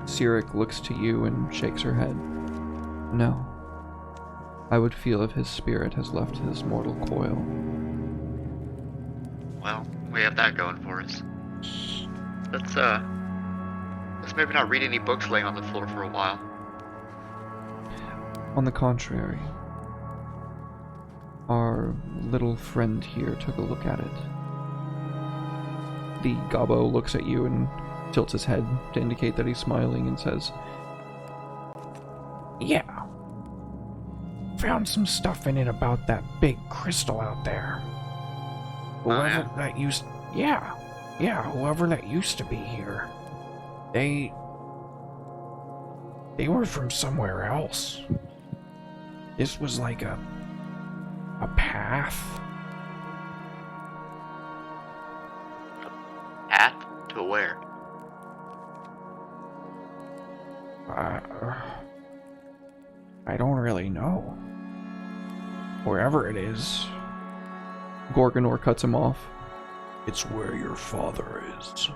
Sirik looks to you and shakes her head. No. I would feel if his spirit has left his mortal coil. Well, we have that going for us. Let's maybe not read any books laying on the floor for a while. On the contrary, our little friend here took a look at it. The Gobbo looks at you and tilts his head to indicate that he's smiling and says, Yeah. Found some stuff in it about that big crystal out there. Whoever that used... Yeah, whoever that used to be here. They were from somewhere else. This was like a path. Path to where? I don't really know. Wherever it is. Gorgonor cuts him off. It's where your father is.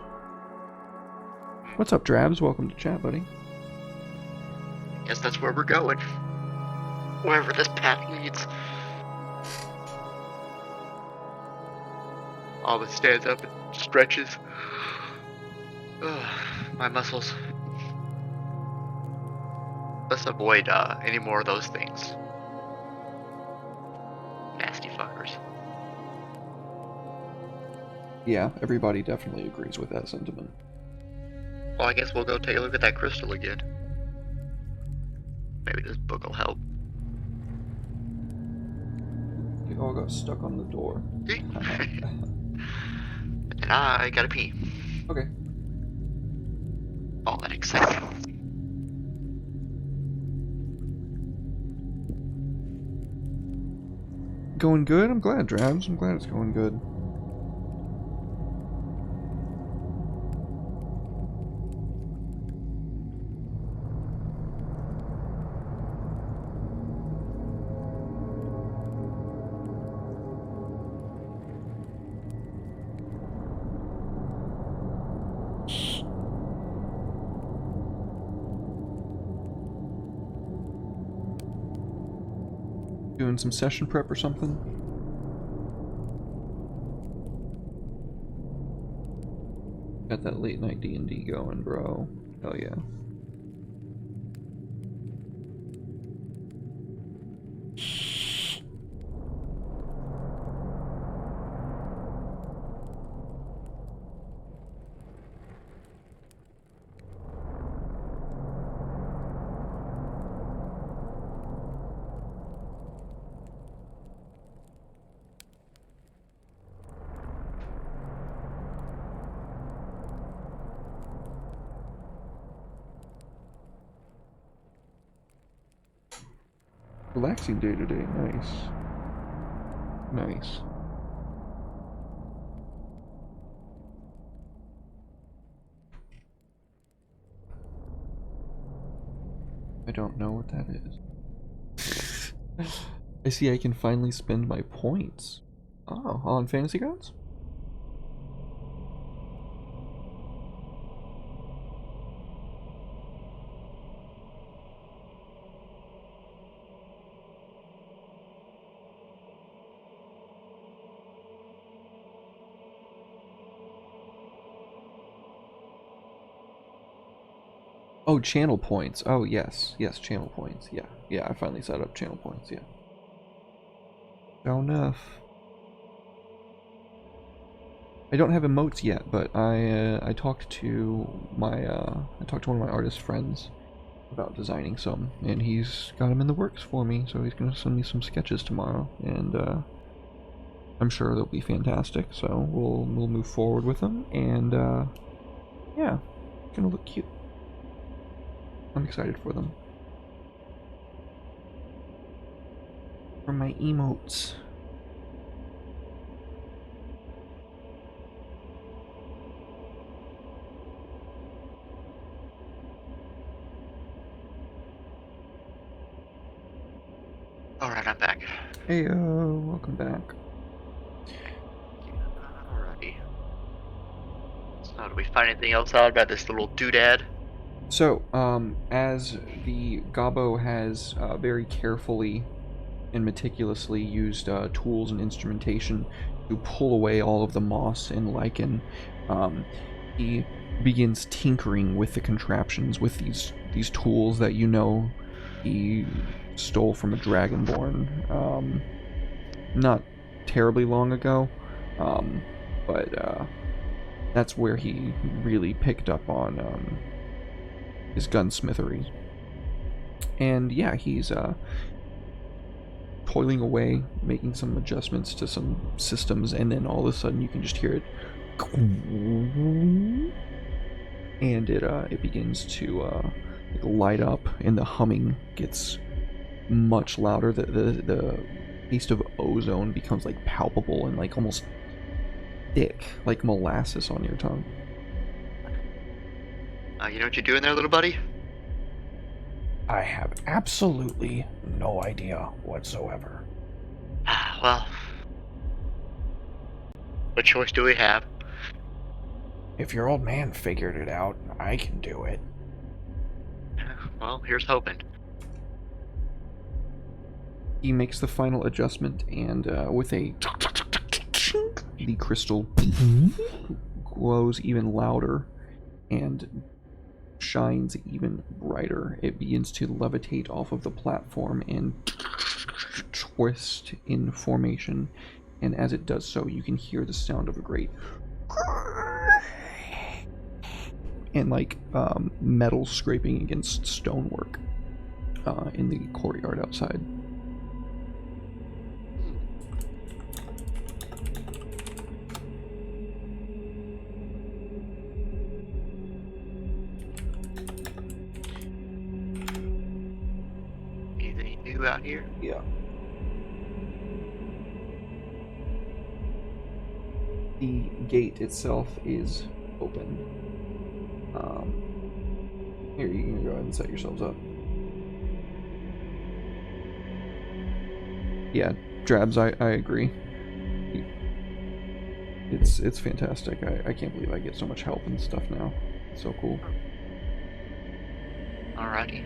What's up, Drabs? Welcome to chat, buddy. Guess that's where we're going. Wherever this path leads. Alma stands up and stretches. Ugh, my muscles. Let's avoid any more of those things. Nasty fuckers. Yeah, everybody definitely agrees with that sentiment. Well, I guess we'll go take a look at that crystal again. Maybe this book will help. You all got stuck on the door. And I gotta pee. Okay. All that excitement. Going good? I'm glad, Drabs. I'm glad it's going good. Doing some session prep or something? Got that late night D&D going, bro. Hell yeah. Relaxing day today. Nice. Nice. I don't know what that is. I see I can finally spend my points. Oh, on Fantasy Grounds? Oh, channel points. Oh, yes. Yes, channel points. Yeah. Yeah, I finally set up channel points, yeah. Fair enough. I don't have emotes yet, but I talked to my I talked to one of my artist friends about designing some, and he's got them in the works for me, so he's gonna send me some sketches tomorrow, and I'm sure they'll be fantastic, so we'll move forward with them, and yeah, it's gonna look cute. I'm excited for them. For my emotes. Alright, I'm back. Hey, welcome back. Alrighty. So, do we find anything else out about this little doodad? So, as the Gobbo has very carefully and meticulously used tools and instrumentation to pull away all of the moss and lichen, he begins tinkering with the contraptions, with these tools that you know he stole from a Dragonborn not terribly long ago, but that's where he really picked up on his gunsmithery. And yeah, he's toiling away, making some adjustments to some systems, and then all of a sudden you can just hear it, and it begins to like light up, and the humming gets much louder. The taste of ozone becomes like palpable and like almost thick, like molasses on your tongue. You know what you're doing there, little buddy? I have absolutely no idea whatsoever. Well, what choice do we have? If your old man figured it out, I can do it. Well, here's hoping. He makes the final adjustment, and with a the crystal glows even louder and shines even brighter. It begins to levitate off of the platform and twist in formation, and as it does so, you can hear the sound of a great and like metal scraping against stonework in the courtyard outside. Anything new out here? Yeah. The gate itself is open. Here, you can go ahead and set yourselves up. Yeah, Drabs, I agree. It's fantastic. I can't believe I get so much help and stuff now. It's so cool. Alrighty.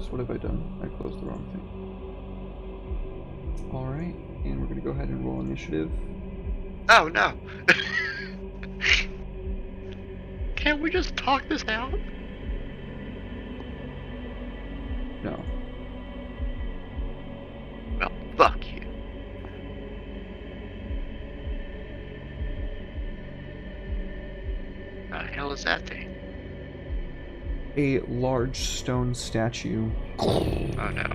What have I done? I closed the wrong thing. Alright, and we're gonna go ahead and roll initiative. Oh no! Can't we just talk this out? No. Well, fuck you. The hell is that thing? A large stone statue Oh no.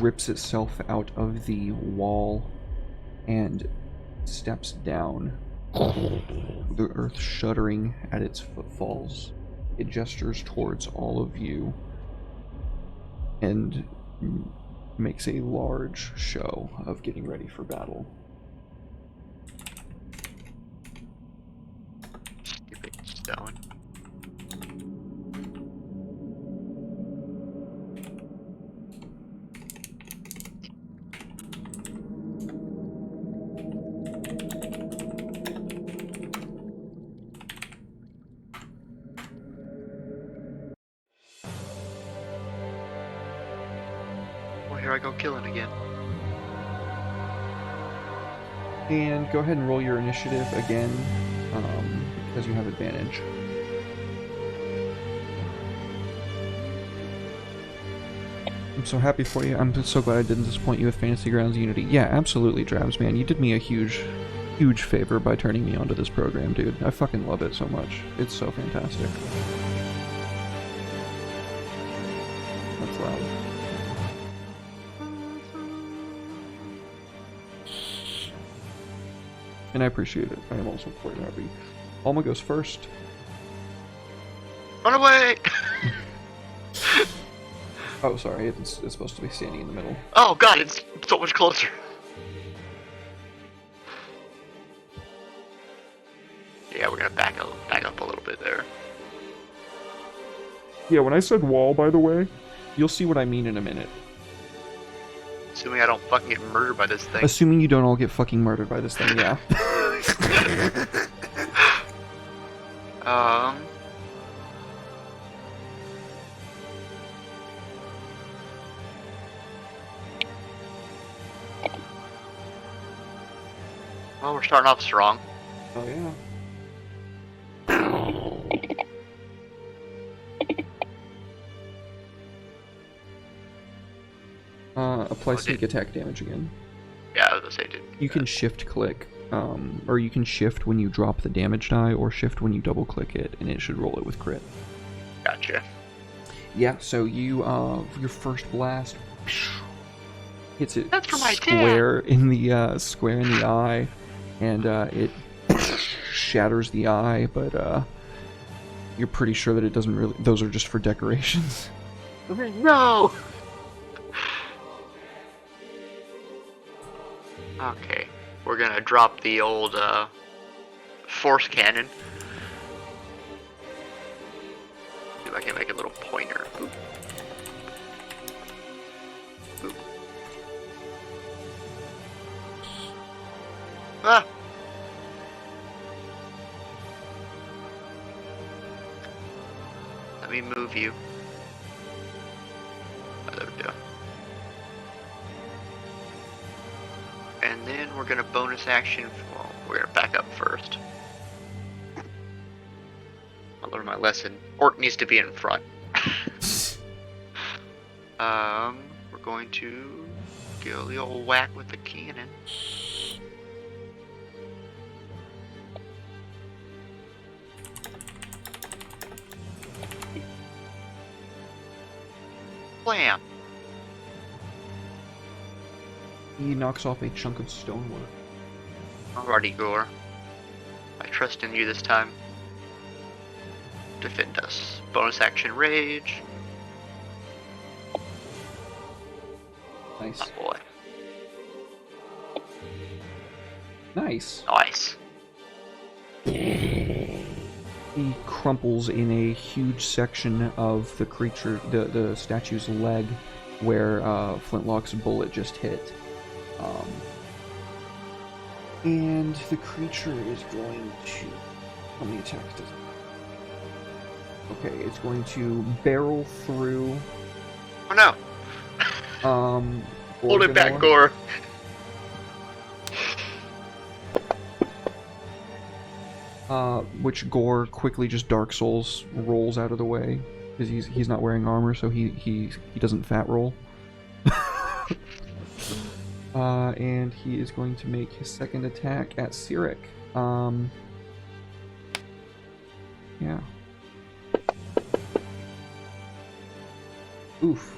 rips itself out of the wall and steps down, the earth shuddering at its footfalls. It gestures towards all of you and makes a large show of getting ready for battle. Stupid stone. Well, here I go killing again. And go ahead and roll your initiative again, because you have advantage. I'm so happy for you. I'm just so glad I didn't disappoint you with Fantasy Grounds Unity. Yeah, absolutely, Drabs, man. You did me a huge favor by turning me onto this program, dude. I fucking love it so much. It's so fantastic. loud. And I appreciate it. I am also quite happy. Alma goes first. Run away! Oh, sorry. It's supposed to be standing in the middle. Oh god, it's so much closer. Yeah, we're gonna back up a little bit there. Yeah, when I said wall, by the way, you'll see what I mean in a minute. Assuming I don't fucking get murdered by this thing. Assuming you don't all get fucking murdered by this thing, yeah. Well, we're starting off strong. Oh, yeah. Apply sneak attack damage again. Yeah, I was gonna say, dude. You can shift click, or you can shift when you drop the damage die, or shift when you double click it, and it should roll it with crit. Gotcha. Yeah, so you, your first blast hits it That's for my square in the eye, and it shatters the eye, but you're pretty sure that it doesn't really. Those are just for decorations. No! Okay, we're gonna drop the old force cannon. See if I can make a little pointer. Boop. Boop. Ah! Let me move you. Oh, there we go. And then we're gonna bonus action. Well, we're gonna back up first. I learned my lesson. Orc needs to be in front. We're going to go the old whack with the cannon. Blam! He knocks off a chunk of stonework. Alrighty, Gore. I trust in you this time. Defend us. Bonus action rage. Nice. Oh boy. Nice. Nice. He crumples in a huge section of the creature, the statue's leg, where Flintlock's bullet just hit. And the creature is going to... How many attacks does it? Okay, it's going to barrel through... Oh no! Hold it back, Gore. Which Gore quickly just Dark Souls rolls out of the way, because he's not wearing armor, so he doesn't fat roll. And he is going to make his second attack at Cyric. Yeah. Oof.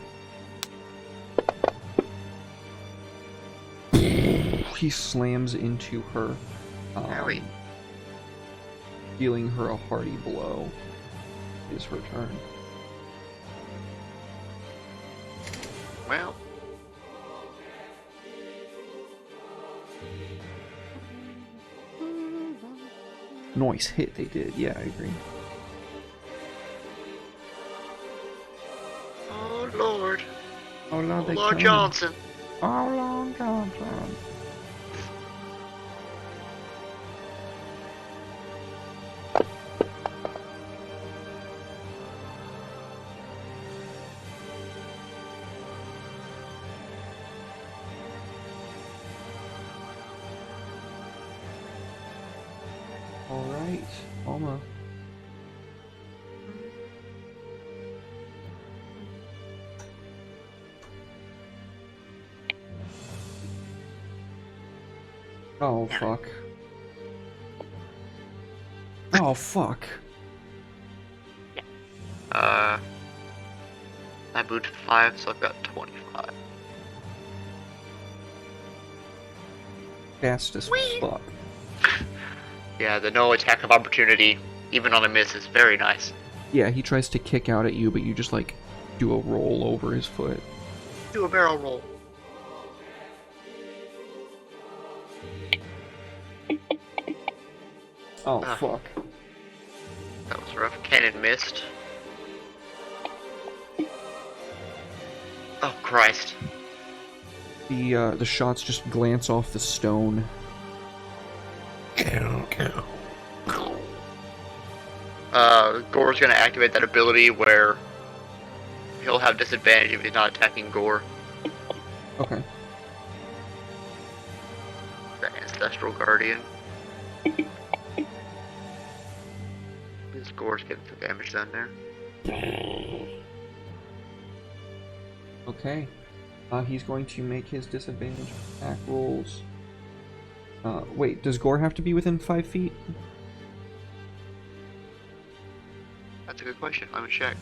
He slams into her, dealing her a hearty blow. It is her turn. Well. Nice hit they did. Yeah, I agree. Oh Lord. Oh Lord, Lord Johnson. Oh Lord Johnson. Alright, Alma. Oh, fuck. Oh, fuck. That moved 5, so I've got 25. Fast as fuck. Yeah, the no attack of opportunity, even on a miss, is very nice. Yeah, he tries to kick out at you, but you just like do a roll over his foot. Do a barrel roll. Oh fuck. That was rough. Cannon missed. Oh Christ. The shots just glance off the stone. Gore's gonna activate that ability where he'll have disadvantage if he's not attacking Gore. Okay. The Ancestral Guardian. This Gore's getting some damage done there. Okay. He's going to make his disadvantage attack rolls. Wait, does Gore have to be within 5 feet? That's a good question. Let me check.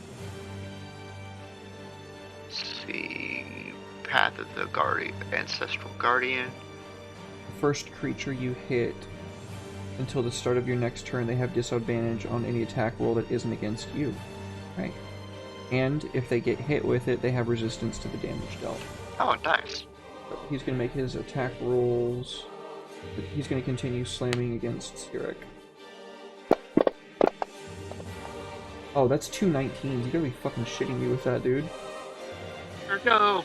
Let's see. Path of the Guardian, Ancestral Guardian. First creature you hit, until the start of your next turn, they have disadvantage on any attack roll that isn't against you. Right. And if they get hit with it, they have resistance to the damage dealt. Oh, nice. So he's going to make his attack rolls. He's going to continue slamming against Sirik. Oh, that's 2 19s. You gotta be fucking shitting me with that, dude. Here we go.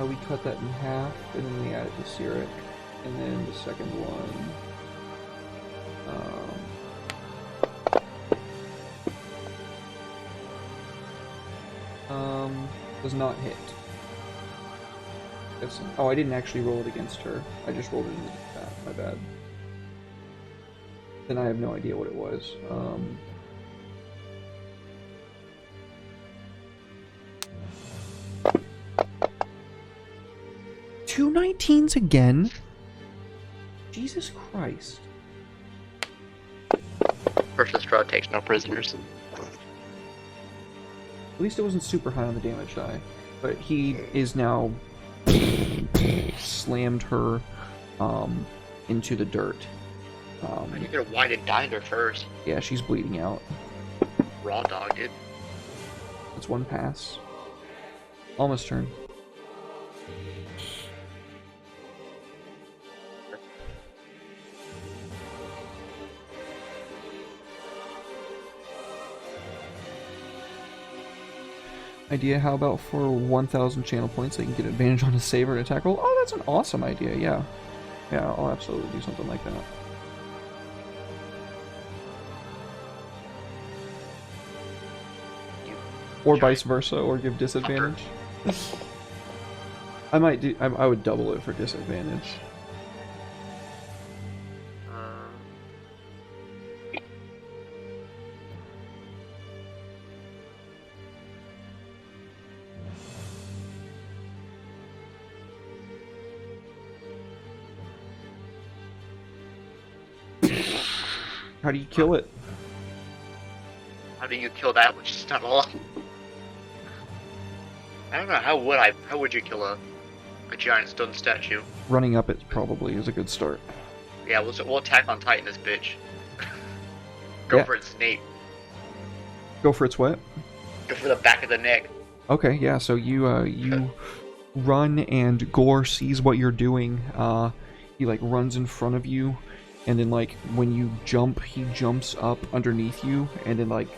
We cut that in half, and then we add it to Sirik. And then the second one... does not hit. Oh, I didn't actually roll it against her. I just rolled it into that. My bad. Then I have no idea what it was. 2 19s again? Jesus Christ. First, Strahd takes no prisoners. At least it wasn't super high on the damage die. But he is now slammed her into the dirt. I could have whited dined her first. Yeah, she's bleeding out. Raw dogged it. That's one pass. Alma's turn. Idea, how about for 1,000 channel points they can get advantage on a save or an attack roll? Oh, that's an awesome idea, yeah. Yeah, I'll absolutely do something like that. Or vice versa, or give disadvantage. I might do. I would double it for disadvantage. How do you kill it? How do you kill that which is not alive? I don't know, how would you kill a giant stone statue? Running up it probably is a good start. Yeah, we'll attack on Titan this bitch. Go for its nape. Go for its what? Go for the back of the neck. Okay, yeah, so you run and Gore sees what you're doing. He like runs in front of you, and then like when you jump, he jumps up underneath you and then like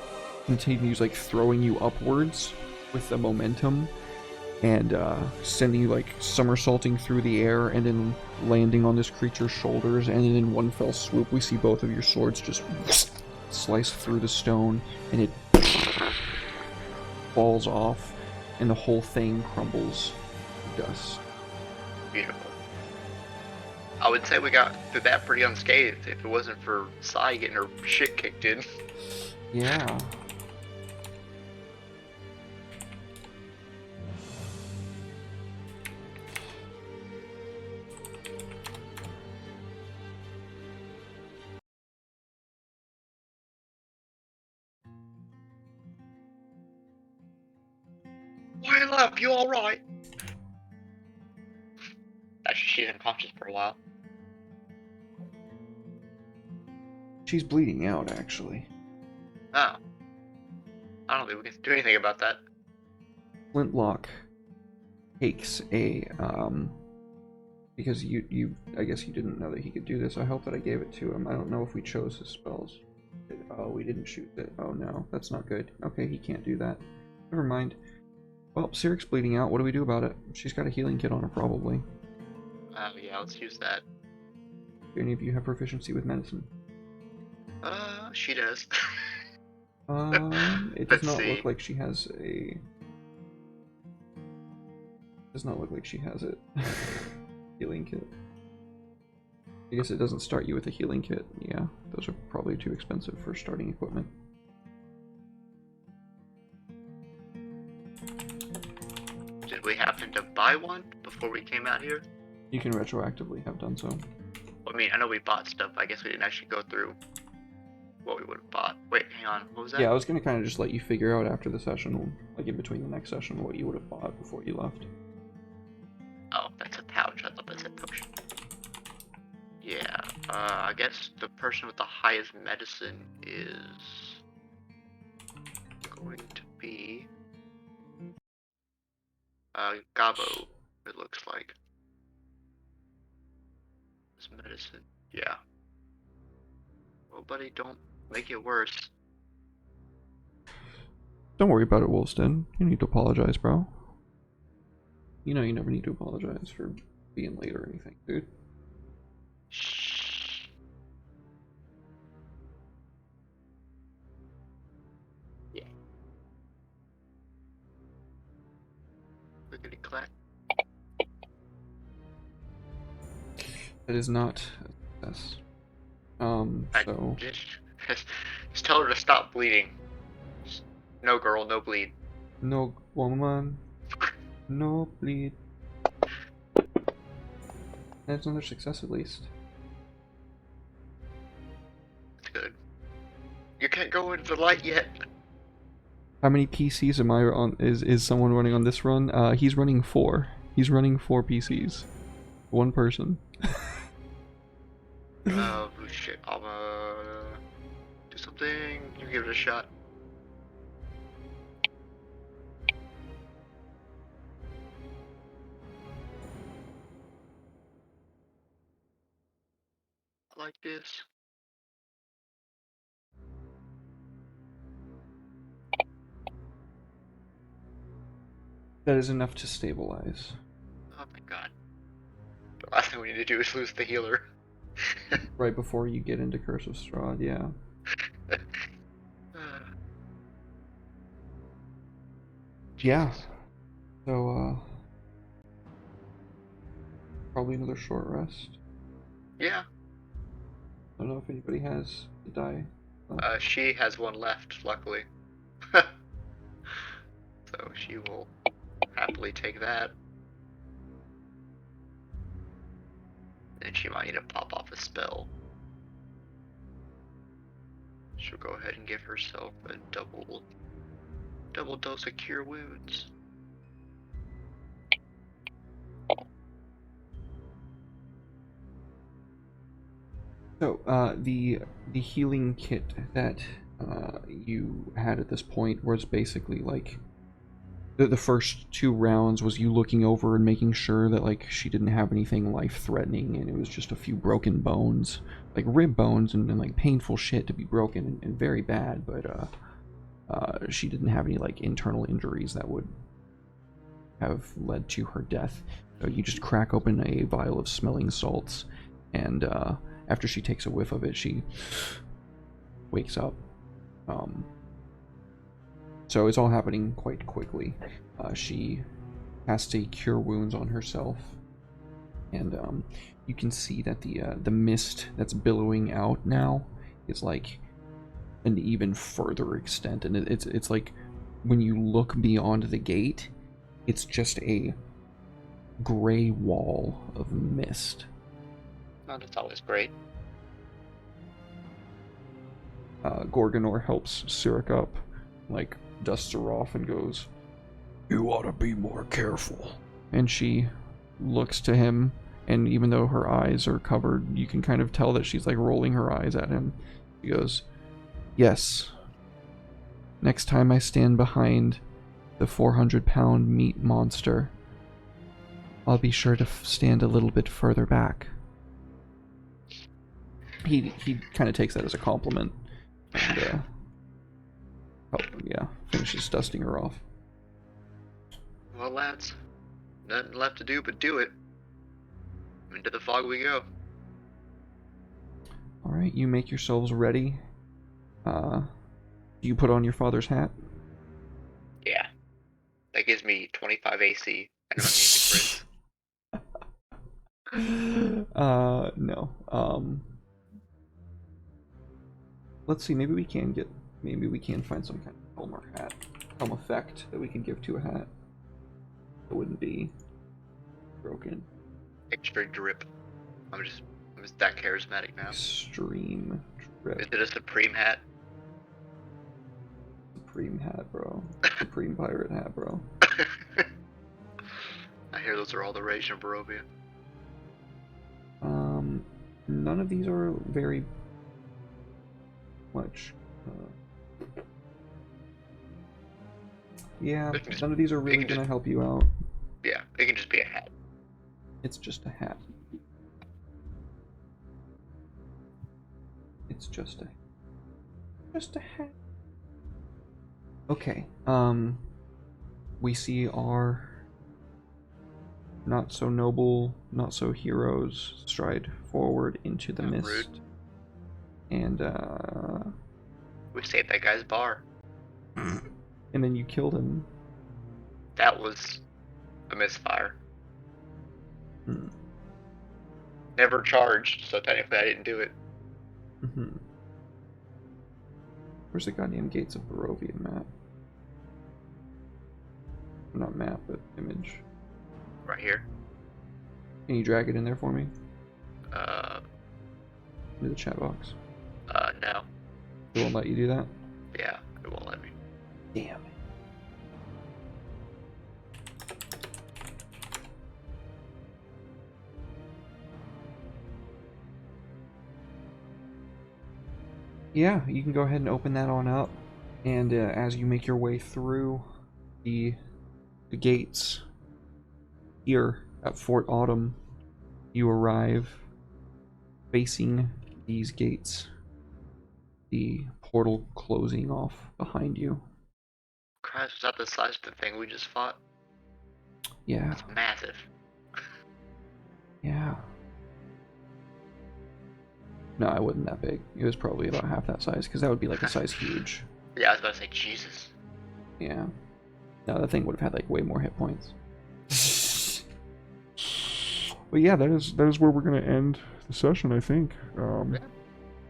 continues like throwing you upwards with the momentum and sending you like somersaulting through the air and then landing on this creature's shoulders, and then in one fell swoop we see both of your swords just slice through the stone and it falls off and the whole thing crumbles to dust. Beautiful. I would say we got through that pretty unscathed if it wasn't for Sai getting her shit kicked in. Yeah. love, you alright? Actually, she's unconscious for a while. She's bleeding out, actually. Oh. I don't think we can do anything about that. Flintlock takes a, because I guess you didn't know that he could do this. I hope that I gave it to him. I don't know if we chose his spells. Oh, we didn't shoot it. Oh no, that's not good. Okay, he can't do that. Never mind. Well, Siric's bleeding out. What do we do about it? She's got a healing kit on her, probably. Yeah, let's use that. Do any of you have proficiency with medicine? She does. It does Let's not see. look like she has a... Does not look like she has it. Healing kit. I guess it doesn't start you with a healing kit. Yeah, those are probably too expensive for starting equipment. Did we happen to buy one before we came out here? You can retroactively have done so. I mean, I know we bought stuff. I guess we didn't actually go through what we would have bought. Wait, hang on. What was that? Yeah, I was going to kind of just let you figure out after the session, like in between the next session, what you would have bought before you left. Oh, that's a pouch. I thought that said potion. Yeah, I guess the person with the highest medicine is going to be Gabo, it looks like. This medicine, yeah. Well, buddy, don't make it worse. Don't worry about it, Wolfston. You need to apologize, bro. You know you never need to apologize for being late or anything, dude. Shh. Yeah. Clickety clack. That is not a success. So... Just tell her to stop bleeding. Just, no girl, no bleed. No woman, no bleed. That's another success at least. That's good. You can't go into the light yet. How many PCs am I on? Is someone running on this run? He's running 4. He's running 4 PCs. One person. Oh shit, Alma. Do something. You give it a shot. I like this. That is enough to stabilize. Oh my god. The last thing we need to do is lose the healer. Right before you get into Curse of Strahd, yeah. Yeah. So, probably another short rest. Yeah. I don't know if anybody has to die. She has one left, luckily. So she will happily take that. And she might need to pop off a spell. She'll go ahead and give herself a double dose of cure wounds. So, the healing kit that you had at this point was basically like the first 2 rounds was you looking over and making sure that like she didn't have anything life-threatening, and it was just a few broken bones, like rib bones and like painful shit to be broken and very bad, but she didn't have any like internal injuries that would have led to her death. So you just crack open a vial of smelling salts, and after she takes a whiff of it, she wakes up. So it's all happening quite quickly. She has to cure wounds on herself, and you can see that the mist that's billowing out now is like an even further extent, and it's like when you look beyond the gate, it's just a gray wall of mist. Oh, that's always great. Gorgonor helps Sirik up, like dusts her off and goes, You ought to be more careful. And she looks to him, and even though her eyes are covered, you can kind of tell that she's like rolling her eyes at him. She goes, "Yes. Next time I stand behind the 400-pound meat monster, I'll be sure to stand a little bit further back." He kind of takes that as a compliment, and finishes dusting her off. Well, lads, nothing left to do but do it. Into the fog we go. All right, you make yourselves ready. Do you put on your father's hat? Yeah. That gives me 25 AC. I don't need the crit. No. Let's see, maybe we can find some kind of helm or hat. Helm effect that we can give to a hat. It wouldn't be broken. Extra drip. I'm just that charismatic now. Extreme drip. Is it a Supreme hat? Supreme hat, bro. Supreme pirate hat, bro. I hear those are all the rage in Barovia. None of these are very much. Yeah, none of these are really gonna help you out. Yeah, it can just be a hat. It's just a hat. It's just a hat. Okay. We see our not so noble, not so heroes stride forward into the mist. Rude. And We saved that guy's bar. and then you killed him. That was a misfire. Hmm. Never charged, so technically I didn't do it. Mm-hmm. Where's the goddamn gates of Barovia map? Not map, but image. Right here. Can you drag it in there for me? Into the chat box. No. It won't let you do that? Yeah, it won't let me. Damn it. Yeah, you can go ahead and open that on up, and as you make your way through the gates here at Fort Autumn, you arrive facing these gates, the portal closing off behind you. Christ, was that the size of the thing we just fought? Yeah, It's massive. yeah. No, it wasn't that big. It was probably about half that size, because that would be like a size huge. Yeah, I was about to say, Jesus. Yeah. No, that thing would have had like way more hit points. But yeah, that is where we're gonna end the session, I think.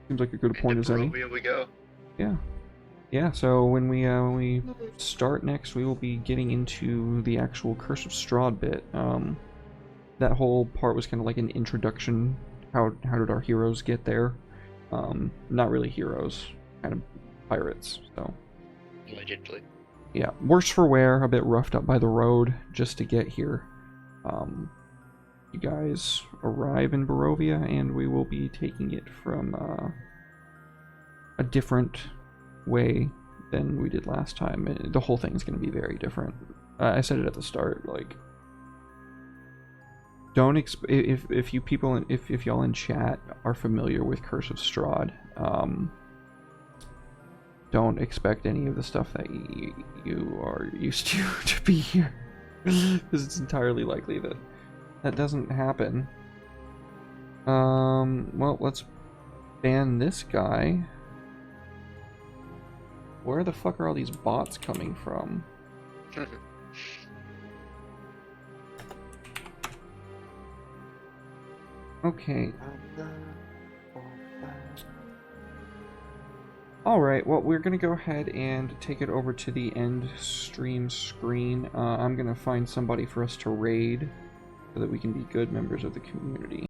Seems like a good point as any. Barovia we go. Yeah. Yeah, so when we start next, we will be getting into the actual Curse of Strahd bit. That whole part was kind of like an introduction. How did our heroes get there? Not really heroes, kind of pirates. So Allegedly. yeah, worse for wear, a bit roughed up by the road just to get here. You guys arrive in Barovia, and we will be taking it from a different way than we did last time. The whole thing is going to be very different. I said it at the start, like, don't if you people, if y'all in chat are familiar with Curse of Strahd, don't expect any of the stuff that you are used to be here, because it's entirely likely that doesn't happen. Well, let's ban this guy. Where the fuck are all these bots coming from? Okay. Alright, well, we're gonna go ahead and take it over to the end stream screen. I'm gonna find somebody for us to raid so that we can be good members of the community.